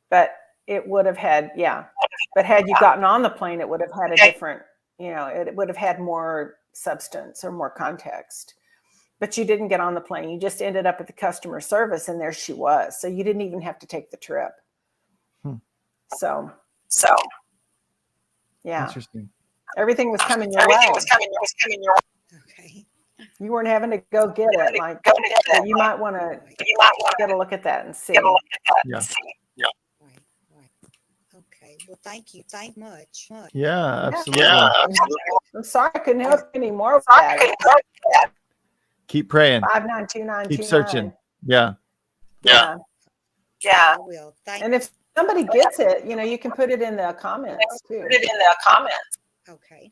But it would have had, yeah. But had you gotten on the plane, it would have had a different, you know, it would have had more substance or more context. But you didn't get on the plane. You just ended up at the customer service and there she was. So you didn't even have to take the trip. So yeah. Interesting. Everything was coming your way. Okay. You weren't having to go get it. Like, but you might want to get a look at that and see. Yeah. Okay. Well, thank you. Thank much. Yeah, absolutely. I'm sorry I couldn't help you anymore with that. Keep praying. 592929. Keep searching. Yeah. Yeah. I will. And if somebody gets it, you know, you can put it in the comments too. Okay.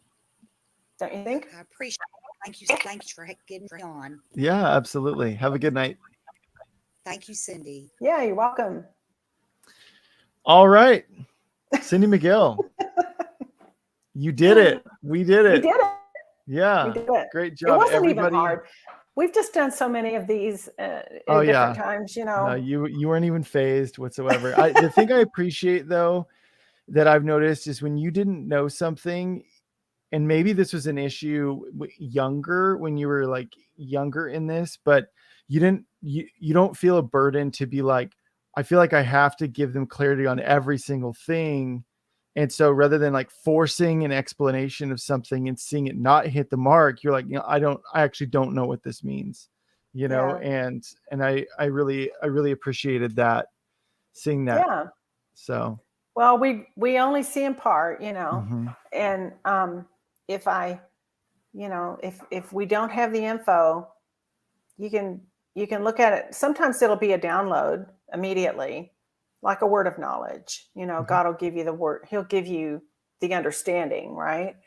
Don't you think? I appreciate it. Thank you. Thanks for getting on. Yeah, absolutely. Have a good night. Thank you, Cindy. Yeah, you're welcome. All right. Cindy McGill. You did it. We did it. We did it. Yeah. We did it. Great job. It wasn't Everybody. even hard. We've just done so many of these at Oh, different yeah. times, you know. No, you weren't even phased whatsoever. The thing I appreciate though that I've noticed is when you didn't know something, and maybe this was an issue younger when you were like younger in this, but you don't feel a burden to be like, I feel like I have to give them clarity on every single thing. And so rather than like forcing an explanation of something and seeing it not hit the mark, you're like, you know, I actually don't know what this means, you know? Yeah. And I really appreciated that, seeing that. Yeah. So, Well, we only see in part, you know, mhm. and if we don't have the info, you can look at it. Sometimes it'll be a download immediately, like a word of knowledge. You know, God will give you the word. He'll give you the understanding, right?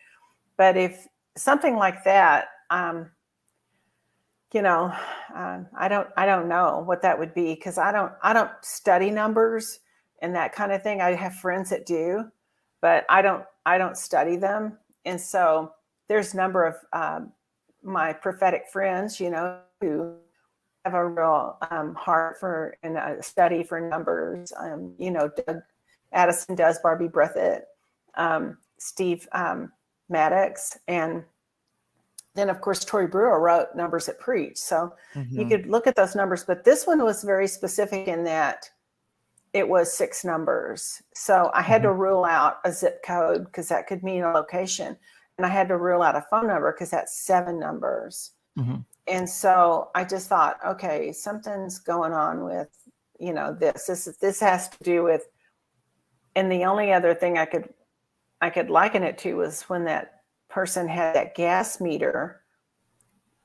But if something like that, you know, I don't know what that would be, because I don't study numbers and that kind of thing. I have friends that do, but I don't study them. And so there's a number of my prophetic friends, you know, who have a real heart for and a study for numbers. You know, Doug Addison does, Barbie Breathitt, Steve Maddox, and then of course Tori Brewer wrote Numbers That Preach. So you could look at those numbers, but this one was very specific in that it was 6 numbers. So I had to rule out a zip code because that could mean a location. And I had to rule out a phone number because that's 7 numbers. And so I just thought, okay, something's going on with, you know, this has to do with, and the only other thing I could liken it to was when that person had that gas meter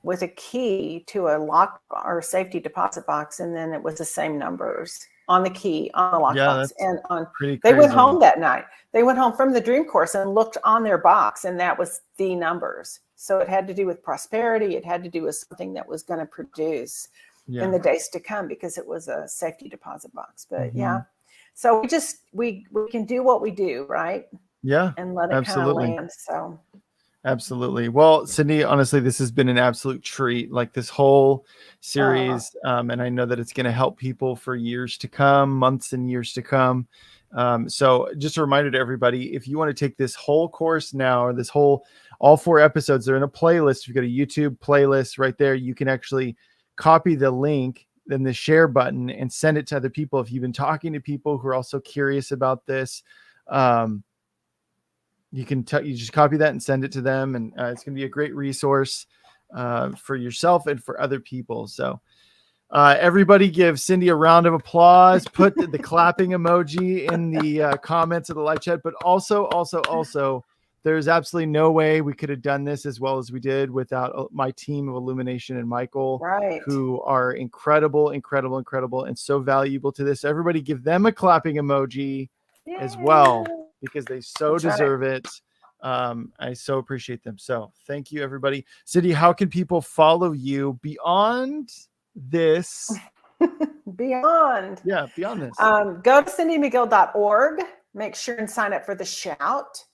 with a key to a lock or safety deposit box. And then it was the same numbers on the key, on the lockbox, and on. They went home that night. They went home from the dream course and looked on their box, and that was the numbers. So it had to do with prosperity. It had to do with something that was going to produce in the days to come, because it was a safety deposit box. But yeah, so we can do what we do, right? Yeah, and let it kind of land. So. Absolutely. Well, Cindy, honestly, this has been an absolute treat, like this whole series. And I know that it's going to help people for years to come, months and years to come. So just a reminder to everybody, if you want to take this whole course now, or all 4 episodes, they're in a playlist. If you go to YouTube playlist right there, you can actually copy the link, then the share button, and send it to other people. If you've been talking to people who are also curious about this, you just copy that and send it to them. And it's going to be a great resource for yourself and for other people. So everybody give Cindy a round of applause. Put the clapping emoji in the comments of the live chat, but also there's absolutely no way we could have done this as well as we did without my team of Illumination and Michael, Right. who are incredible, and so valuable to this. Everybody give them a clapping emoji as well, because they so That's right. deserve it. I so appreciate them. So thank you, everybody. Cindy, how can people follow you beyond this? Beyond. Yeah, beyond this. Go to cindymcgill.org. Make sure and sign up for the Shout.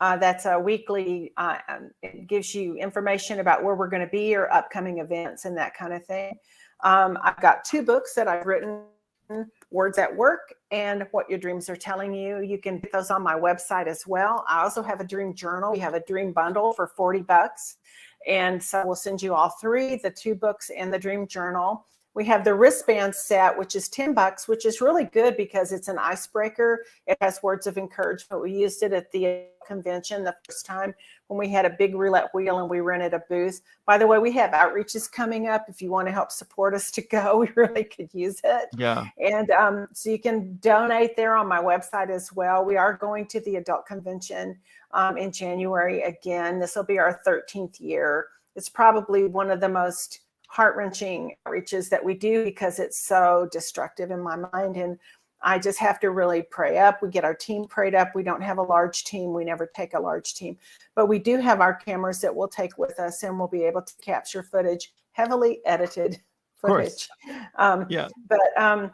That's a weekly, it gives you information about where we're going to be or upcoming events and that kind of thing. I've got 2 books that I've written, Words at Work and What Your Dreams Are Telling You. You can get those on my website as well. I also have a dream journal. We have a dream bundle for $40. And so we'll send you all 3, the 2 books and the dream journal. We have the wristband set, which is $10, which is really good because it's an icebreaker. It has words of encouragement. We used it at the convention the first time when we had a big roulette wheel and we rented a booth. By the way, we have outreaches coming up. If you want to help support us to go, we really could use it. Yeah. And so you can donate there on my website as well. We are going to the adult convention in January again. This will be our 13th year. It's probably one of the most heart-wrenching outreaches that we do because it's so destructive in my mind. And I just have to really pray up. We get our team prayed up. We don't have a large team. We never take a large team, but we do have our cameras that we'll take with us and we'll be able to capture footage, heavily edited footage. Yeah. But,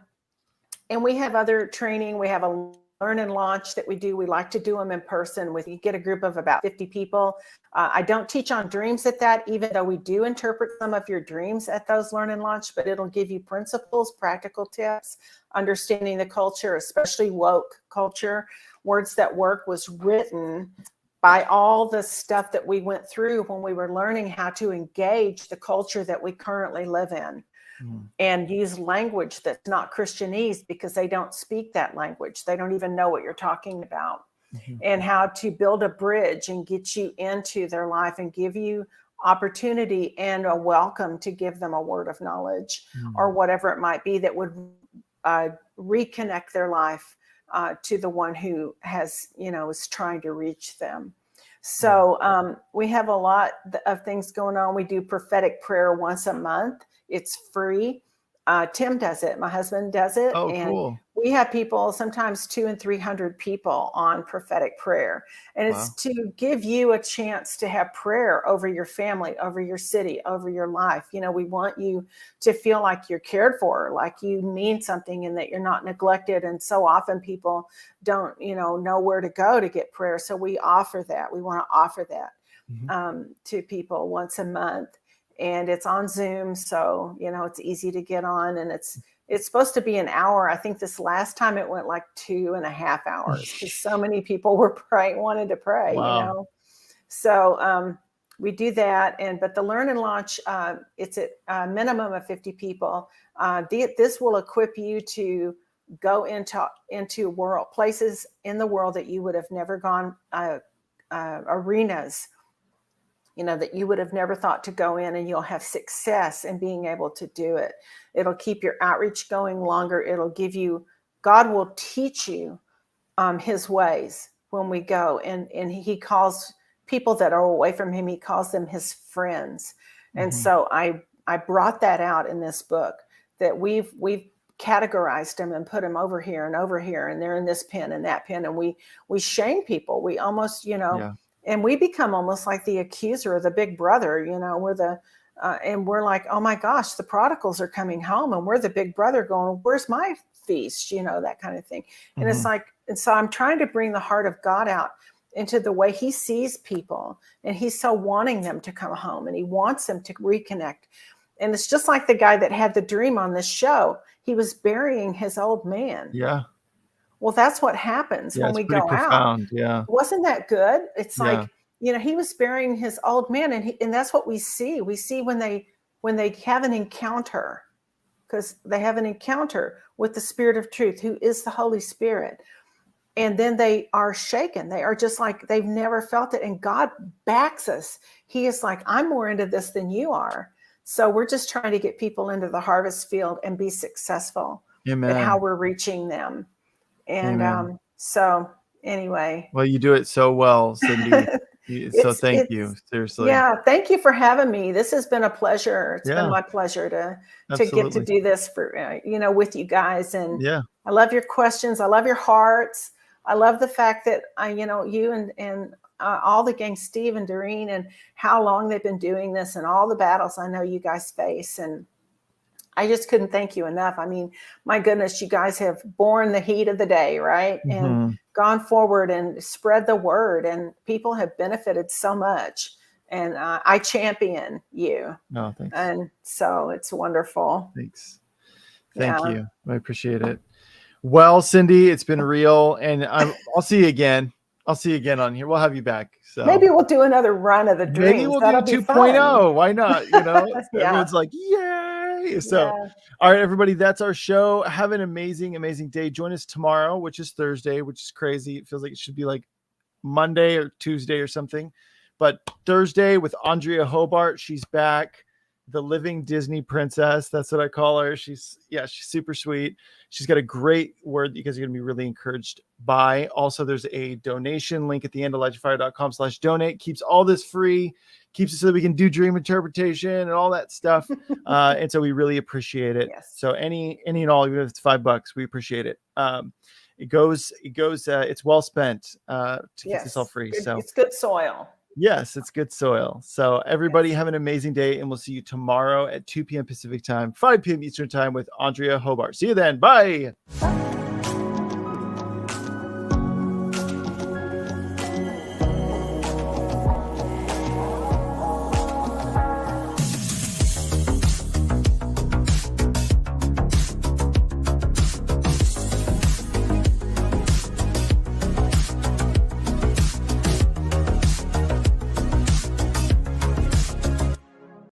and we have other training. We have a learn and launch that we do. We like to do them in person with, you get a group of about 50 people. I don't teach on dreams at that, even though we do interpret some of your dreams at those learn and launch, but it'll give you principles, practical tips, understanding the culture, especially woke culture. Words That Work was written by all the stuff that we went through when we were learning how to engage the culture that we currently live in. And use language that's not Christianese because they don't speak that language. They don't even know what you're talking about. And how to build a bridge and get you into their life and give you opportunity and a welcome to give them a word of knowledge or whatever it might be that would reconnect their life to the one who has, is trying to reach them. So we have a lot of things going on. We do prophetic prayer once a month. It's free. Tim does it. My husband does it. Oh, and cool. we have people, sometimes 200 and 300 people on prophetic prayer. And it's to give you a chance to have prayer over your family, over your city, over your life. We want you to feel like you're cared for, like you mean something and that you're not neglected. And so often people don't, know where to go to get prayer. So we offer that. We want to offer that to people once a month. And it's on Zoom, so it's easy to get on, and it's supposed to be an hour. I think this last time it went like 2.5 hours because so many people were wanted to pray. Wow. So we do that, but the Learn and Launch, it's at a minimum of 50 people. This will equip you to go into places in the world that you would have never gone, arenas. That you would have never thought to go in, and you'll have success in being able to do it. It'll keep your outreach going longer. It'll give you, God will teach you his ways when we go. And he calls people that are away from him, he calls them his friends. And so I brought that out in this book, that we've categorized them and put them over here, and they're in this pen and that pen. And we shame people. We almost, and we become almost like the accuser of the big brother, we're and we're like, oh my gosh, the prodigals are coming home, and we're the big brother going, where's my feast? That kind of thing. And it's like, and so I'm trying to bring the heart of God out into the way he sees people, and he's so wanting them to come home, and he wants them to reconnect. And it's just like the guy that had the dream on this show. He was burying his old man. Yeah. Well, that's what happens when we go profound. out. Yeah. Wasn't that good? It's like, he was burying his old man, and that's what we see. We see when they have an encounter, because they have an encounter with the Spirit of truth, who is the Holy Spirit. And then they are shaken. They are just like, they've never felt it. And God backs us. He is like, I'm more into this than you are. So we're just trying to get people into the harvest field and be successful at how we're reaching them. And so Anyway. Well, you do it so well, Cindy. So thank you. Seriously. Yeah, thank you for having me. This has been a pleasure. It's been Yeah. my pleasure to get to Absolutely. do this for with you guys. And Yeah. I love your questions. I love your hearts. I love the fact that you and all the gang, Steve and Doreen, and how long they've been doing this and all the battles I know you guys face. And I just couldn't thank you enough. I mean, my goodness, you guys have borne the heat of the day, right? And gone forward and spread the word, and people have benefited so much. And I champion you. No, thanks. And so it's wonderful. Thanks. Thank you. I appreciate it. Well, Cindy, it's been real, and I'll see you again. I'll see you again on here. We'll have you back. So maybe we'll do another run of the dreams. maybe we'll That'll do be 2.0. Why not? Yeah. Everyone's like, yay. So, all right, everybody, that's our show. Have an amazing, amazing day. Join us tomorrow, which is Thursday, which is crazy. It feels like it should be like Monday or Tuesday or something. But Thursday with Andrea Hobart. She's back. The living Disney princess. That's what I call her. She's super sweet. She's got a great word that you guys are going to be really encouraged by. Also, there's a donation link at the end, ElijahFire.com/donate. Keeps all this free, keeps it so that we can do dream interpretation and all that stuff. And so we really appreciate it. Yes. So any and all, even if it's $5, we appreciate it. It's well spent to keep this all free. So it's good soil. Yes, it's good soil. So everybody have an amazing day, and we'll see you tomorrow at 2 p.m. Pacific time, 5 p.m. Eastern time with Andrea Hobart. See you then. Bye.